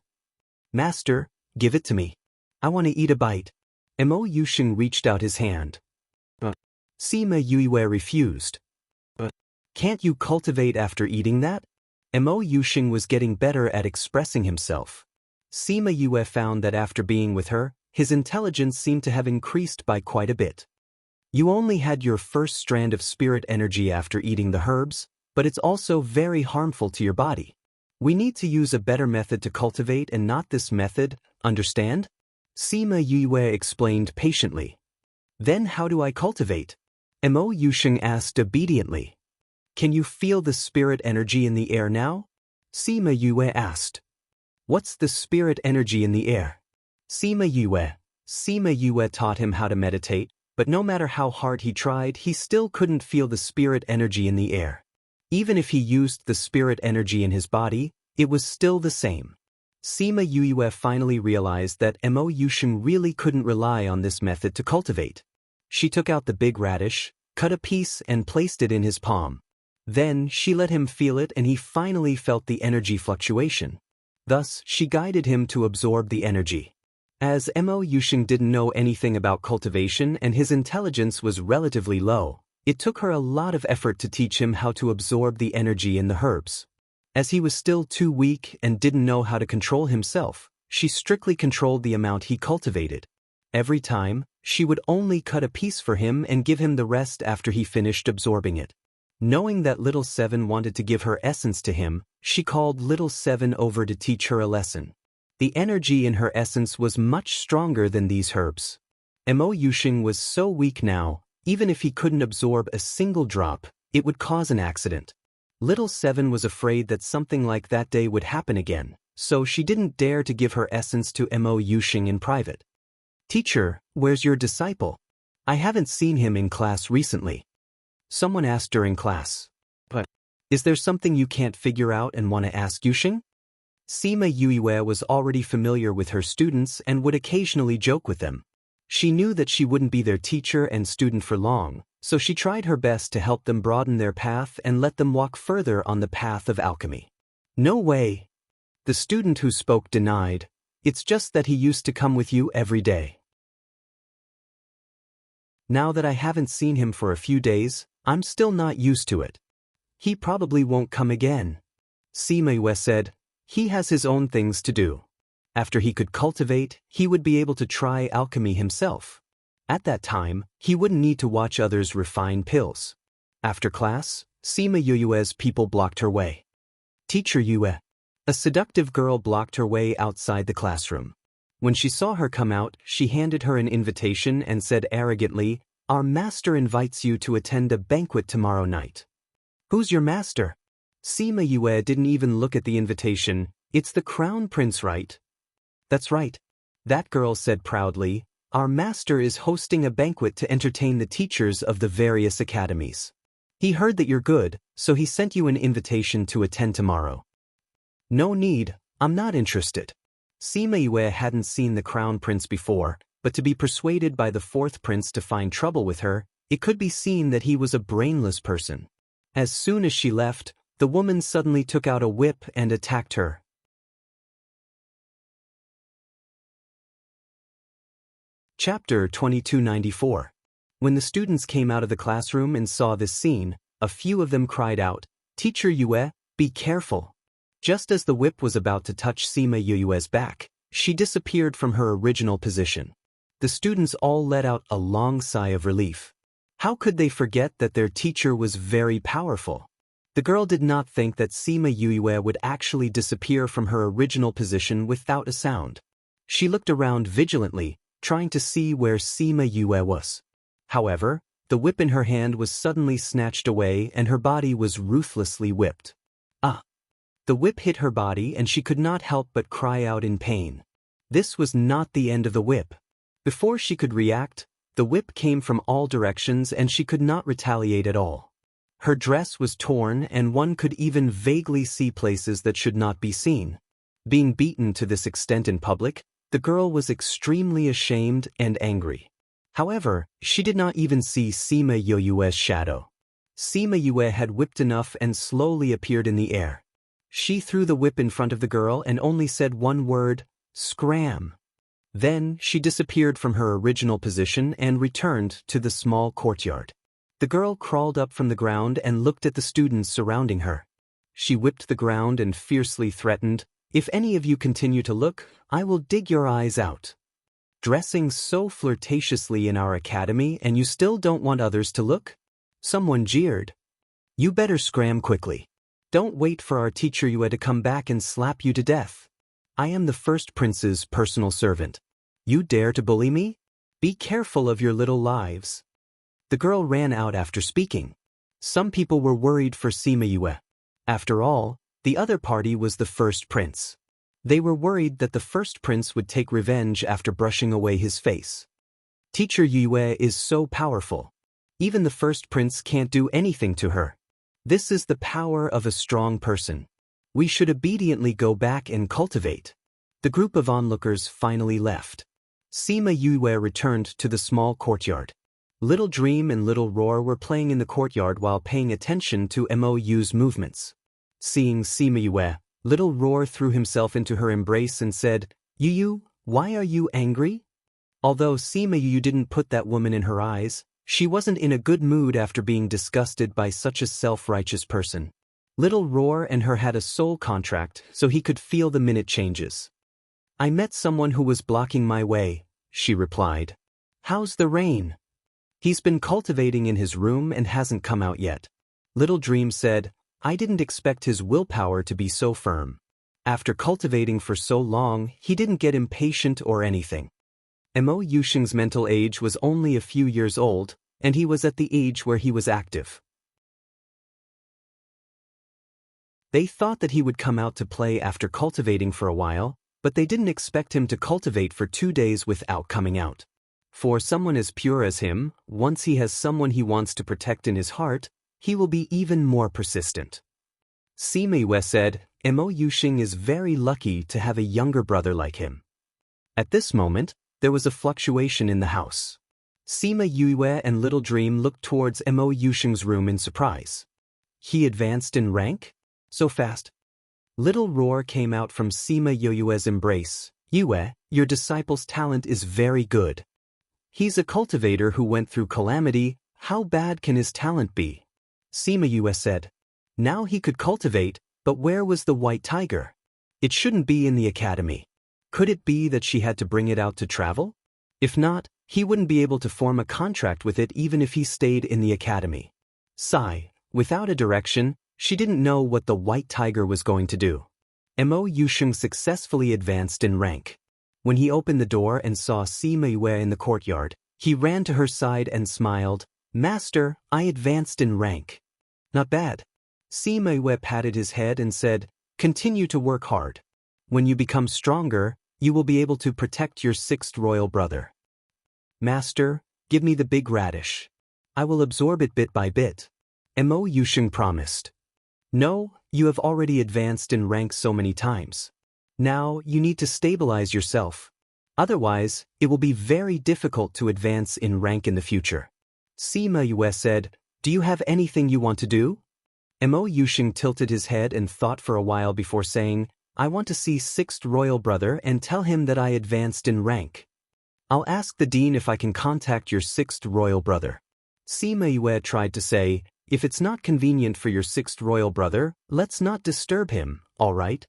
"Master, give it to me. I want to eat a bite." Mo Yusheng reached out his hand. But Sima Yue refused. "But can't you cultivate after eating that?" Mo Yusheng was getting better at expressing himself. Sima Yue found that after being with her, his intelligence seemed to have increased by quite a bit. "You only had your first strand of spirit energy after eating the herbs, but it's also very harmful to your body. We need to use a better method to cultivate and not this method, understand?" Sima Yue explained patiently. "Then how do I cultivate?" Mo Yusheng asked obediently. "Can you feel the spirit energy in the air now?" Sima Yue asked. "What's the spirit energy in the air?" Sima Yue taught him how to meditate, but no matter how hard he tried, he still couldn't feel the spirit energy in the air. Even if he used the spirit energy in his body, it was still the same. Sima Yue finally realized that Mo Yusheng really couldn't rely on this method to cultivate. She took out the big radish, cut a piece and placed it in his palm. Then she let him feel it and he finally felt the energy fluctuation. Thus, she guided him to absorb the energy. As Mo Yusheng didn't know anything about cultivation and his intelligence was relatively low, it took her a lot of effort to teach him how to absorb the energy in the herbs. As he was still too weak and didn't know how to control himself, she strictly controlled the amount he cultivated. Every time, she would only cut a piece for him and give him the rest after he finished absorbing it. Knowing that Little Seven wanted to give her essence to him, she called Little Seven over to teach her a lesson. The energy in her essence was much stronger than these herbs. Mo Yusheng was so weak now, even if he couldn't absorb a single drop, it would cause an accident. Little Seven was afraid that something like that day would happen again, so she didn't dare to give her essence to Mo Yusheng in private. "Teacher, where's your disciple? I haven't seen him in class recently." Someone asked during class. "But is there something you can't figure out and want to ask Yusheng?" Sima Yue was already familiar with her students and would occasionally joke with them. She knew that she wouldn't be their teacher and student for long, so she tried her best to help them broaden their path and let them walk further on the path of alchemy. "No way." The student who spoke denied. "It's just that he used to come with you every day. Now that I haven't seen him for a few days, I'm still not used to it. He probably won't come again." Sima Yue said, "He has his own things to do. After he could cultivate, he would be able to try alchemy himself. At that time, he wouldn't need to watch others refine pills." After class, Sima Yue's people blocked her way. "Teacher Yue." A seductive girl blocked her way outside the classroom. When she saw her come out, she handed her an invitation and said arrogantly, "Our master invites you to attend a banquet tomorrow night." "Who's your master?" Sima Yue didn't even look at the invitation. "It's the crown prince, right?" "That's right." That girl said proudly, "Our master is hosting a banquet to entertain the teachers of the various academies. He heard that you're good, so he sent you an invitation to attend tomorrow." "No need, I'm not interested." Sima Yue hadn't seen the crown prince before, but to be persuaded by the fourth prince to find trouble with her, it could be seen that he was a brainless person. As soon as she left, the woman suddenly took out a whip and attacked her. Chapter 2294. When the students came out of the classroom and saw this scene, a few of them cried out, "Teacher Yue, be careful." Just as the whip was about to touch Sima Yue's back, she disappeared from her original position. The students all let out a long sigh of relief. How could they forget that their teacher was very powerful? The girl did not think that Sima Yue would actually disappear from her original position without a sound. She looked around vigilantly, trying to see where Sima Yue was. However, The whip in her hand was suddenly snatched away and her body was ruthlessly whipped. Ah! The whip hit her body and she could not help but cry out in pain. This was not the end of the whip. Before she could react, the whip came from all directions and she could not retaliate at all. Her dress was torn and one could even vaguely see places that should not be seen. Being beaten to this extent in public, the girl was extremely ashamed and angry. However, she did not even see Sima Yoyue's shadow. Sima Yue had whipped enough and slowly appeared in the air. She threw the whip in front of the girl and only said one word, "Scram." Then she disappeared from her original position and returned to the small courtyard. The girl crawled up from the ground and looked at the students surrounding her. She whipped the ground and fiercely threatened, "If any of you continue to look, I will dig your eyes out." Dressing so flirtatiously in our academy and you still don't want others to look? Someone jeered. You better scram quickly. Don't wait for our teacher Yue to come back and slap you to death. I am the first prince's personal servant. You dare to bully me? Be careful of your little lives. The girl ran out after speaking. Some people were worried for Sima Yue. After all, the other party was the first prince. They were worried that the first prince would take revenge after brushing away his face. Teacher Yue is so powerful. Even the first prince can't do anything to her. This is the power of a strong person. We should obediently go back and cultivate. The group of onlookers finally left. Sima Yue returned to the small courtyard. Little Dream and Little Roar were playing in the courtyard while paying attention to Mou's movements. Seeing Sima Yue, Little Roar threw himself into her embrace and said, "Yu, why are you angry?" Although Sima Yu didn't put that woman in her eyes, she wasn't in a good mood after being disgusted by such a self-righteous person. Little Roar and her had a soul contract, so he could feel the minute changes. "I met someone who was blocking my way," she replied. "How's the rain?" "He's been cultivating in his room and hasn't come out yet." Little Dream said, "I didn't expect his willpower to be so firm. After cultivating for so long, he didn't get impatient or anything." Mo Yusheng's mental age was only a few years old, and he was at the age where he was active. They thought that he would come out to play after cultivating for a while, but they didn't expect him to cultivate for 2 days without coming out. For someone as pure as him, once he has someone he wants to protect in his heart, he will be even more persistent. Sima Yue said, "Mo Yusheng is very lucky to have a younger brother like him." At this moment, there was a fluctuation in the house. Sima Yue and Little Dream looked towards Mo Yusheng's room in surprise. He advanced in rank? So fast? Little Roar came out from Sima Yue's embrace. "Yue, your disciple's talent is very good. He's a cultivator who went through calamity. How bad can his talent be?" Sima Yue said. Now he could cultivate, but where was the white tiger? It shouldn't be in the academy. Could it be that she had to bring it out to travel? If not, he wouldn't be able to form a contract with it even if he stayed in the academy. Sigh, without a direction, she didn't know what the white tiger was going to do. Mo Yusheng successfully advanced in rank. When he opened the door and saw Sima Yue in the courtyard, he ran to her side and smiled, "Master, I advanced in rank." "Not bad." Sima Yue patted his head and said, "Continue to work hard. When you become stronger, you will be able to protect your 6th royal brother." "Master, give me the big radish. I will absorb it bit by bit." Mo Yusheng promised. "No, you have already advanced in rank so many times. Now you need to stabilize yourself. Otherwise, it will be very difficult to advance in rank in the future." Sima Yue said, "Do you have anything you want to do?" Mo Yusheng tilted his head and thought for a while before saying, "I want to see 6th royal brother and tell him that I advanced in rank. I'll ask the dean if I can contact your 6th royal brother." Sima Yue tried to say, "If it's not convenient for your 6th royal brother, let's not disturb him, all right?"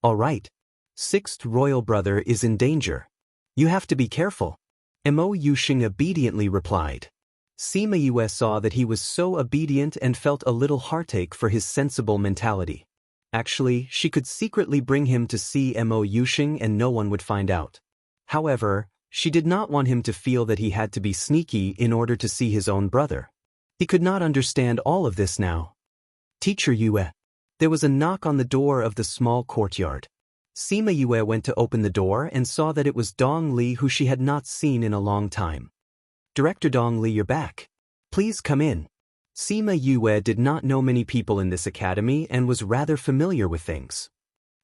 "All right. 6th royal brother is in danger. You have to be careful." Mo Yusheng obediently replied. Sima Yue saw that he was so obedient and felt a little heartache for his sensible mentality. Actually, she could secretly bring him to see Mo Yusheng and no one would find out. However, She did not want him to feel that he had to be sneaky in order to see his own brother. He could not understand all of this now. Teacher Yue. There was a knock on the door of the small courtyard. Sima Yue went to open the door and saw that it was Dong Li, who she had not seen in a long time. Director Dong Li, you're back. Please come in. Sima Yue did not know many people in this academy and was rather familiar with things.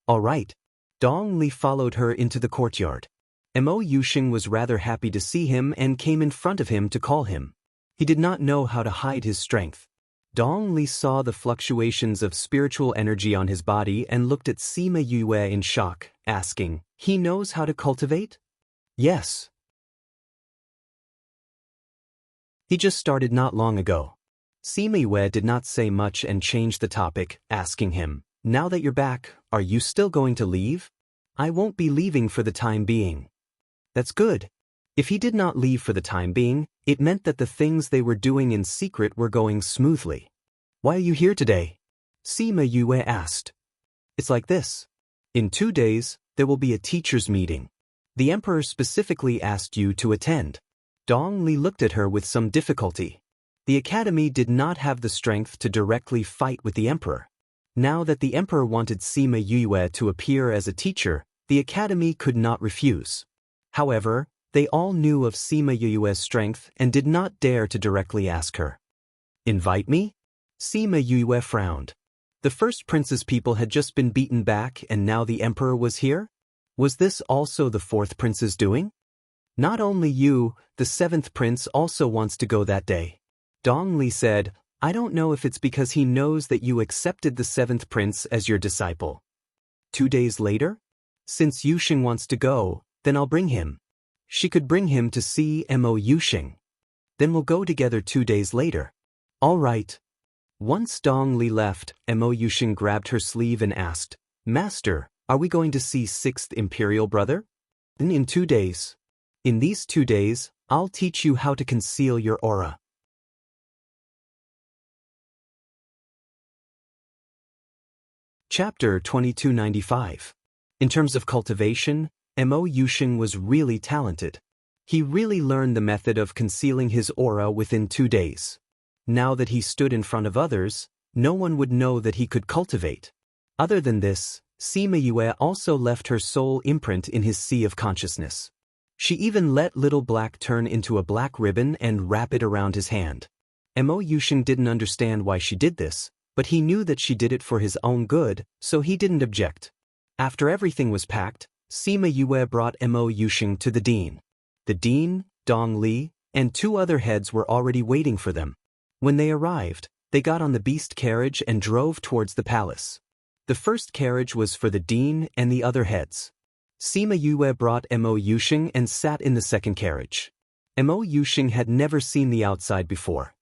All right. Dong Li followed her into the courtyard. Mo Yuxing was rather happy to see him and came in front of him to call him. He did not know how to hide his strength. Dong Li saw the fluctuations of spiritual energy on his body and looked at Sima Yue in shock, asking, "He knows how to cultivate?" "Yes. He just started not long ago." Sima Yue did not say much and changed the topic, asking him, "Now that you're back, are you still going to leave?" "I won't be leaving for the time being." "That's good." If he did not leave for the time being, it meant that the things they were doing in secret were going smoothly. "Why are you here today?" Sima Yue asked. "It's like this. In 2 days, there will be a teachers' meeting. The emperor specifically asked you to attend." Dong Li looked at her with some difficulty. The academy did not have the strength to directly fight with the emperor. Now that the emperor wanted Sima Yue to appear as a teacher, the academy could not refuse. However, they all knew of Sima Yue's strength and did not dare to directly ask her. "Invite me?" Sima Yue frowned. The first prince's people had just been beaten back and now the emperor was here? Was this also the fourth prince's doing? "Not only you, the seventh prince also wants to go that day." Dong Li said, "I don't know if it's because he knows that you accepted the seventh prince as your disciple." 2 days later? "Since Yuxing wants to go, then I'll bring him." She could bring him to see Mo Yuxing. "Then we'll go together 2 days later." "All right." Once Dong Li left, Mo Yuxing grabbed her sleeve and asked, "Master, are we going to see 6th Imperial Brother?" "Then in 2 days. In these 2 days, I'll teach you how to conceal your aura." Chapter 2295. In terms of cultivation, Mo Yuxing was really talented. He really learned the method of concealing his aura within 2 days. Now that he stood in front of others, no one would know that he could cultivate. Other than this, Sima Yue also left her soul imprint in his sea of consciousness. She even let Little Black turn into a black ribbon and wrap it around his hand. Mo Yuxing didn't understand why she did this, but he knew that she did it for his own good, so he didn't object. After everything was packed, Sima Yue brought Mo Yuxing to the dean. The dean, Dong Li, and 2 other heads were already waiting for them. When they arrived, they got on the beast carriage and drove towards the palace. The first carriage was for the dean and the other heads. Sima Yue brought Mo Yuxing and sat in the second carriage. Mo Yuxing had never seen the outside before.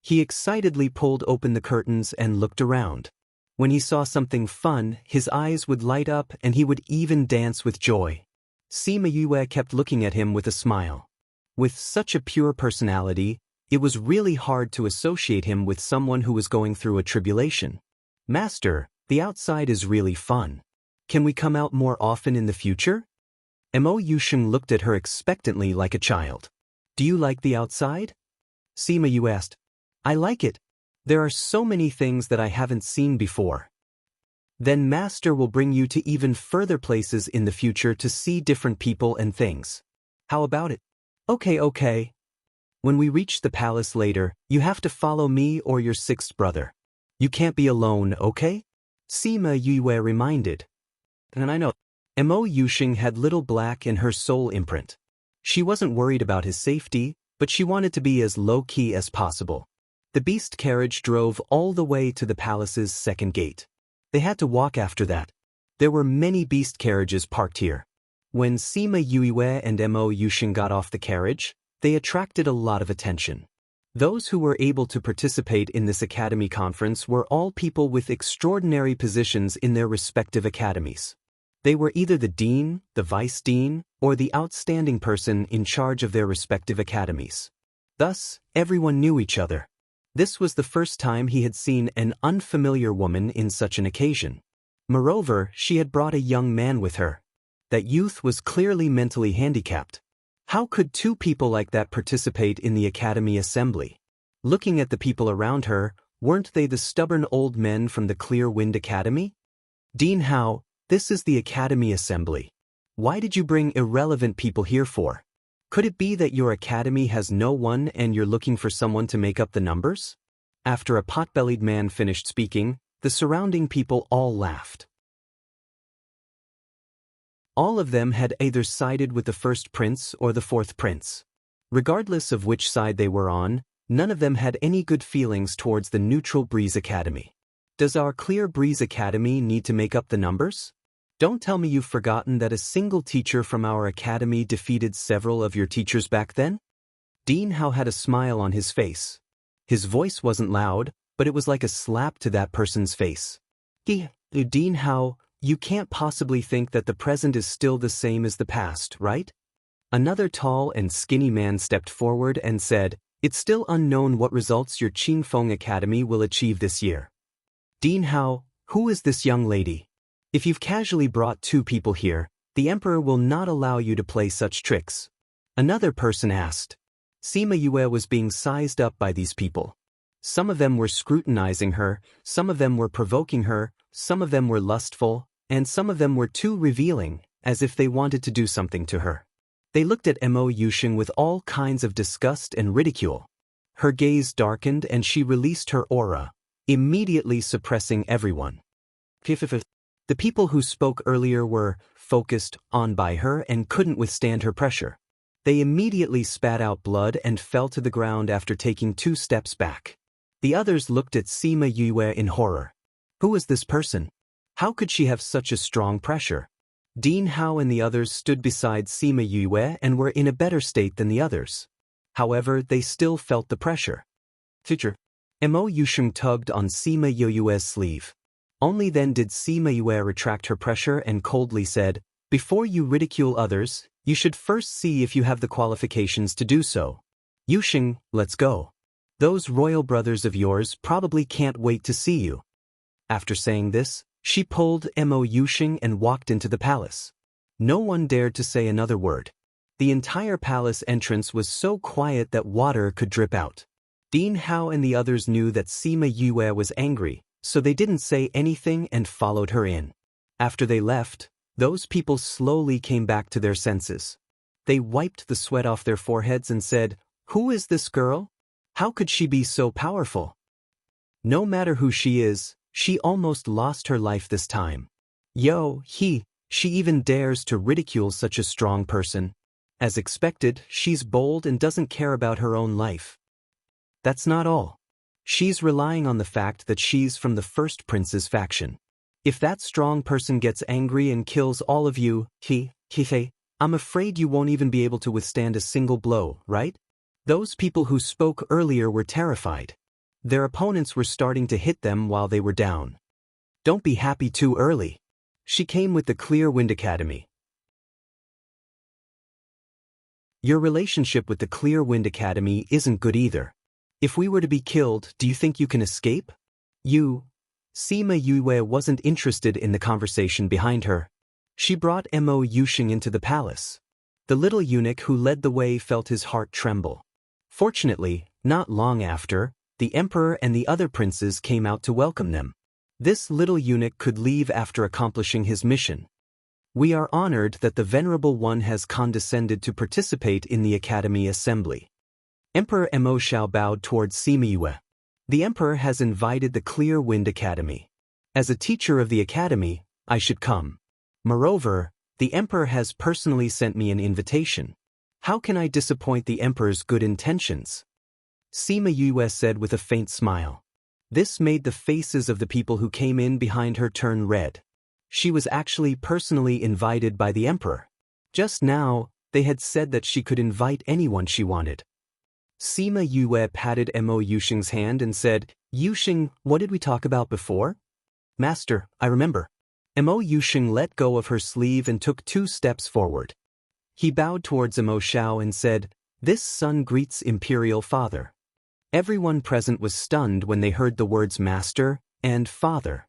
He excitedly pulled open the curtains and looked around. When he saw something fun, his eyes would light up and he would even dance with joy. Sima Yue kept looking at him with a smile. With such a pure personality, it was really hard to associate him with someone who was going through a tribulation. "Master, the outside is really fun. Can we come out more often in the future?" Mo Yuxing looked at her expectantly like a child. "Do you like the outside?" Sima Yue asked. "I like it. There are so many things that I haven't seen before." "Then Master will bring you to even further places in the future to see different people and things. How about it?" Okay. "When we reach the palace later, you have to follow me or your 6th brother. You can't be alone, okay?" Sima Yue reminded. "And I know." Mo Yuxing had Little Black in her soul imprint. She wasn't worried about his safety, but she wanted to be as low-key as possible. The beast carriage drove all the way to the palace's second gate. They had to walk after that. There were many beast carriages parked here. When Sima Yue and Mo Yuxing got off the carriage, they attracted a lot of attention. Those who were able to participate in this academy conference were all people with extraordinary positions in their respective academies. They were either the dean, the vice dean, or the outstanding person in charge of their respective academies. Thus, everyone knew each other. This was the first time he had seen an unfamiliar woman in such an occasion. Moreover, she had brought a young man with her. That youth was clearly mentally handicapped. How could two people like that participate in the academy assembly? Looking at the people around her, weren't they the stubborn old men from the Clear Wind Academy? Dean Howe, this is the academy assembly. Why did you bring irrelevant people here for? Could it be that your academy has no one and you're looking for someone to make up the numbers? After a pot-bellied man finished speaking, the surrounding people all laughed. All of them had either sided with the first prince or the fourth prince. Regardless of which side they were on, none of them had any good feelings towards the Neutral Breeze Academy. Does our Clear Breeze Academy need to make up the numbers? Don't tell me you've forgotten that a single teacher from our academy defeated several of your teachers back then? Dean Howe had a smile on his face. His voice wasn't loud, but it was like a slap to that person's face. Dean Howe, you can't possibly think that the present is still the same as the past, right? Another tall and skinny man stepped forward and said, "It's still unknown what results your Qingfeng Academy will achieve this year." Dean Howe, who is this young lady? If you've casually brought two people here, the Emperor will not allow you to play such tricks. Another person asked. Sima Yue was being sized up by these people. Some of them were scrutinizing her, some of them were provoking her, some of them were lustful, and some of them were too revealing, as if they wanted to do something to her. They looked at Mo Yusheng with all kinds of disgust and ridicule. Her gaze darkened and she released her aura, immediately suppressing everyone. The people who spoke earlier were focused on by her and couldn't withstand her pressure. They immediately spat out blood and fell to the ground after taking 2 steps back. The others looked at Sima Yue in horror. Who was this person? How could she have such a strong pressure? Dean Howe and the others stood beside Sima Yue and were in a better state than the others. However, they still felt the pressure. Mo Yusheng tugged on Sima Yue's sleeve. Only then did Sima Yue retract her pressure and coldly said, "Before you ridicule others, you should first see if you have the qualifications to do so. Yusheng, let's go. Those royal brothers of yours probably can't wait to see you." After saying this, she pulled Mo Yusheng and walked into the palace. No one dared to say another word. The entire palace entrance was so quiet that water could drip out. Dean Howe and the others knew that Sima Yue was angry, so they didn't say anything and followed her in. After they left, those people slowly came back to their senses. They wiped the sweat off their foreheads and said, "Who is this girl? How could she be so powerful? No matter who she is, she almost lost her life this time. She even dares to ridicule such a strong person. As expected, she's bold and doesn't care about her own life. That's not all. She's relying on the fact that she's from the first prince's faction. If that strong person gets angry and kills all of you, I'm afraid you won't even be able to withstand a single blow, right?" Those people who spoke earlier were terrified. Their opponents were starting to hit them while they were down. Don't be happy too early. She came with the Clear Wind Academy. Your relationship with the Clear Wind Academy isn't good either. If we were to be killed, do you think you can escape? Sima Yue wasn't interested in the conversation behind her. She brought Mo Yusheng into the palace. The little eunuch who led the way felt his heart tremble. Fortunately, not long after, the emperor and the other princes came out to welcome them. This little eunuch could leave after accomplishing his mission. "We are honored that the Venerable One has condescended to participate in the Academy Assembly." Emperor Mo Shao bowed towards Sima Yue. "The Emperor has invited the Clear Wind Academy. As a teacher of the Academy, I should come. Moreover, the Emperor has personally sent me an invitation. How can I disappoint the Emperor's good intentions?" Sima Yue said with a faint smile. This made the faces of the people who came in behind her turn red. She was actually personally invited by the Emperor. Just now, they had said that she could invite anyone she wanted. Sima Yue patted Mo Yusheng's hand and said, "Yusheng, what did we talk about before?" "Master, I remember." Mo Yusheng let go of her sleeve and took 2 steps forward. He bowed towards Mo Shao and said, "This son greets Imperial Father." Everyone present was stunned when they heard the words Master and Father.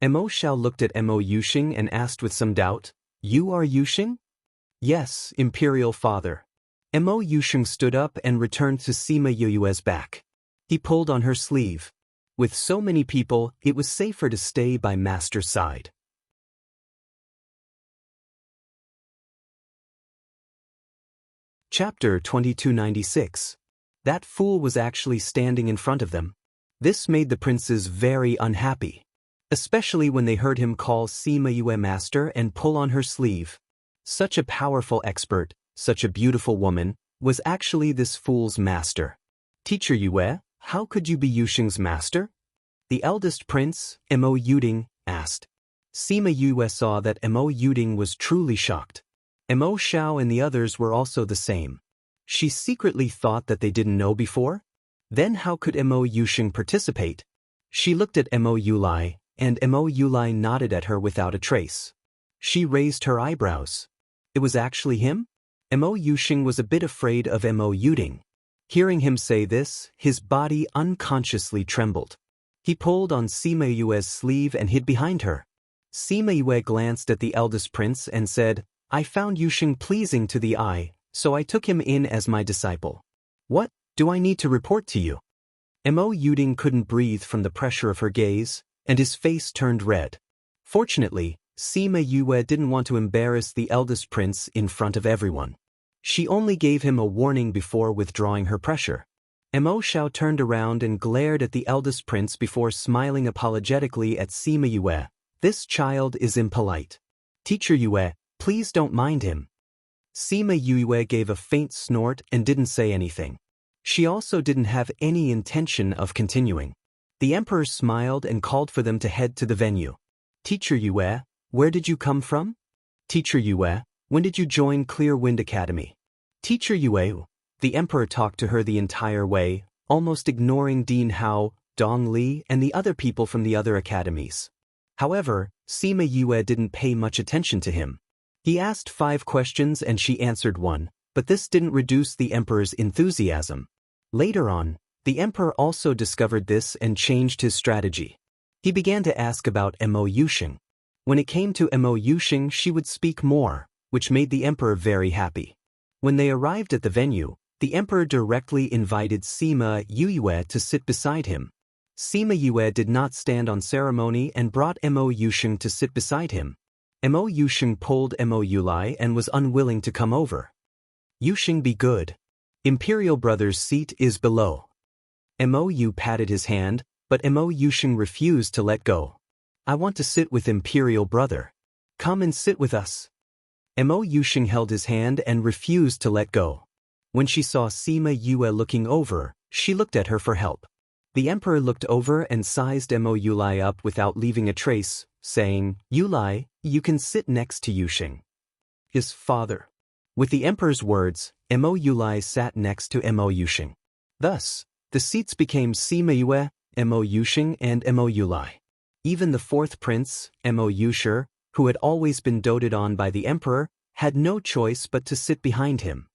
Mo Shao looked at Mo Yusheng and asked with some doubt, "You are Yusheng?" "Yes, Imperial Father." Mo Yusheng stood up and returned to Sima Yue's back. He pulled on her sleeve. With so many people, it was safer to stay by Master's side. Chapter 2296. That fool was actually standing in front of them. This made the princes very unhappy, especially when they heard him call Sima Yue master and pull on her sleeve. Such a powerful expert, such a beautiful woman, was actually this fool's master. Teacher Yue, how could you be Yusheng's master? The eldest prince, Mo Yuding, asked. Sima Yue saw that Mo Yuding was truly shocked. Mo Xiao and the others were also the same. She secretly thought that they didn't know before? Then how could Mo Yusheng participate? She looked at Mo Yulai, and Mo Yulai nodded at her without a trace. She raised her eyebrows. It was actually him? Mo Yusheng was a bit afraid of Mo Yuding. Hearing him say this, his body unconsciously trembled. He pulled on Sima Yue's sleeve and hid behind her. Sima Yue glanced at the eldest prince and said, I found Yusheng pleasing to the eye, so I took him in as my disciple. What do I need to report to you? Mo Yuding couldn't breathe from the pressure of her gaze, and his face turned red. Fortunately, Sima Yue didn't want to embarrass the eldest prince in front of everyone. She only gave him a warning before withdrawing her pressure. Mo Xiao turned around and glared at the eldest prince before smiling apologetically at Sima Yue. This child is impolite. Teacher Yue, please don't mind him. Sima Yue gave a faint snort and didn't say anything. She also didn't have any intention of continuing. The emperor smiled and called for them to head to the venue. Teacher Yue, where did you come from? Teacher Yue, when did you join Clear Wind Academy? Teacher Yue. The emperor talked to her the entire way, almost ignoring Dean Hao, Dong Li, and the other people from the other academies. However, Sima Yue didn't pay much attention to him. He asked 5 questions and she answered 1, but this didn't reduce the emperor's enthusiasm. Later on, the emperor also discovered this and changed his strategy. He began to ask about Mo Yusheng. When it came to Mo Yusheng, she would speak more, which made the emperor very happy. When they arrived at the venue, the emperor directly invited Sima Yue to sit beside him. Sima Yue did not stand on ceremony and brought Mo Yusheng to sit beside him. Mo Yusheng pulled Mo Yulai and was unwilling to come over. Yusheng, be good. Imperial brother's seat is below. Mo Yu patted his hand, but Mo Yusheng refused to let go. I want to sit with Imperial brother. Come and sit with us. Mo Yusheng held his hand and refused to let go. When she saw Sima Yue looking over, she looked at her for help. The emperor looked over and sized Mo Yulai up without leaving a trace, saying, Yulai, you can sit next to Yusheng. His father. With the emperor's words, Mo Yulai sat next to Mo Yusheng. Thus, the seats became Sima Yue, Mo Yusheng, and Mo Yulai. Even the 4th prince, Mo Yusher, who had always been doted on by the emperor, had no choice but to sit behind him.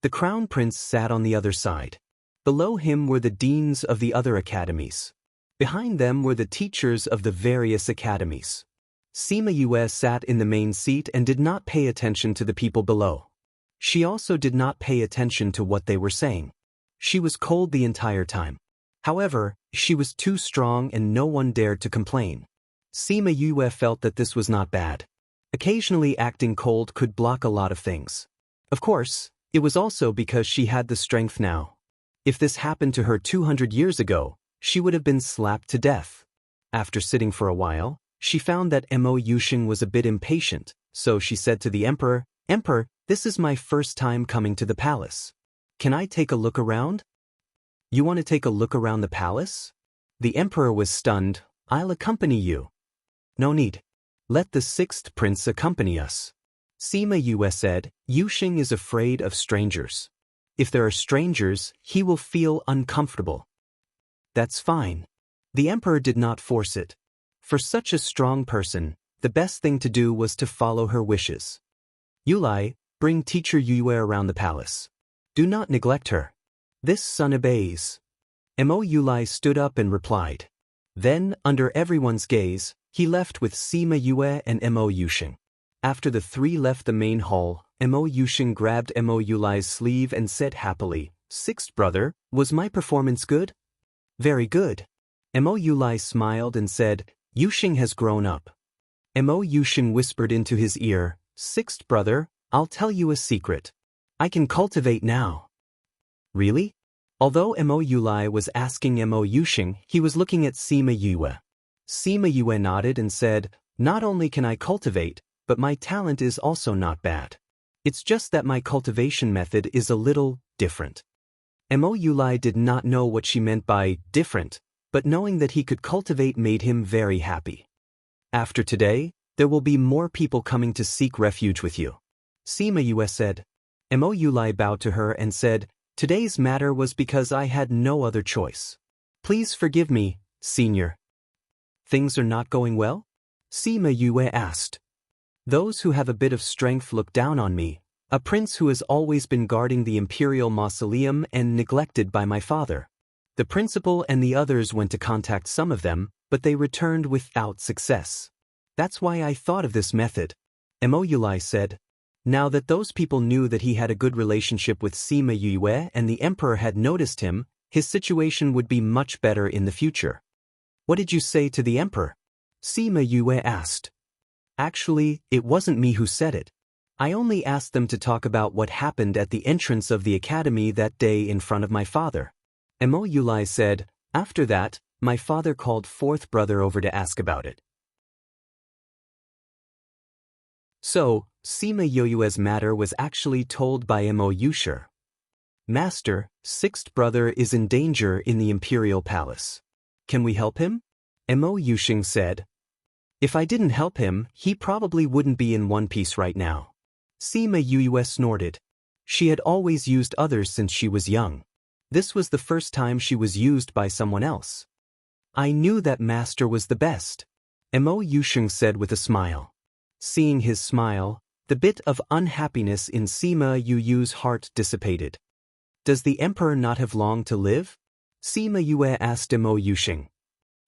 The crown prince sat on the other side. Below him were the deans of the other academies. Behind them were the teachers of the various academies. Sima Yue sat in the main seat and did not pay attention to the people below. She also did not pay attention to what they were saying. She was cold the entire time. However, she was too strong and no one dared to complain. Sima Yue felt that this was not bad. Occasionally acting cold could block a lot of things. Of course, it was also because she had the strength now. If this happened to her 200 years ago, she would have been slapped to death. After sitting for a while, she found that Mo Yusheng was a bit impatient, so she said to the emperor, Emperor, this is my first time coming to the palace. Can I take a look around? You want to take a look around the palace? The emperor was stunned. I'll accompany you. No need. Let the 6th prince accompany us. Sima Yue said, Yusheng is afraid of strangers. If there are strangers, he will feel uncomfortable. That's fine. The emperor did not force it. For such a strong person, the best thing to do was to follow her wishes. Yulai, bring teacher Yue around the palace. Do not neglect her. This son obeys. Mo Yulai stood up and replied. Then, under everyone's gaze, he left with Sima Yue and Mo Yusheng. After the three left the main hall, Mo Yusheng grabbed Mo Yulai's sleeve and said happily, "Sixth brother, was my performance good?" "Very good." Mo Yulai smiled and said, "Yusheng has grown up." Mo Yusheng whispered into his ear, "Sixth brother, I'll tell you a secret. I can cultivate now." "Really?" Although Mo Yulai was asking Mo Yusheng, he was looking at Sima Yue. Sima Yue nodded and said, "Not only can I cultivate, but my talent is also not bad. It's just that my cultivation method is a little different." Mo Yulai did not know what she meant by different, but knowing that he could cultivate made him very happy. "After today, there will be more people coming to seek refuge with you," Sima Yue said. Mo Yulai bowed to her and said, "Today's matter was because I had no other choice. Please forgive me, senior." "Things are not going well?" Sima Yue asked. "Those who have a bit of strength look down on me, a prince who has always been guarding the imperial mausoleum and neglected by my father. The principal and the others went to contact some of them, but they returned without success. That's why I thought of this method," Mo Yulai said. Now that those people knew that he had a good relationship with Sima Yue and the emperor had noticed him, his situation would be much better in the future. "What did you say to the emperor?" Sima Yue asked. "Actually, it wasn't me who said it. I only asked them to talk about what happened at the entrance of the academy that day in front of my father." Mo Yulai said, "After that, my father called fourth brother over to ask about it." So, Sima Yue's matter was actually told by Mo Yusher. "Master, sixth brother is in danger in the imperial palace. Can we help him?" Mo Yusheng said. "If I didn't help him, he probably wouldn't be in one piece right now." Sima Yue snorted. She had always used others since she was young. This was the first time she was used by someone else. "I knew that master was the best," Mo Yusheng said with a smile. Seeing his smile, the bit of unhappiness in Sima Yue's heart dissipated. "Does the emperor not have long to live?" Sima Yue asked Mo Yusheng.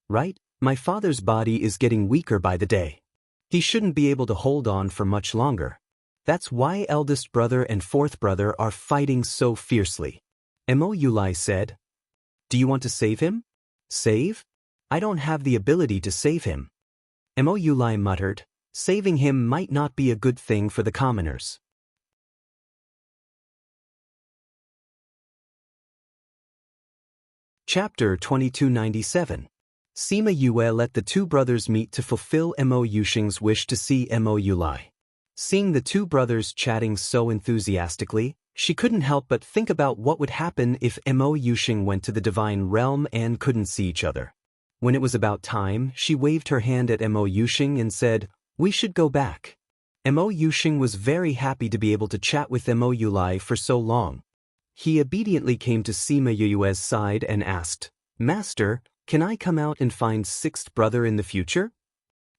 "Right, my father's body is getting weaker by the day. He shouldn't be able to hold on for much longer. That's why eldest brother and fourth brother are fighting so fiercely," Mo Yulai said. "Do you want to save him?" "Save? I don't have the ability to save him." Mo Yulai muttered. Saving him might not be a good thing for the commoners. Chapter 2297. Sima Yue let the two brothers meet to fulfill Mo Yusheng's wish to see Mo Yulai. Seeing the two brothers chatting so enthusiastically, she couldn't help but think about what would happen if Mo Yusheng went to the divine realm and couldn't see each other. When it was about time, she waved her hand at Mo Yusheng and said, "We should go back." Mo Yusheng was very happy to be able to chat with Mo Yulai for so long. He obediently came to Sima Yue's side and asked, "Master, can I come out and find sixth brother in the future?"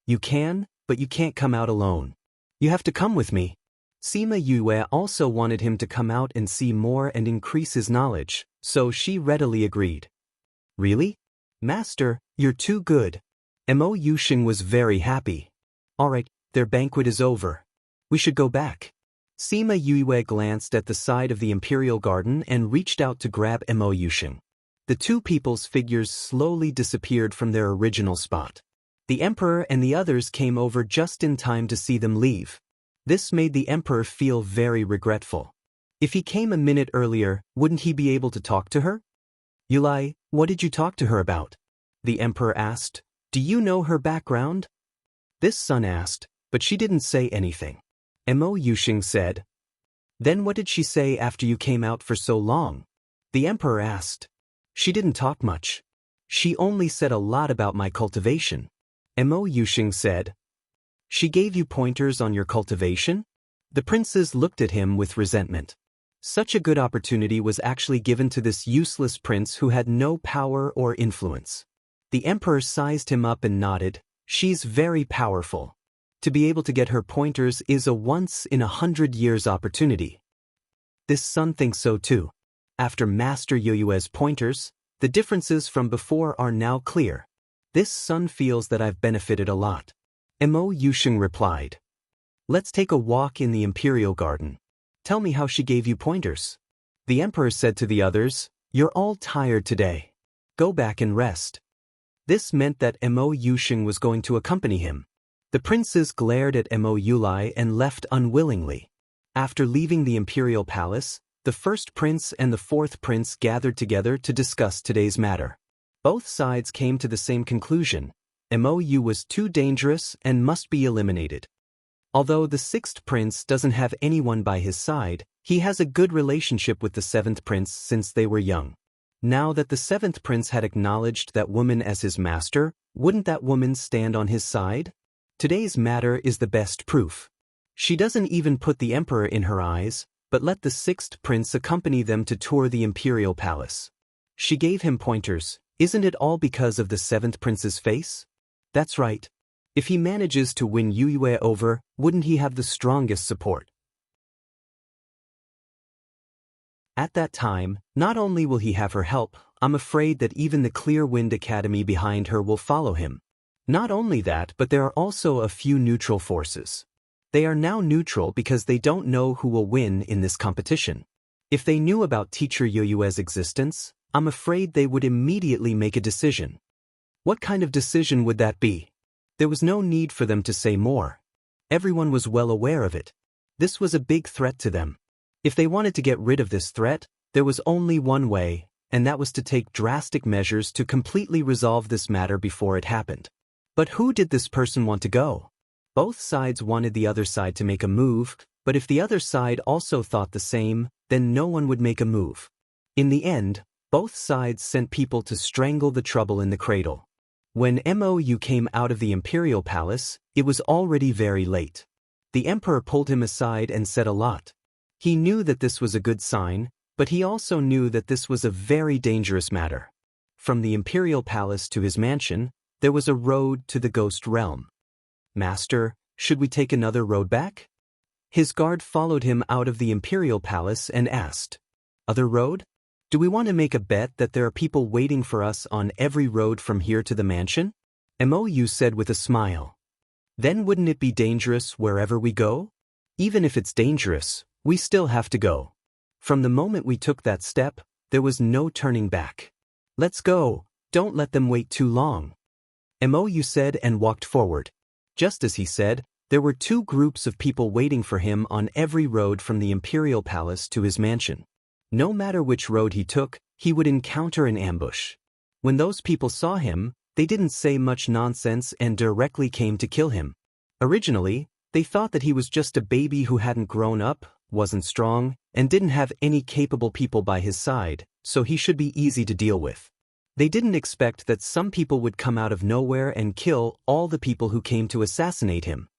"You can, but you can't come out alone. You have to come with me." Sima Yue also wanted him to come out and see more and increase his knowledge, so she readily agreed. "Really? Master, you're too good." Mo Yusheng was very happy. "All right, their banquet is over. We should go back." Sima Yue glanced at the side of the imperial garden and reached out to grab Mo Yusheng. The two people's figures slowly disappeared from their original spot. The emperor and the others came over just in time to see them leave. This made the emperor feel very regretful. If he came a minute earlier, wouldn't he be able to talk to her? "Yulai, what did you talk to her about?" the emperor asked. "Do you know her background?" This son asked, but she didn't say anything. Mo Yusheng said, "Then what did she say after you came out for so long?" the emperor asked. "She didn't talk much. She only said a lot about my cultivation." Mo Yusheng said, "She gave you pointers on your cultivation?" The princes looked at him with resentment. Such a good opportunity was actually given to this useless prince who had no power or influence. The emperor sized him up and nodded. "She's very powerful. To be able to get her pointers is a once-in-100 years opportunity." This son thinks so too. After Master Yue's pointers, the differences from before are now clear. This son feels that I've benefited a lot. Mo Yusheng replied. Let's take a walk in the imperial garden. Tell me how she gave you pointers. The emperor said to the others, "You're all tired today. Go back and rest." This meant that Mo Yusheng was going to accompany him. The princes glared at Mo Yulai and left unwillingly. After leaving the imperial palace, the first prince and the fourth prince gathered together to discuss today's matter. Both sides came to the same conclusion: Mo Yu was too dangerous and must be eliminated. Although the sixth prince doesn't have anyone by his side, he has a good relationship with the seventh prince since they were young. Now that the seventh prince had acknowledged that woman as his master, wouldn't that woman stand on his side? Today's matter is the best proof. She doesn't even put the emperor in her eyes, but let the sixth prince accompany them to tour the imperial palace. She gave him pointers. Isn't it all because of the seventh prince's face? That's right. If he manages to win Yue over, wouldn't he have the strongest support? At that time, not only will he have her help, I'm afraid that even the Clear Wind Academy behind her will follow him. Not only that, but there are also a few neutral forces. They are now neutral because they don't know who will win in this competition. If they knew about teacher Yue's existence, I'm afraid they would immediately make a decision. What kind of decision would that be? There was no need for them to say more. Everyone was well aware of it. This was a big threat to them. If they wanted to get rid of this threat, there was only one way, and that was to take drastic measures to completely resolve this matter before it happened. But who did this person want to go? Both sides wanted the other side to make a move, but if the other side also thought the same, then no one would make a move. In the end, both sides sent people to strangle the trouble in the cradle. When Mo Yu came out of the imperial palace, it was already very late. The emperor pulled him aside and said a lot. He knew that this was a good sign, but he also knew that this was a very dangerous matter. From the imperial palace to his mansion, there was a road to the ghost realm. "Master, should we take another road back?" His guard followed him out of the imperial palace and asked, "Other road? Do we want to make a bet that there are people waiting for us on every road from here to the mansion?" Mo Yu said with a smile. "Then wouldn't it be dangerous wherever we go? Even if it's dangerous, we still have to go." From the moment we took that step, there was no turning back. "Let's go, don't let them wait too long," Mo Yu said and walked forward. Just as he said, there were two groups of people waiting for him on every road from the imperial palace to his mansion. No matter which road he took, he would encounter an ambush. When those people saw him, they didn't say much nonsense and directly came to kill him. Originally, they thought that he was just a baby who hadn't grown up, wasn't strong, and didn't have any capable people by his side, so he should be easy to deal with. They didn't expect that some people would come out of nowhere and kill all the people who came to assassinate him.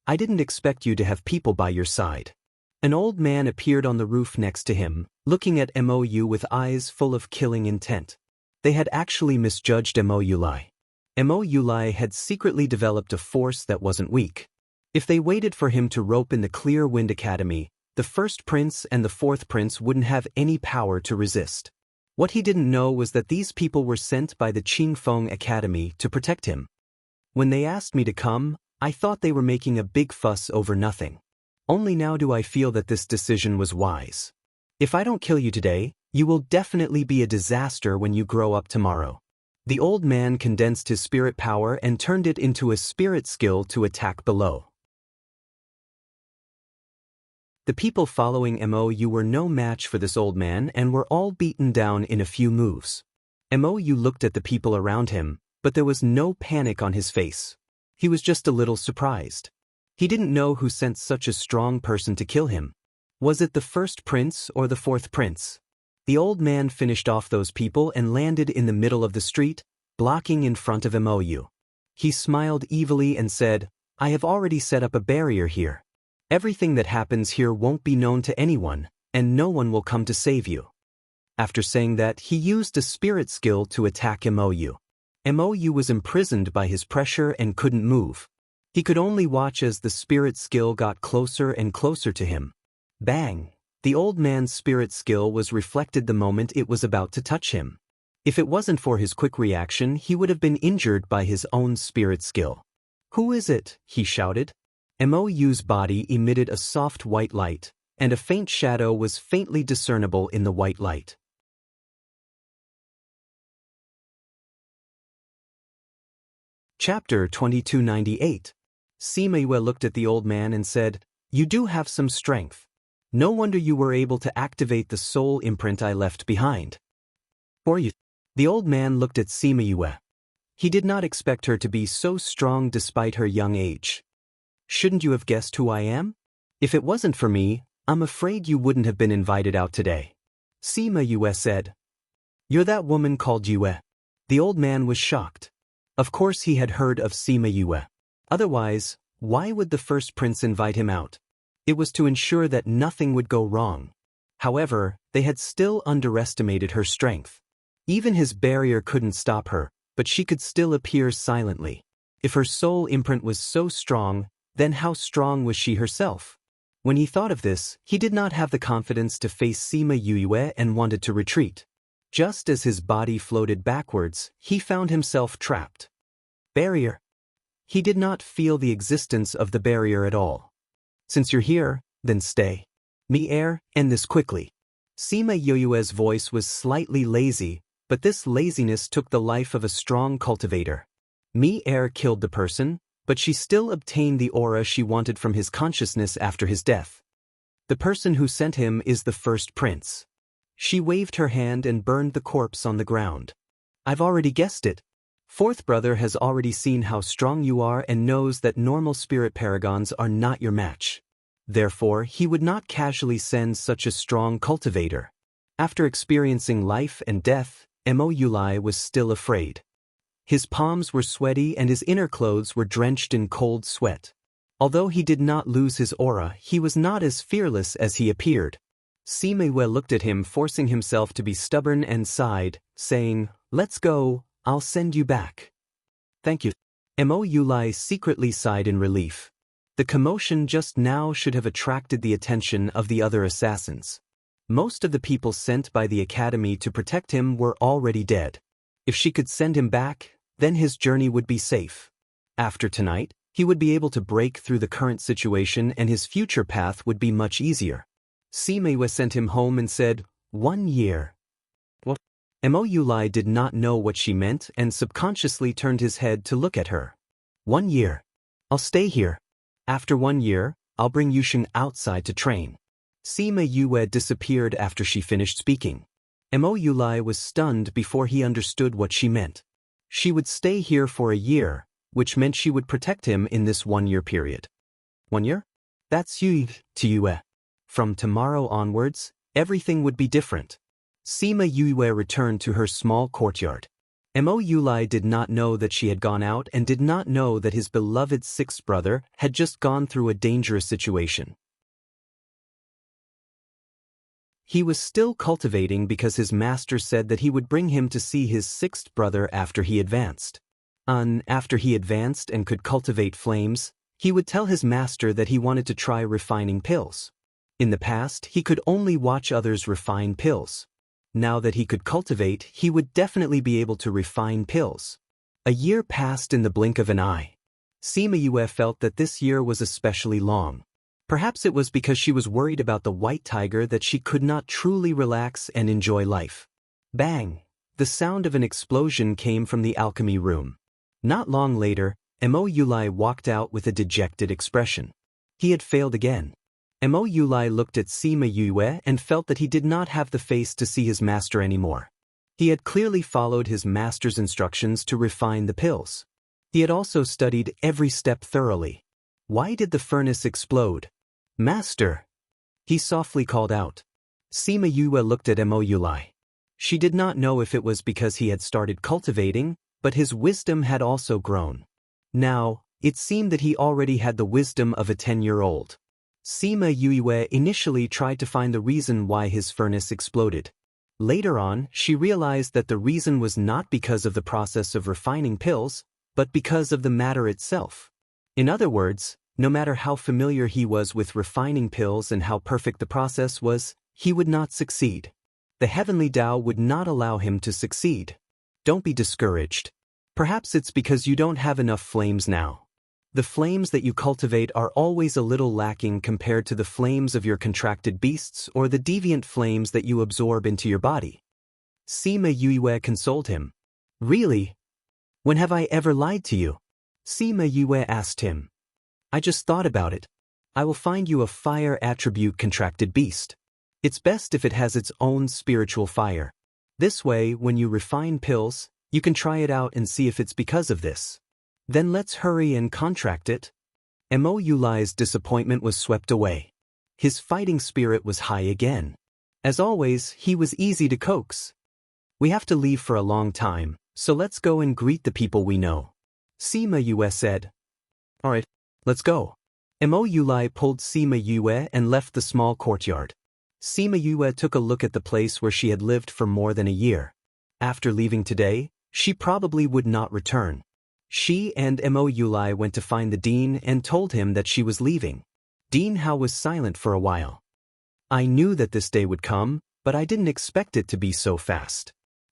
"I didn't expect you to have people by your side." An old man appeared on the roof next to him, looking at Mo Yu with eyes full of killing intent. They had actually misjudged Mo Yulai. Mo Yulai had secretly developed a force that wasn't weak. If they waited for him to rope in the Clear Wind Academy, the first prince and the fourth prince wouldn't have any power to resist. What he didn't know was that these people were sent by the Qingfeng Academy to protect him. When they asked me to come, I thought they were making a big fuss over nothing. Only now do I feel that this decision was wise. If I don't kill you today, you will definitely be a disaster when you grow up tomorrow. The old man condensed his spirit power and turned it into a spirit skill to attack below. The people following Mo Yu were no match for this old man and were all beaten down in a few moves. Mo Yu looked at the people around him, but there was no panic on his face. He was just a little surprised. He didn't know who sent such a strong person to kill him. Was it the first prince or the fourth prince? The old man finished off those people and landed in the middle of the street, blocking in front of Mo Yu. He smiled evilly and said, "I have already set up a barrier here. Everything that happens here won't be known to anyone, and no one will come to save you." After saying that, he used a spirit skill to attack Mo Yu. Mo Yu was imprisoned by his pressure and couldn't move. He could only watch as the spirit skill got closer and closer to him. Bang! The old man's spirit skill was reflected the moment it was about to touch him. If it wasn't for his quick reaction, he would have been injured by his own spirit skill. "Who is it?" he shouted. Mou's body emitted a soft white light, and a faint shadow was faintly discernible in the white light. Chapter 2298. Sima looked at the old man and said, "You do have some strength. No wonder you were able to activate the soul imprint I left behind. For you." The old man looked at Sima. He did not expect her to be so strong despite her young age. "Shouldn't you have guessed who I am? If it wasn't for me, I'm afraid you wouldn't have been invited out today." Sima said. "You're that woman called Yue." The old man was shocked. Of course he had heard of Sima. Otherwise, why would the first prince invite him out? It was to ensure that nothing would go wrong. However, they had still underestimated her strength. Even his barrier couldn't stop her, but she could still appear silently. If her soul imprint was so strong, then how strong was she herself? When he thought of this, he did not have the confidence to face Sima and wanted to retreat. Just as his body floated backwards, he found himself trapped. Barrier. He did not feel the existence of the barrier at all. "Since you're here, then stay. End this quickly." Sima voice was slightly lazy, but this laziness took the life of a strong cultivator. Killed the person, but she still obtained the aura she wanted from his consciousness after his death. The person who sent him is the first prince. She waved her hand and burned the corpse on the ground. "I've already guessed it. Fourth brother has already seen how strong you are and knows that normal spirit paragons are not your match. Therefore, he would not casually send such a strong cultivator." After experiencing life and death, Mouli was still afraid. His palms were sweaty and his inner clothes were drenched in cold sweat. Although he did not lose his aura, he was not as fearless as he appeared. Sima looked at him, forcing himself to be stubborn, and sighed, saying, "Let's go, I'll send you back." "Thank you." Mouli secretly sighed in relief. The commotion just now should have attracted the attention of the other assassins. Most of the people sent by the academy to protect him were already dead. If she could send him back, then his journey would be safe. After tonight, he would be able to break through the current situation and his future path would be much easier. Sima sent him home and said, "1 year." What? Mouli did not know what she meant and subconsciously turned his head to look at her. 1 year. I'll stay here. After 1 year, I'll bring Yusheng outside to train. Sima disappeared after she finished speaking. Mouli was stunned before he understood what she meant. She would stay here for a year, which meant she would protect him in this 1-year period. 1 year? That's huge to Yue. From tomorrow onwards, everything would be different. Sima returned to her small courtyard. Mouli did not know that she had gone out and did not know that his beloved sixth brother had just gone through a dangerous situation. He was still cultivating because his master said that he would bring him to see his sixth brother after he advanced. After he advanced and could cultivate flames, he would tell his master that he wanted to try refining pills. In the past, he could only watch others refine pills. Now that he could cultivate, he would definitely be able to refine pills. A year passed in the blink of an eye. Sima felt that this year was especially long. Perhaps it was because she was worried about the white tiger that she could not truly relax and enjoy life. Bang! The sound of an explosion came from the alchemy room. Not long later, Mouli walked out with a dejected expression. He had failed again. Mouli looked at Sima and felt that he did not have the face to see his master anymore. He had clearly followed his master's instructions to refine the pills. He had also studied every step thoroughly. Why did the furnace explode? "Master!" he softly called out. Sima looked at Mouli. She did not know if it was because he had started cultivating, but his wisdom had also grown. Now, it seemed that he already had the wisdom of a 10-year-old. Sima initially tried to find the reason why his furnace exploded. Later on, she realized that the reason was not because of the process of refining pills, but because of the matter itself. In other words, no matter how familiar he was with refining pills and how perfect the process was, he would not succeed. The heavenly Tao would not allow him to succeed. Don't be discouraged. Perhaps it's because you don't have enough flames now. The flames that you cultivate are always a little lacking compared to the flames of your contracted beasts or the deviant flames that you absorb into your body. Sima Yue consoled him. Really? When have I ever lied to you? Sima Yue asked him. I just thought about it. I will find you a fire attribute contracted beast. It's best if it has its own spiritual fire. This way, when you refine pills, you can try it out and see if it's because of this. Then let's hurry and contract it. Mo Yulai's disappointment was swept away. His fighting spirit was high again. As always, he was easy to coax. We have to leave for a long time, so let's go and greet the people we know. Sima Yue said. Alright, let's go. Mo Yulai pulled Sima Yue and left the small courtyard. Sima Yue took a look at the place where she had lived for more than a year. After leaving today, she probably would not return. She and Mo Yulai went to find the dean and told him that she was leaving. Dean Hao was silent for a while. I knew that this day would come, but I didn't expect it to be so fast.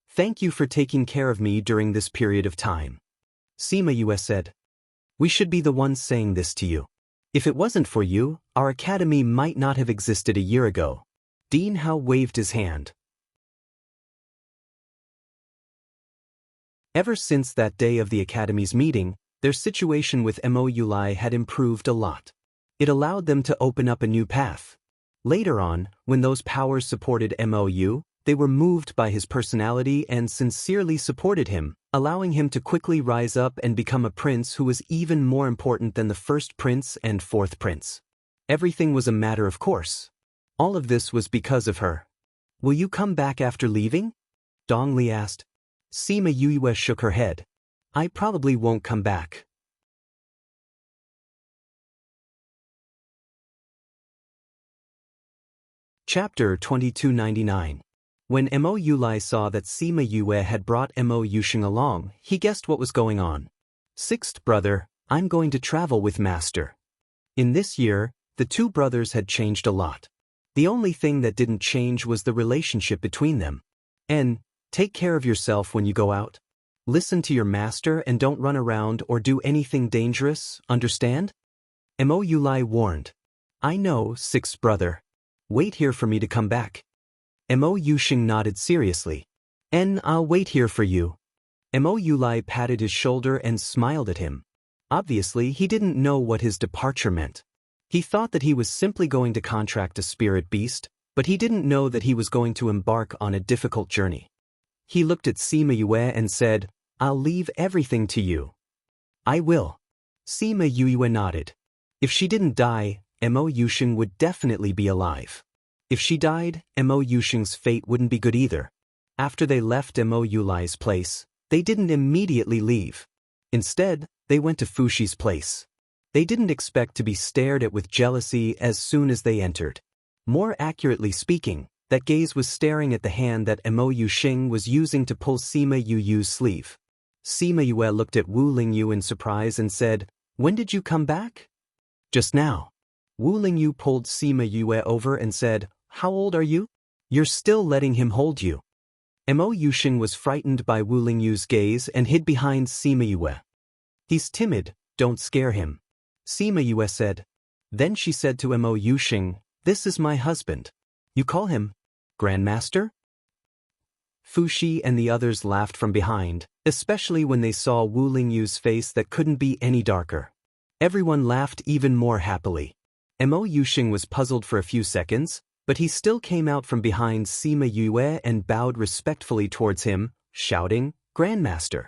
Thank you for taking care of me during this period of time. Sima Yue said. We should be the ones saying this to you. If it wasn't for you, our academy might not have existed a year ago. Dean Hao waved his hand. Ever since that day of the Academy's meeting, their situation with Mo Yulai had improved a lot. It allowed them to open up a new path. Later on, when those powers supported Mo, they were moved by his personality and sincerely supported him, allowing him to quickly rise up and become a prince who was even more important than the first prince and fourth prince. Everything was a matter of course. All of this was because of her. Will you come back after leaving? Dong Li asked. Sima Yue shook her head. I probably won't come back. Chapter 2299. When Mo Yulai saw that Sima Yue had brought Mo Yusheng along, he guessed what was going on. Sixth brother, I'm going to travel with master. In this year, the two brothers had changed a lot. The only thing that didn't change was the relationship between them. And take care of yourself when you go out. Listen to your master and don't run around or do anything dangerous, understand? Mo Yulai warned. I know, sixth brother. Wait here for me to come back. Mo Yusheng nodded seriously. I'll wait here for you. Mo Yulai patted his shoulder and smiled at him. Obviously, he didn't know what his departure meant. He thought that he was simply going to contract a spirit beast, but he didn't know that he was going to embark on a difficult journey. He looked at Sima Yue and said, I'll leave everything to you. I will. Sima Yue nodded. If she didn't die, Mo Yusheng would definitely be alive. If she died, Mo Yusheng's fate wouldn't be good either. After they left Mo Yulai's place, they didn't immediately leave. Instead, they went to Fushi's place. They didn't expect to be stared at with jealousy as soon as they entered. More accurately speaking, that gaze was staring at the hand that Mo Yusheng was using to pull Sima Yu's sleeve. Sima Yue looked at Wu Lingyu in surprise and said, When did you come back? Just now. Wu Lingyu pulled Sima Yue over and said, How old are you? You're still letting him hold you. Mo Yusheng was frightened by Wu Lingyu's gaze and hid behind Sima Yue. He's timid, don't scare him. Sima Yue said. Then she said to Mo Yusheng, This is my husband. You call him Grandmaster? Fushi and the others laughed from behind, especially when they saw Wu Lingyu's face that couldn't be any darker. Everyone laughed even more happily. Mo Yusheng was puzzled for a few seconds, but he still came out from behind Sima Yue and bowed respectfully towards him, shouting, Grandmaster.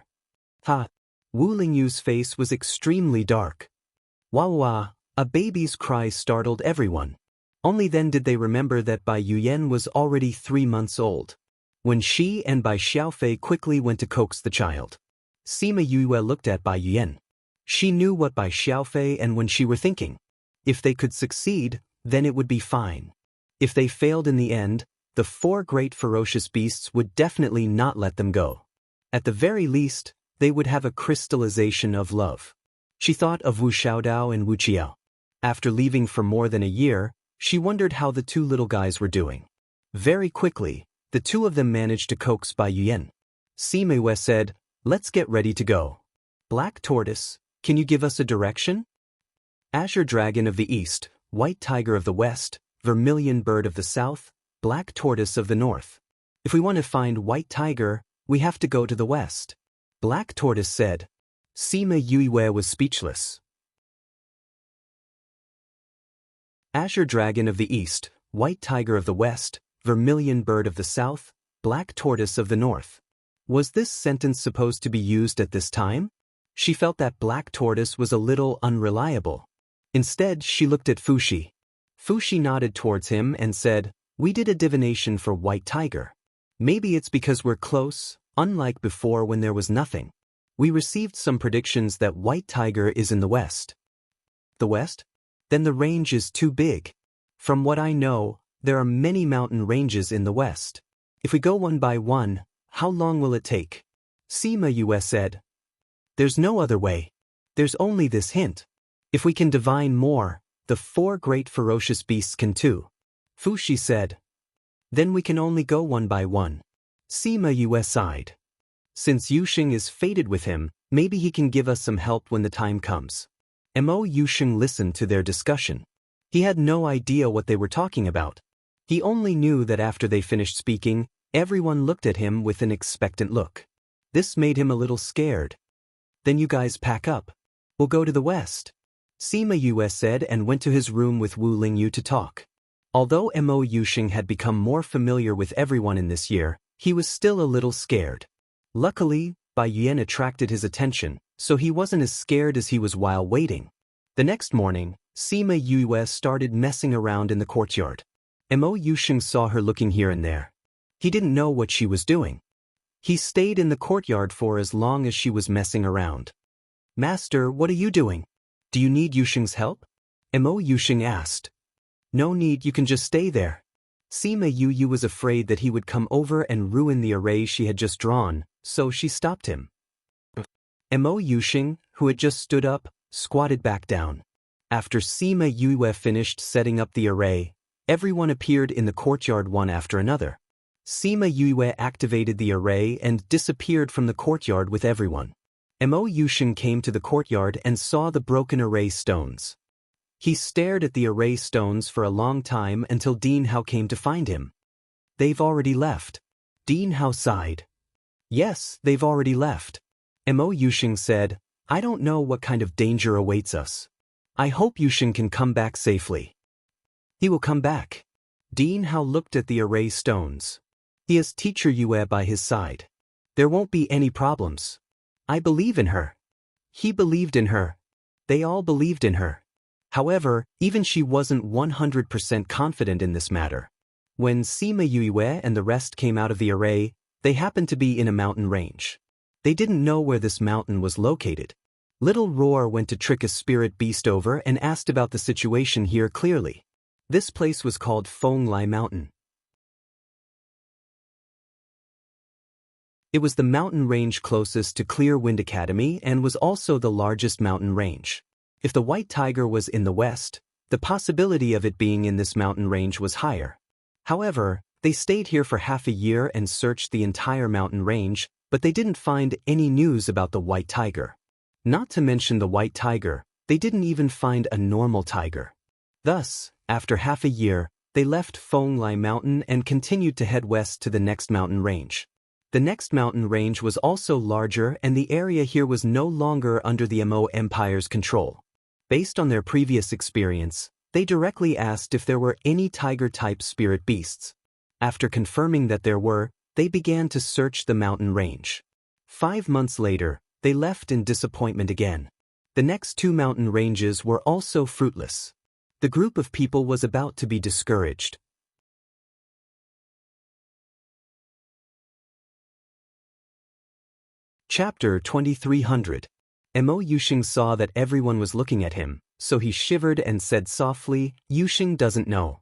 Ha! Wu Lingyu's face was extremely dark. Wah wah, a baby's cry startled everyone. Only then did they remember that Bai Yuyan was already 3 months old. When she and Bai Xiaofei quickly went to coax the child. Sima Yue looked at Bai Yuyan. She knew what Bai Xiaofei and Wen Shi were thinking. If they could succeed, then it would be fine. If they failed in the end, the 4 great ferocious beasts would definitely not let them go. At the very least, they would have a crystallization of love. She thought of Wu Xiaodao and Wu Qiao. After leaving for more than a year, she wondered how the 2 little guys were doing. Very quickly, the 2 of them managed to coax Bai Yuyan. Sima Yue said, Let's get ready to go. Black Tortoise, Can you give us a direction? Azure dragon of the east, white tiger of the west, vermilion bird of the south, black tortoise of the north. If we want to find white tiger, we have to go to the west. Black tortoise said. Sima Yuiwe was speechless. Azure dragon of the east, white tiger of the west, vermilion bird of the south, black tortoise of the north. Was this sentence supposed to be used at this time? She felt that black tortoise was a little unreliable. Instead, she looked at Fushi. Fushi nodded towards him and said, "We did a divination for white tiger. Maybe it's because we're close, unlike before when there was nothing. We received some predictions that white tiger is in the west." The west? Then the range is too big. From what I know, there are many mountain ranges in the west. If we go one by one, how long will it take? Sima Yue said. There's no other way. There's only this hint. If we can divine more, the 4 great ferocious beasts can too. Fushi said. Then we can only go one by one. Sima Yue sighed. Since Yusheng is fated with him, maybe he can give us some help when the time comes. Mo Yusheng listened to their discussion. He had no idea what they were talking about. He only knew that after they finished speaking, everyone looked at him with an expectant look. This made him a little scared. Then you guys pack up. We'll go to the west. Sima Yue said and went to his room with Wu Lingyu to talk. Although Mo Yusheng had become more familiar with everyone in this year, he was still a little scared. Luckily, Bai Yuan attracted his attention, so he wasn't as scared as he was while waiting. The next morning, Sima Yue started messing around in the courtyard. Mo Yusheng saw her looking here and there. He didn't know what she was doing. He stayed in the courtyard for as long as she was messing around. Master, what are you doing? Do you need Yusheng's help? Mo Yusheng asked. No need, you can just stay there. Sima Yu was afraid that he would come over and ruin the array she had just drawn, so she stopped him. Mo Yusheng, who had just stood up, squatted back down. After Sima Yue finished setting up the array, everyone appeared in the courtyard one after another. Sima Yue activated the array and disappeared from the courtyard with everyone. Mo Yusheng came to the courtyard and saw the broken array stones. He stared at the array stones for a long time until Dean Hao came to find him. They've already left. Dean Hao sighed. Yes, they've already left. Mo Yusheng said, I don't know what kind of danger awaits us. I hope Yusheng can come back safely. He will come back. Dean Hao looked at the array stones. He has Teacher Yue by his side. There won't be any problems. I believe in her. He believed in her. They all believed in her. However, even she wasn't 100% confident in this matter. When Sima Yue and the rest came out of the array, they happened to be in a mountain range. They didn't know where this mountain was located. Little Roar went to trick a spirit beast over and asked about the situation here clearly. This place was called Feng Lai Mountain. It was the mountain range closest to Clear Wind Academy and was also the largest mountain range. If the white tiger was in the west, the possibility of it being in this mountain range was higher. However, they stayed here for half a year and searched the entire mountain range, but they didn't find any news about the white tiger. Not to mention the white tiger, they didn't even find a normal tiger. Thus, after half a year, they left Feng Lai Mountain and continued to head west to the next mountain range. The next mountain range was also larger and the area here was no longer under the Mo Empire's control. Based on their previous experience, they directly asked if there were any tiger-type spirit beasts. After confirming that there were, they began to search the mountain range. 5 months later, they left in disappointment again. The next 2 mountain ranges were also fruitless. The group of people was about to be discouraged. Chapter 2300. Mo Yusheng saw that everyone was looking at him, so he shivered and said softly, Yusheng doesn't know.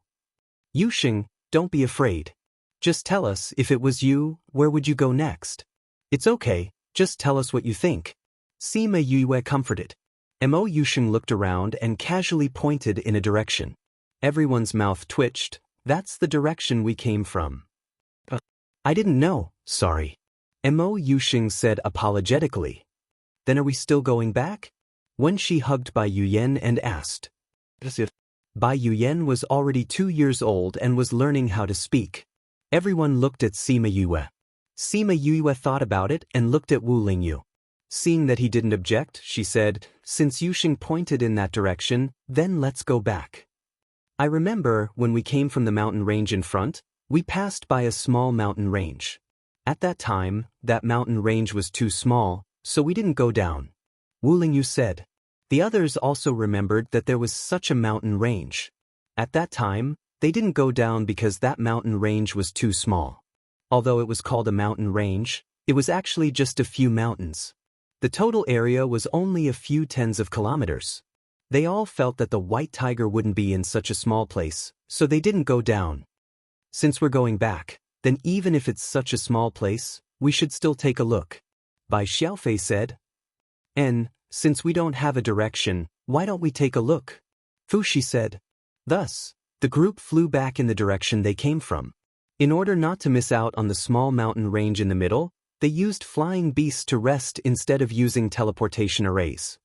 Yusheng, don't be afraid. Just tell us, if it was you, where would you go next? It's okay, just tell us what you think. Sima Yue comforted. Mo Yusheng looked around and casually pointed in a direction. Everyone's mouth twitched. That's the direction we came from. I didn't know, sorry. Mo Yusheng said apologetically. Then are we still going back? When she hugged Bai Yuyan and asked. Bai Yuyan was already 2 years old and was learning how to speak. Everyone looked at Sima Yue. Sima Yue thought about it and looked at Wu Lingyu. Seeing that he didn't object, she said, "Since Yuxing pointed in that direction, then let's go back. I remember when we came from the mountain range in front, we passed by a small mountain range. At that time, that mountain range was too small, so we didn't go down." Wu Lingyu said. The others also remembered that there was such a mountain range. At that time, they didn't go down because that mountain range was too small. Although it was called a mountain range, it was actually just a few mountains. The total area was only a few tens of kilometers. They all felt that the white tiger wouldn't be in such a small place, so they didn't go down. "Since we're going back, then even if it's such a small place, we should still take a look," Bai Xiaofei said. "And, since we don't have a direction, why don't we take a look?" Fu Shi said. Thus, the group flew back in the direction they came from. In order not to miss out on the small mountain range in the middle, they used flying beasts to rest instead of using teleportation arrays.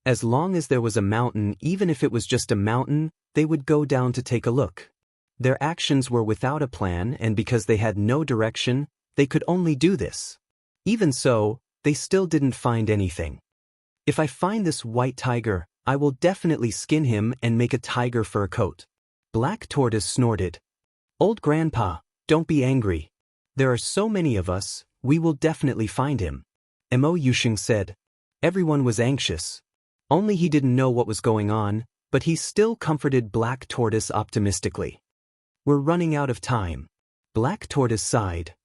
As long as there was a mountain, even if it was just a mountain, they would go down to take a look. Their actions were without a plan, and because they had no direction, they could only do this. Even so, they still didn't find anything. "If I find this white tiger, I will definitely skin him and make a tiger fur coat." Black Tortoise snorted. "Old Grandpa, don't be angry. There are so many of us, we will definitely find him," Mo Yusheng said. Everyone was anxious. Only he didn't know what was going on, but he still comforted Black Tortoise optimistically. "We're running out of time." Black Tortoise sighed.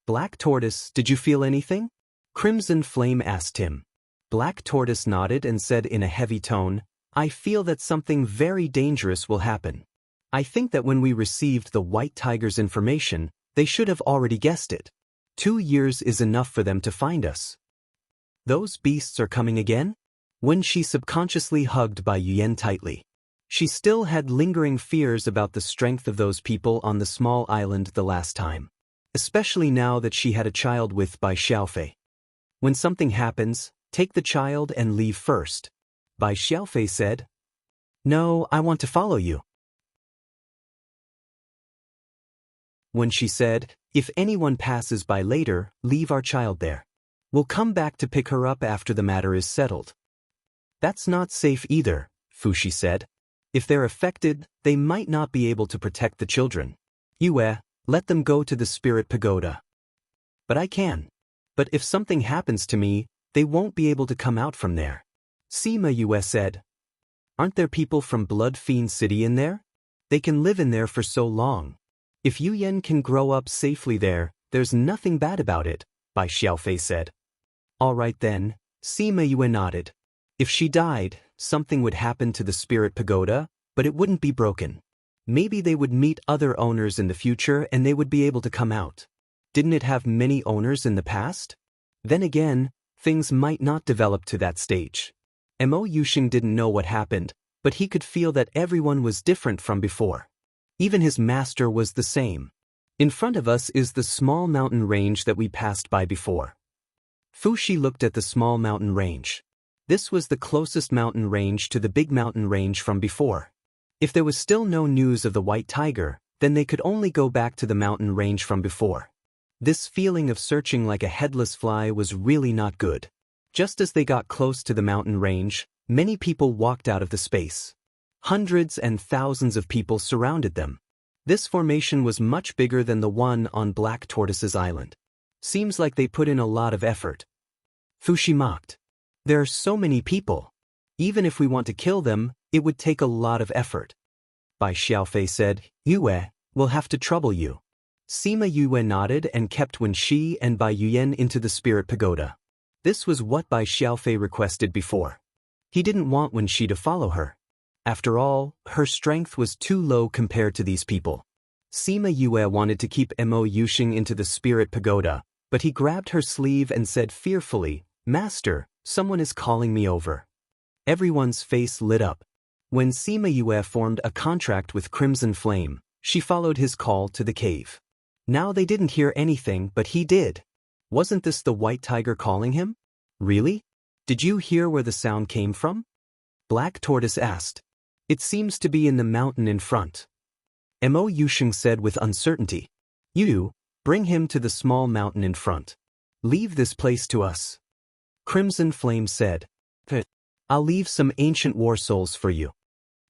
"Black Tortoise, did you feel anything?" Crimson Flame asked him. Black Tortoise nodded and said in a heavy tone, "I feel that something very dangerous will happen. I think that when we received the white tiger's information, they should have already guessed it. 2 years is enough for them to find us." "Those beasts are coming again?" When she subconsciously hugged Bai Yuyan tightly. She still had lingering fears about the strength of those people on the small island the last time. Especially now that she had a child with Bai Xiaofei. "When something happens, take the child and leave first," Bai Xiaofei said. "No, I want to follow you." When she said, "If anyone passes by later, leave our child there. We'll come back to pick her up after the matter is settled." "That's not safe either," Fu Shi said. "If they're affected, they might not be able to protect the children. Yue, let them go to the spirit pagoda." "But I can. But if something happens to me, they won't be able to come out from there," Sima Yue said. "Aren't there people from Blood Fiend City in there? They can live in there for so long. If Yuyan can grow up safely there, there's nothing bad about it," Bai Xiaofei said. "All right then," Sima Yue nodded. "If she died, something would happen to the spirit pagoda, but it wouldn't be broken. Maybe they would meet other owners in the future and they would be able to come out. Didn't it have many owners in the past? Then again, things might not develop to that stage." Mo Yusheng didn't know what happened, but he could feel that everyone was different from before. Even his master was the same. "In front of us is the small mountain range that we passed by before." Fu Shi looked at the small mountain range. This was the closest mountain range to the big mountain range from before. If there was still no news of the white tiger, then they could only go back to the mountain range from before. This feeling of searching like a headless fly was really not good. Just as they got close to the mountain range, many people walked out of the space. Hundreds and thousands of people surrounded them. This formation was much bigger than the one on Black Tortoise's island. Seems like they put in a lot of effort. Fu Shi mocked. "There are so many people. Even if we want to kill them, it would take a lot of effort." Bai Xiaofei said, "Yue, we'll have to trouble you." Sima Yue nodded and kept Wen Shi and Bai Yuyan into the spirit pagoda. This was what Bai Xiaofei requested before. He didn't want Wen Shi to follow her. After all, her strength was too low compared to these people. Sima Yue wanted to keep Mo Yusheng into the spirit pagoda, but he grabbed her sleeve and said fearfully, "Master, someone is calling me over." Everyone's face lit up. When Sima Yue formed a contract with Crimson Flame, she followed his call to the cave. Now they didn't hear anything, but he did. Wasn't this the white tiger calling him? Really? Did you hear where the sound came from? Black Tortoise asked. It seems to be in the mountain in front. Mo Yusheng said with uncertainty. You, bring him to the small mountain in front. Leave this place to us. Crimson Flame said. I'll leave some ancient war souls for you.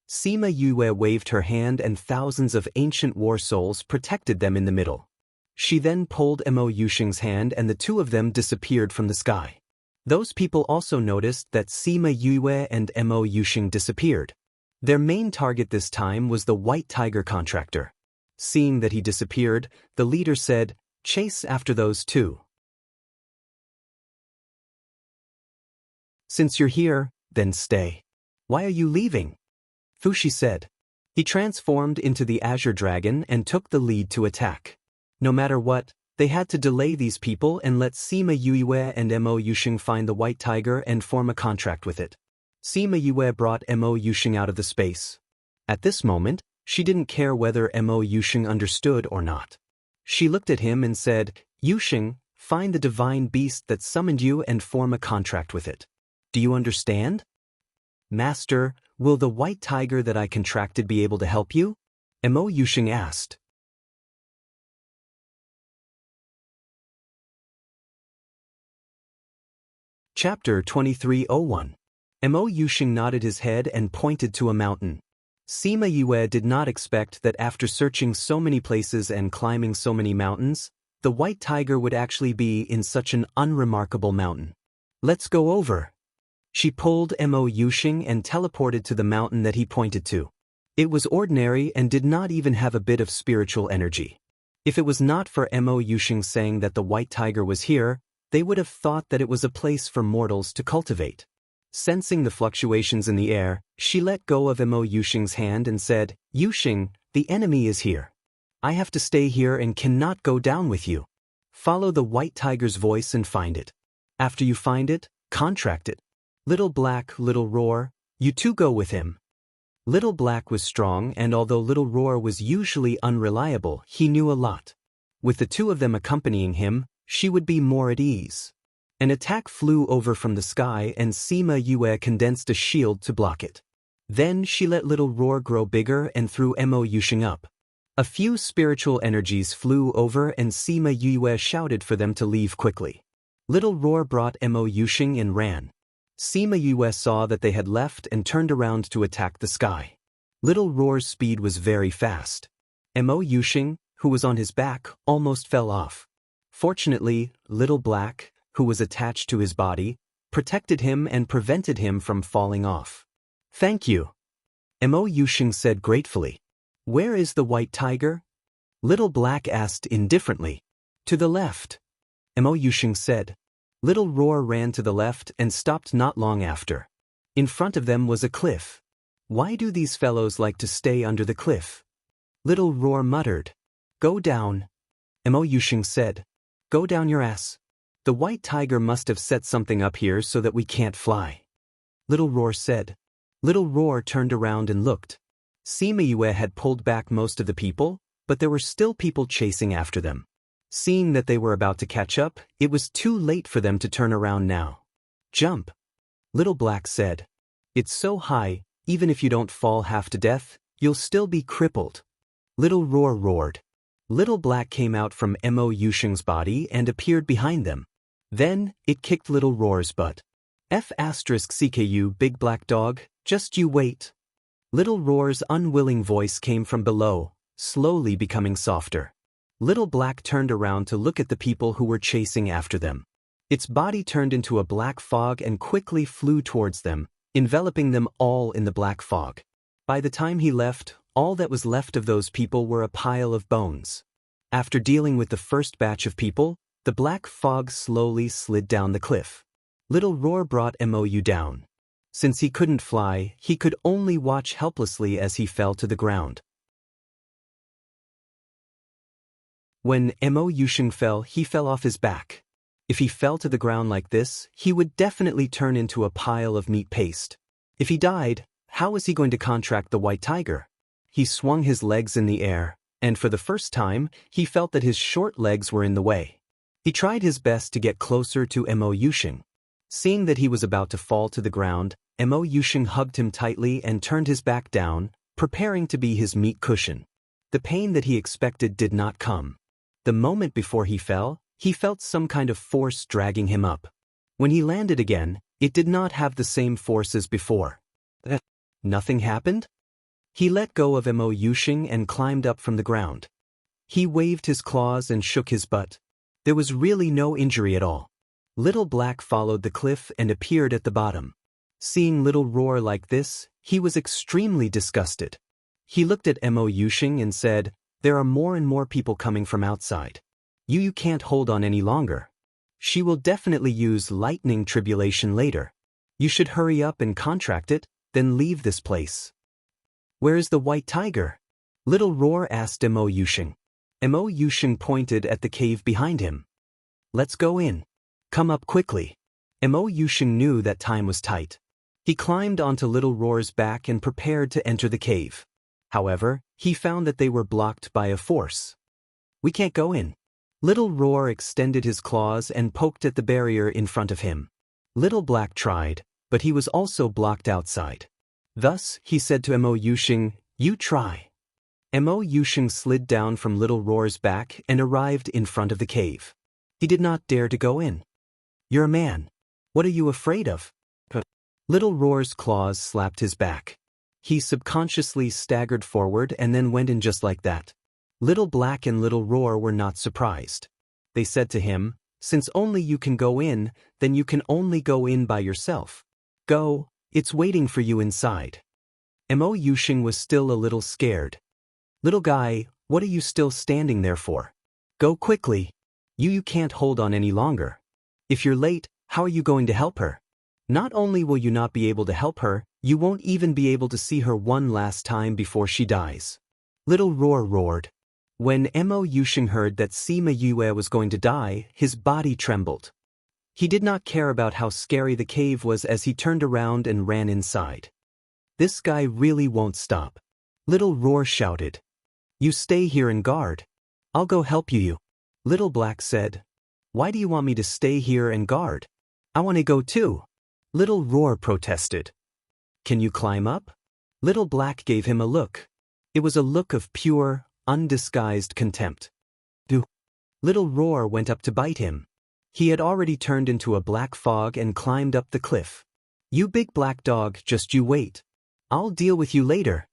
Sima Yue waved her hand and thousands of ancient war souls protected them in the middle. She then pulled Mo Yusheng's hand and the two of them disappeared from the sky. Those people also noticed that Sima Yue and Mo Yusheng disappeared. Their main target this time was the White Tiger contractor. Seeing that he disappeared, the leader said, "Chase after those two." Since you're here, then stay. Why are you leaving? Fushi said. He transformed into the Azure Dragon and took the lead to attack. No matter what, they had to delay these people and let Sima Yue and Mo Yusheng find the White Tiger and form a contract with it. Sima Yue brought Mo Yusheng out of the space. At this moment, she didn't care whether Mo Yusheng understood or not. She looked at him and said, "Yusheng, find the divine beast that summoned you and form a contract with it. Do you understand?" "Master, will the White Tiger that I contracted be able to help you?" Mo Yusheng asked. Chapter 2301. Mo Yusheng nodded his head and pointed to a mountain. Sima Yue did not expect that after searching so many places and climbing so many mountains, the White Tiger would actually be in such an unremarkable mountain. "Let's go over." She pulled Mo Yusheng and teleported to the mountain that he pointed to. It was ordinary and did not even have a bit of spiritual energy. If it was not for Mo Yusheng saying that the White Tiger was here, they would have thought that it was a place for mortals to cultivate. Sensing the fluctuations in the air, she let go of Mo Yusheng's hand and said, "Yusheng, the enemy is here. I have to stay here and cannot go down with you. Follow the White Tiger's voice and find it. After you find it, contract it. Little Black, Little Roar, you two go with him." Little Black was strong, and although Little Roar was usually unreliable, he knew a lot. With the two of them accompanying him, she would be more at ease. An attack flew over from the sky and Sima Yue condensed a shield to block it. Then she let Little Roar grow bigger and threw Mo Yusheng up. A few spiritual energies flew over and Sima Yue shouted for them to leave quickly. Little Roar brought Mo Yusheng and ran. Sima Yue saw that they had left and turned around to attack the sky. Little Roar's speed was very fast. Mo Yusheng, who was on his back, almost fell off. Fortunately, Little Black, who was attached to his body, protected him and prevented him from falling off. "Thank you," Mo Yusheng said gratefully. "Where is the White Tiger?" Little Black asked indifferently. "To the left," Mo Yusheng said. Little Roar ran to the left and stopped not long after. In front of them was a cliff. "Why do these fellows like to stay under the cliff?" Little Roar muttered. "Go down," Mo Yusheng said. "Go down your ass. The White Tiger must have set something up here so that we can't fly," Little Roar said. Little Roar turned around and looked. Sima Yue had pulled back most of the people, but there were still people chasing after them. Seeing that they were about to catch up, it was too late for them to turn around now. "Jump," Little Black said. "It's so high, even if you don't fall half to death, you'll still be crippled." Little Roar roared. Little Black came out from Mo Yusheng's body and appeared behind them. Then, it kicked Little Roar's butt. "CKU, big black dog, just you wait." Little Roar's unwilling voice came from below, slowly becoming softer. Little Black turned around to look at the people who were chasing after them. Its body turned into a black fog and quickly flew towards them, enveloping them all in the black fog. By the time he left, all that was left of those people were a pile of bones. After dealing with the first batch of people, the black fog slowly slid down the cliff. Little Roar brought Mo down. Since he couldn't fly, he could only watch helplessly as he fell to the ground. When Mo Yusheng fell, he fell off his back. If he fell to the ground like this, he would definitely turn into a pile of meat paste. If he died, how was he going to contract the White Tiger? He swung his legs in the air, and for the first time, he felt that his short legs were in the way. He tried his best to get closer to Mo Yusheng. Seeing that he was about to fall to the ground, Mo Yusheng hugged him tightly and turned his back down, preparing to be his meat cushion. The pain that he expected did not come. The moment before he fell, he felt some kind of force dragging him up. When he landed again, it did not have the same force as before. Nothing happened? He let go of Mo Yusheng and climbed up from the ground. He waved his claws and shook his butt. There was really no injury at all. Little Black followed the cliff and appeared at the bottom. Seeing Little Roar like this, he was extremely disgusted. He looked at Mo Yusheng and said, "There are more and more people coming from outside. You can't hold on any longer. She will definitely use lightning tribulation later. You should hurry up and contract it, then leave this place." "Where is the white tiger?" Little Roar asked Mo Yusheng. Mo Yusheng pointed at the cave behind him. "Let's go in. Come up quickly." Mo Yusheng knew that time was tight. He climbed onto Little Roar's back and prepared to enter the cave. However, he found that they were blocked by a force. "We can't go in." Little Roar extended his claws and poked at the barrier in front of him. Little Black tried, but he was also blocked outside. Thus, he said to Mo Yusheng, "You try." Mo Yusheng slid down from Little Roar's back and arrived in front of the cave. He did not dare to go in. "You're a man. What are you afraid of?" Little Roar's claws slapped his back. He subconsciously staggered forward and then went in just like that. Little Black and Little Roar were not surprised. They said to him, "Since only you can go in, then you can only go in by yourself. Go, it's waiting for you inside." Mo Yusheng was still a little scared. "Little guy, what are you still standing there for? Go quickly. You can't hold on any longer. If you're late, how are you going to help her? Not only will you not be able to help her, you won't even be able to see her one last time before she dies." Little Roar roared. When Mo Yusheng heard that Sima Yue was going to die, his body trembled. He did not care about how scary the cave was as he turned around and ran inside. "This guy really won't stop." Little Roar shouted. "You stay here and guard. I'll go help you." Little Black said, "Why do you want me to stay here and guard? I want to go too." Little Roar protested. "Can you climb up?" Little Black gave him a look. It was a look of pure, undisguised contempt. "Do." Little Roar went up to bite him. He had already turned into a black fog and climbed up the cliff. "You big black dog, just you wait. I'll deal with you later."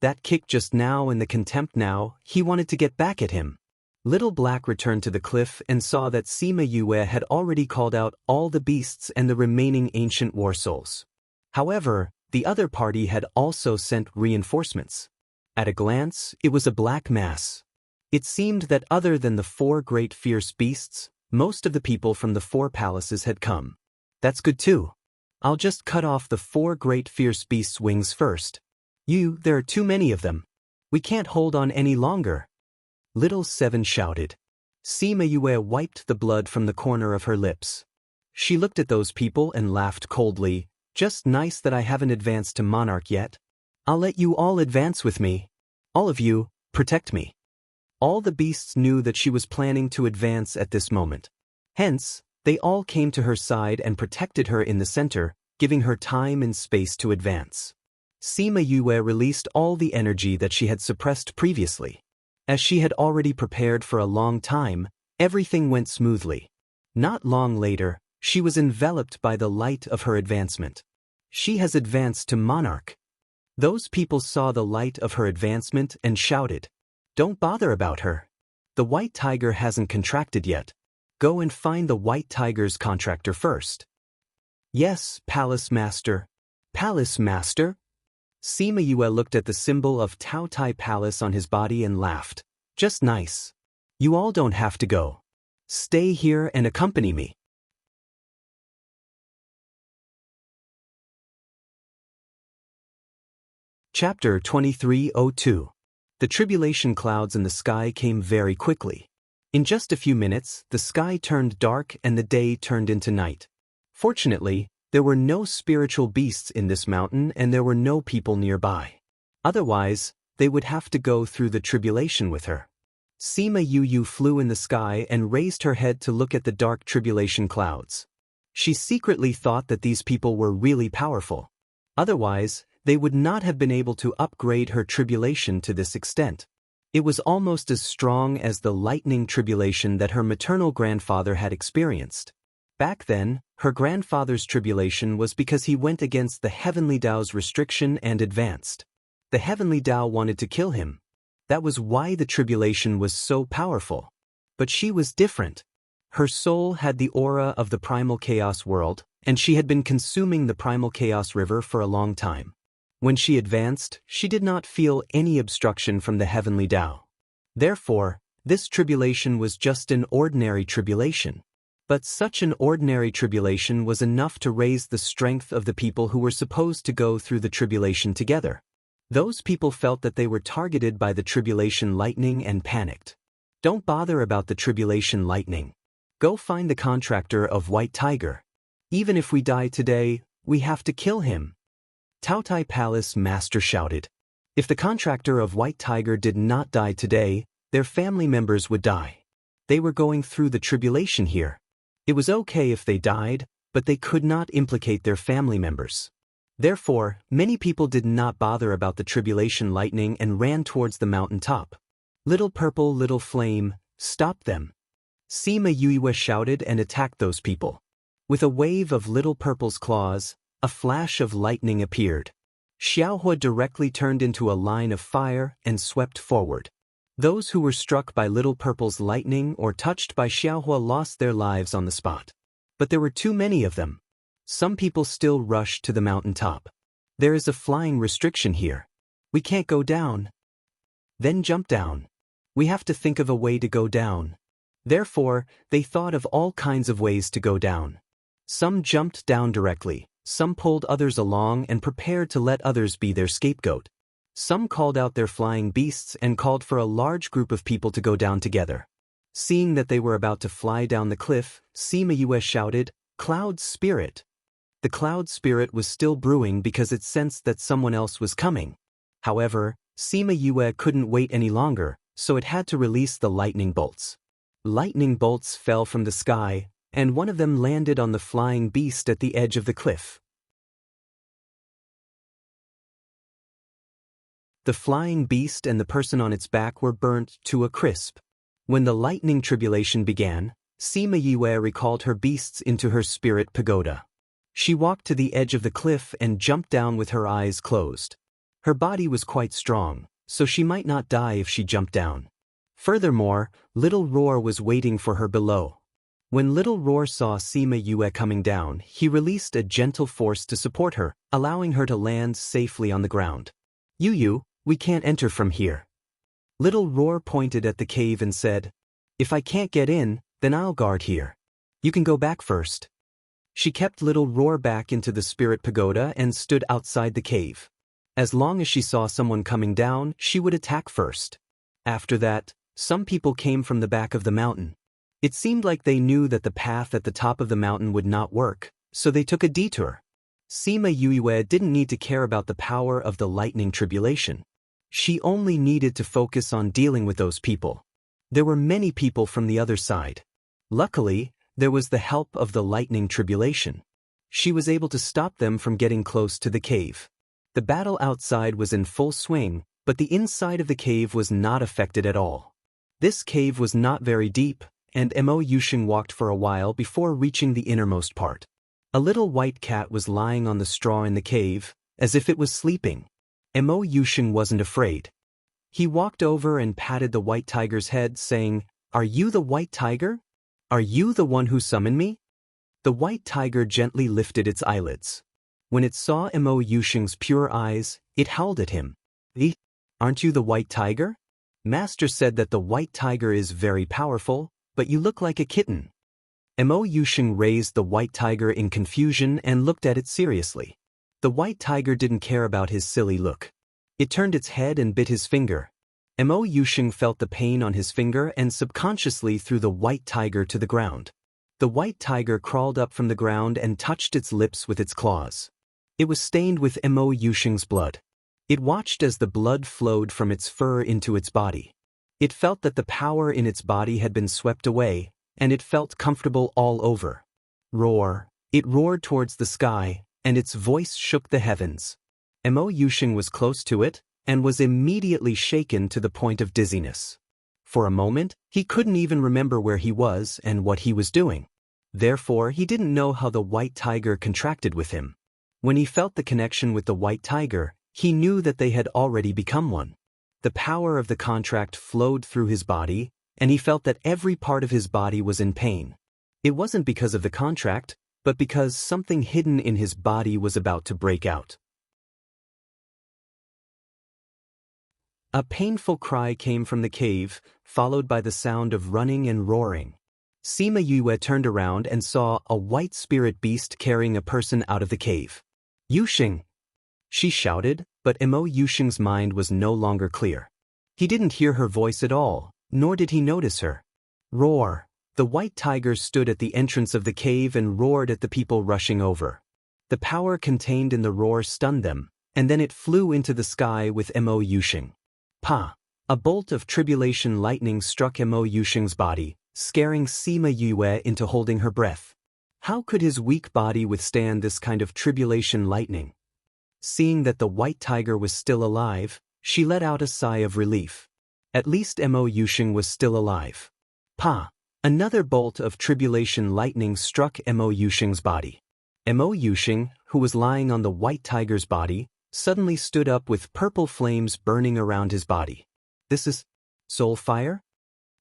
That kick just now and the contempt now, he wanted to get back at him. Little Black returned to the cliff and saw that Sima Yue had already called out all the beasts and the remaining ancient war souls. However, the other party had also sent reinforcements. At a glance, it was a black mass. It seemed that other than the 4 great fierce beasts, most of the people from the 4 palaces had come. That's good too. I'll just cut off the 4 great fierce beasts' wings first. There are too many of them. We can't hold on any longer. Little Seven shouted. Sima Yue wiped the blood from the corner of her lips. She looked at those people and laughed coldly. "Just nice that I haven't advanced to monarch yet. I'll let you all advance with me. All of you, protect me." All the beasts knew that she was planning to advance at this moment. Hence, they all came to her side and protected her in the center, giving her time and space to advance. Sima Yue released all the energy that she had suppressed previously. As she had already prepared for a long time, everything went smoothly. Not long later, she was enveloped by the light of her advancement. She has advanced to monarch. Those people saw the light of her advancement and shouted, "Don't bother about her. The white tiger hasn't contracted yet. Go and find the white tiger's contractor first." "Yes, Palace Master." "Palace Master?" Sima Yue looked at the symbol of Tao Tai Palace on his body and laughed. "Just nice. You all don't have to go. Stay here and accompany me." Chapter 2302. The tribulation clouds in the sky came very quickly. In just a few minutes, the sky turned dark and the day turned into night. Fortunately, there were no spiritual beasts in this mountain and there were no people nearby. Otherwise, they would have to go through the tribulation with her. Sima Yu flew in the sky and raised her head to look at the dark tribulation clouds. She secretly thought that these people were really powerful. Otherwise, they would not have been able to upgrade her tribulation to this extent. It was almost as strong as the lightning tribulation that her maternal grandfather had experienced. Back then, her grandfather's tribulation was because he went against the Heavenly Tao's restriction and advanced. The Heavenly Tao wanted to kill him. That was why the tribulation was so powerful. But she was different. Her soul had the aura of the primal chaos world, and she had been consuming the primal chaos river for a long time. When she advanced, she did not feel any obstruction from the Heavenly Tao. Therefore, this tribulation was just an ordinary tribulation. But such an ordinary tribulation was enough to raise the strength of the people who were supposed to go through the tribulation together. Those people felt that they were targeted by the tribulation lightning and panicked. Don't bother about the tribulation lightning. Go find the contractor of White Tiger. Even if we die today, we have to kill him. Taotai Palace Master shouted. If the contractor of White Tiger did not die today, their family members would die. They were going through the tribulation here. It was okay if they died, but they could not implicate their family members. Therefore, many people did not bother about the tribulation lightning and ran towards the mountain top. Little purple, little flame, stop them. Sima Yue shouted and attacked those people. With a wave of little purple's claws, a flash of lightning appeared. Xiaohua directly turned into a line of fire and swept forward. Those who were struck by little purple's lightning or touched by Xiaohua lost their lives on the spot. But there were too many of them. Some people still rushed to the mountain top. There is a flying restriction here. We can't go down. Then jump down. We have to think of a way to go down. Therefore, they thought of all kinds of ways to go down. Some jumped down directly, some pulled others along and prepared to let others be their scapegoat. Some called out their flying beasts and called for a large group of people to go down together. Seeing that they were about to fly down the cliff, Sima Yue shouted, "Cloud Spirit!" The cloud spirit was still brewing because it sensed that someone else was coming. However, Sima Yue couldn't wait any longer, so it had to release the lightning bolts. Lightning bolts fell from the sky, and one of them landed on the flying beast at the edge of the cliff. The flying beast and the person on its back were burnt to a crisp. When the lightning tribulation began, Sima Yue recalled her beasts into her spirit pagoda. She walked to the edge of the cliff and jumped down with her eyes closed. Her body was quite strong, so she might not die if she jumped down. Furthermore, Little Roar was waiting for her below. When Little Roar saw Sima Yue coming down, he released a gentle force to support her, allowing her to land safely on the ground. "Yu, we can't enter from here." Little Roar pointed at the cave and said, "If I can't get in, then I'll guard here. You can go back first." She kept Little Roar back into the spirit pagoda and stood outside the cave. As long as she saw someone coming down, she would attack first. After that, some people came from the back of the mountain. It seemed like they knew that the path at the top of the mountain would not work, so they took a detour. Sima Yue didn't need to care about the power of the lightning tribulation. She only needed to focus on dealing with those people. There were many people from the other side. Luckily, there was the help of the lightning tribulation. She was able to stop them from getting close to the cave. The battle outside was in full swing, but the inside of the cave was not affected at all. This cave was not very deep, and Mo Yusheng walked for a while before reaching the innermost part. A little white cat was lying on the straw in the cave, as if it was sleeping. Mo Yusheng wasn't afraid. He walked over and patted the white tiger's head, saying, "Are you the white tiger? Are you the one who summoned me?" The white tiger gently lifted its eyelids. When it saw Mo Yusheng's pure eyes, it howled at him. "Aren't you the white tiger? Master said that the white tiger is very powerful, but you look like a kitten." Mo Yusheng raised the white tiger in confusion and looked at it seriously. The white tiger didn't care about his silly look. It turned its head and bit his finger. Mo Yusheng felt the pain on his finger and subconsciously threw the white tiger to the ground. The white tiger crawled up from the ground and touched its lips with its claws. It was stained with Mo Yusheng's blood. It watched as the blood flowed from its fur into its body. It felt that the power in its body had been swept away, and it felt comfortable all over. Roar, It roared towards the sky, and its voice shook the heavens. Mo Yusheng was close to it, and was immediately shaken to the point of dizziness. For a moment, he couldn't even remember where he was and what he was doing. Therefore, he didn't know how the white tiger contracted with him. When he felt the connection with the white tiger, he knew that they had already become one. The power of the contract flowed through his body, and he felt that every part of his body was in pain. It wasn't because of the contract, but because something hidden in his body was about to break out. A painful cry came from the cave, followed by the sound of running and roaring. Sima Yue turned around and saw a white spirit beast carrying a person out of the cave. "Yusheng!" she shouted, but Mo Yusheng's mind was no longer clear. He didn't hear her voice at all, nor did he notice her. Roar! The white tiger stood at the entrance of the cave and roared at the people rushing over. The power contained in the roar stunned them, and then it flew into the sky with Mo Yusheng. Pa! A bolt of tribulation lightning struck Mo Yusheng's body, scaring Sima Yue into holding her breath. How could his weak body withstand this kind of tribulation lightning? Seeing that the white tiger was still alive, she let out a sigh of relief. At least Mo Yusheng was still alive. Pa! Another bolt of tribulation lightning struck Mo Yusheng's body. Mo Yusheng, who was lying on the white tiger's body, suddenly stood up with purple flames burning around his body. This is soul fire?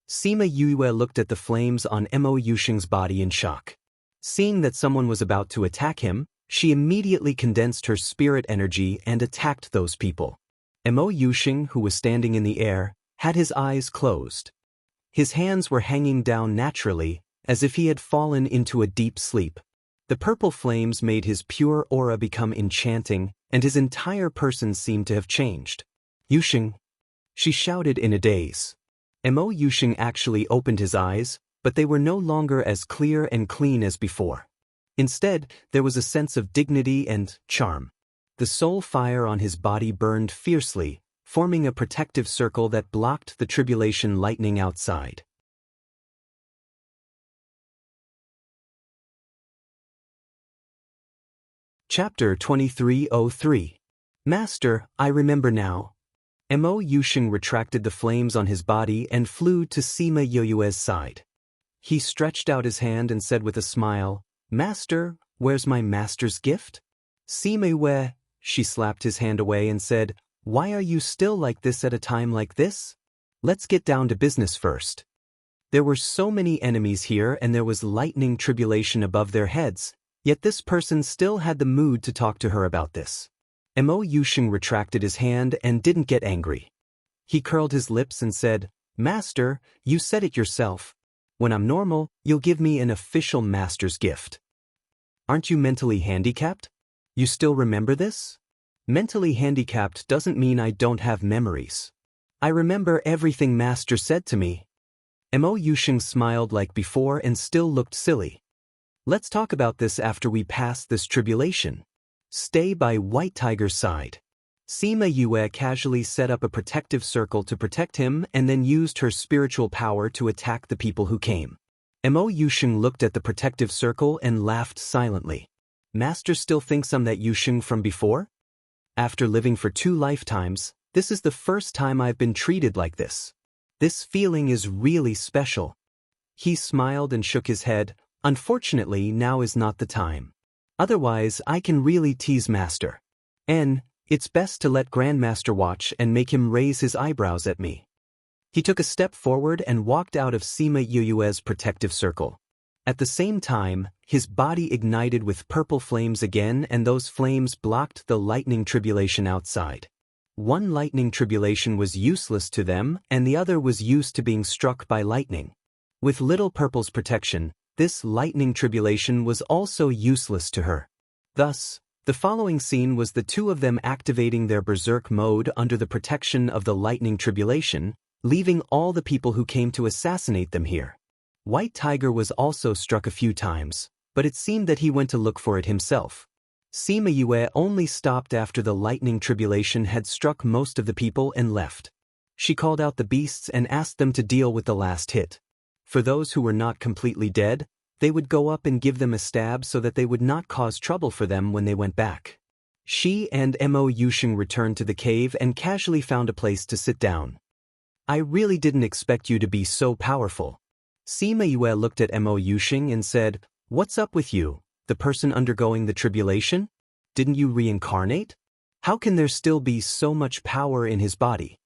Sima Yue looked at the flames on Mo Yusheng's body in shock. Seeing that someone was about to attack him, she immediately condensed her spirit energy and attacked those people. Mo Yusheng, who was standing in the air, had his eyes closed. His hands were hanging down naturally, as if he had fallen into a deep sleep. The purple flames made his pure aura become enchanting, and his entire person seemed to have changed. "Yusheng!" she shouted in a daze. Mo Yusheng actually opened his eyes, but they were no longer as clear and clean as before. Instead, there was a sense of dignity and charm. The soul fire on his body burned fiercely, forming a protective circle that blocked the tribulation lightning outside. Chapter 2303. Master, I remember now. Mo Yusheng retracted the flames on his body and flew to Sima Yue's side. He stretched out his hand and said with a smile, "Master, where's my master's gift?" Sima Yue, she slapped his hand away and said, "Why are you still like this at a time like this? Let's get down to business first." There were so many enemies here and there was lightning tribulation above their heads, yet this person still had the mood to talk to her about this. Mo Yusheng retracted his hand and didn't get angry. He curled his lips and said, "Master, you said it yourself. When I'm normal, you'll give me an official master's gift. Aren't you mentally handicapped? You still remember this? Mentally handicapped doesn't mean I don't have memories. I remember everything Master said to me." Mo Yusheng smiled like before and still looked silly. "Let's talk about this after we pass this tribulation. Stay by White Tiger's side." Sima Yue casually set up a protective circle to protect him and then used her spiritual power to attack the people who came. Mo Yusheng looked at the protective circle and laughed silently. "Master still thinks I'm that Yusheng from before? After living for 2 lifetimes, this is the first time I've been treated like this. This feeling is really special." He smiled and shook his head. "Unfortunately, now is not the time. Otherwise, I can really tease Master. And it's best to let Grandmaster watch and make him raise his eyebrows at me." He took a step forward and walked out of Sima Yue's protective circle. At the same time, his body ignited with purple flames again, and those flames blocked the lightning tribulation outside. One lightning tribulation was useless to them, and the other was used to being struck by lightning. With Little Purple's protection, this lightning tribulation was also useless to her. Thus, the following scene was the two of them activating their berserk mode under the protection of the lightning tribulation, leaving all the people who came to assassinate them here. White Tiger was also struck a few times, but it seemed that he went to look for it himself. Sima Yue only stopped after the lightning tribulation had struck most of the people and left. She called out the beasts and asked them to deal with the last hit. For those who were not completely dead, They would go up and give them a stab so that they would not cause trouble for them when they went back. She and Mo Yusheng returned to the cave and casually found a place to sit down. I really didn't expect you to be so powerful. Sima Yue looked at Mo Yusheng and said, "What's up with you, the person undergoing the tribulation? Didn't you reincarnate? How can there still be so much power in his body?"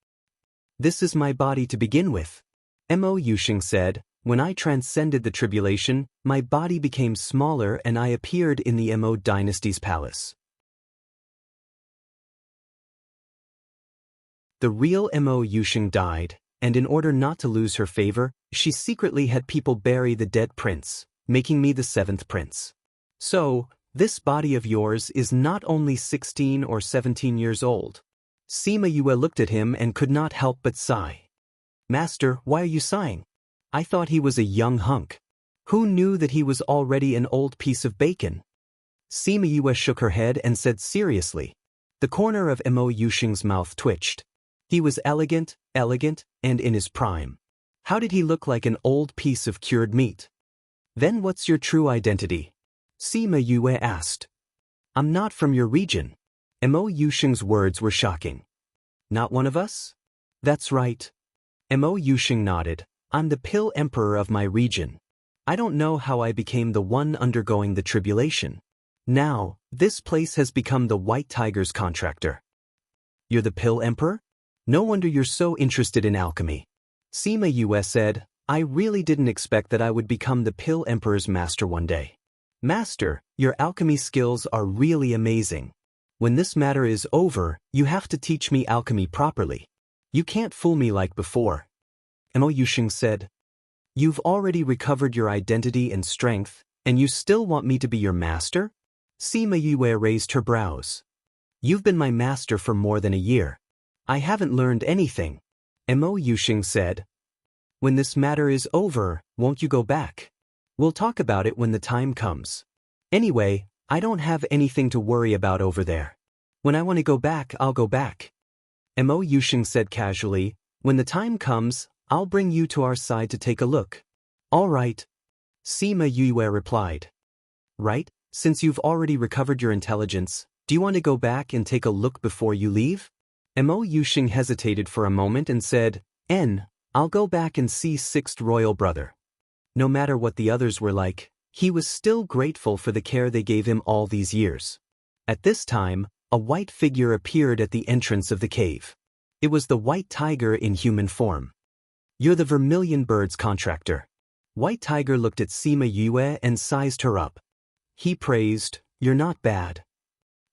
"This is my body to begin with," Mo Yusheng said. "When I transcended the tribulation, my body became smaller and I appeared in the Mo dynasty's palace." The real Mo Yusheng died, and in order not to lose her favor, she secretly had people bury the dead prince, making me the 7th prince. "So, this body of yours is not only 16 or 17 years old." Sima Yue looked at him and could not help but sigh. "Master, why are you sighing? I thought he was a young hunk. Who knew that he was already an old piece of bacon?" Sima Yue shook her head and said seriously. The corner of Mo Yusheng's mouth twitched. He was elegant, and in his prime. How did he look like an old piece of cured meat? "Then what's your true identity?" Sima Yue asked. "I'm not from your region." Mo Yusheng's words were shocking. "Not one of us?" "That's right." Mo Yusheng nodded. "I'm the Pill Emperor of my region. I don't know how I became the one undergoing the tribulation. Now, this place has become the White Tiger's contractor." "You're the Pill Emperor? No wonder you're so interested in alchemy." Sima Yue said, "I really didn't expect that I would become the Pill Emperor's master one day." "Master, your alchemy skills are really amazing. When this matter is over, you have to teach me alchemy properly. You can't fool me like before." Mo Yusheng said, "You've already recovered your identity and strength, and you still want me to be your master?" Sima Yue raised her brows. "You've been my master for more than a year. I haven't learned anything." Mo Yusheng said, "When this matter is over, won't you go back? We'll talk about it when the time comes. Anyway, I don't have anything to worry about over there. When I want to go back, I'll go back." Mo Yusheng said casually, "When the time comes, I'll bring you to our side to take a look." "All right," Sima Yue replied. "Right, since you've already recovered your intelligence, do you want to go back and take a look before you leave?" Mo Yusheng hesitated for a moment and said, "I'll go back and see 6th royal brother." No matter what the others were like, he was still grateful for the care they gave him all these years. At this time, a white figure appeared at the entrance of the cave. It was the White Tiger in human form. "You're the Vermilion Bird's contractor." White Tiger looked at Sima Yue and sized her up. He praised, "You're not bad."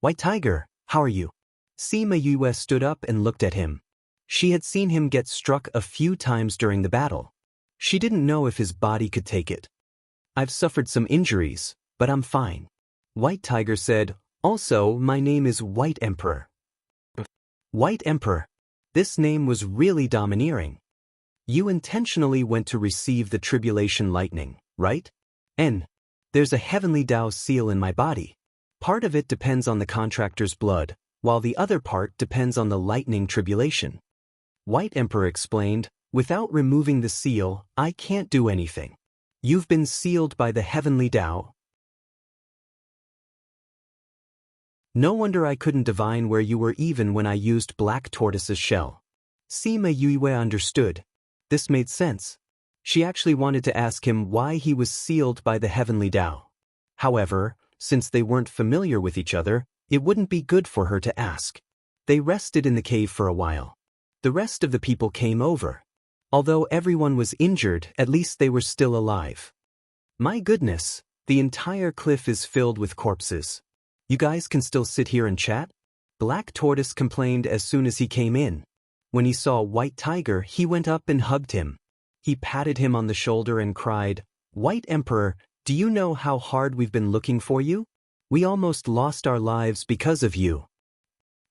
"White Tiger, how are you?" Sima Yue stood up and looked at him. She had seen him get struck a few times during the battle. She didn't know if his body could take it. "I've suffered some injuries, but I'm fine." White Tiger said, "Also, my name is White Emperor." White Emperor. This name was really domineering. "You intentionally went to receive the tribulation lightning, right?" There's a heavenly Tao seal in my body. Part of it depends on the contractor's blood, while the other part depends on the lightning tribulation." White Emperor explained, "Without removing the seal, I can't do anything. You've been sealed by the heavenly Tao." "No wonder I couldn't divine where you were even when I used Black Tortoise's shell." Sima Yue understood. This made sense. She actually wanted to ask him why he was sealed by the heavenly Tao. However, since they weren't familiar with each other, it wouldn't be good for her to ask. They rested in the cave for a while. The rest of the people came over. Although everyone was injured, at least they were still alive. "My goodness, the entire cliff is filled with corpses. You guys can still sit here and chat?" Black Tortoise complained as soon as he came in. When he saw White Tiger, he went up and hugged him. He patted him on the shoulder and cried, "White Emperor, do you know how hard we've been looking for you? We almost lost our lives because of you."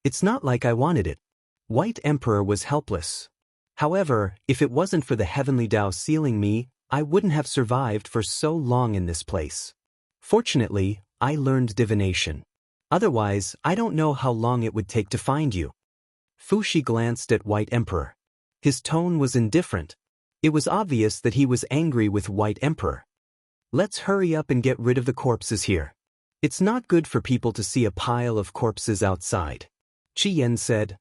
"It's not like I wanted it." White Emperor was helpless. "However, if it wasn't for the heavenly Tao sealing me, I wouldn't have survived for so long in this place. Fortunately, I learned divination. Otherwise, I don't know how long it would take to find you." Fushi glanced at White Emperor. His tone was indifferent. It was obvious that he was angry with White Emperor. Let's hurry up and get rid of the corpses here. It's not good for people to see a pile of corpses outside. Chi Yen said.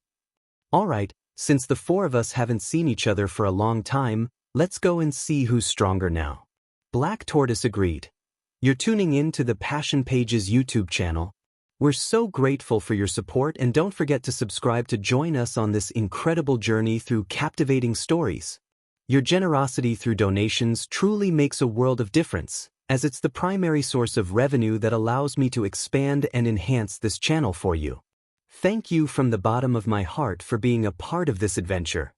All right, since the four of us haven't seen each other for a long time, let's go and see who's stronger now. Black Tortoise agreed. You're tuning in to the Passion Pages YouTube channel. We're so grateful for your support, and don't forget to subscribe to join us on this incredible journey through captivating stories. Your generosity through donations truly makes a world of difference, as it's the primary source of revenue that allows me to expand and enhance this channel for you. Thank you from the bottom of my heart for being a part of this adventure.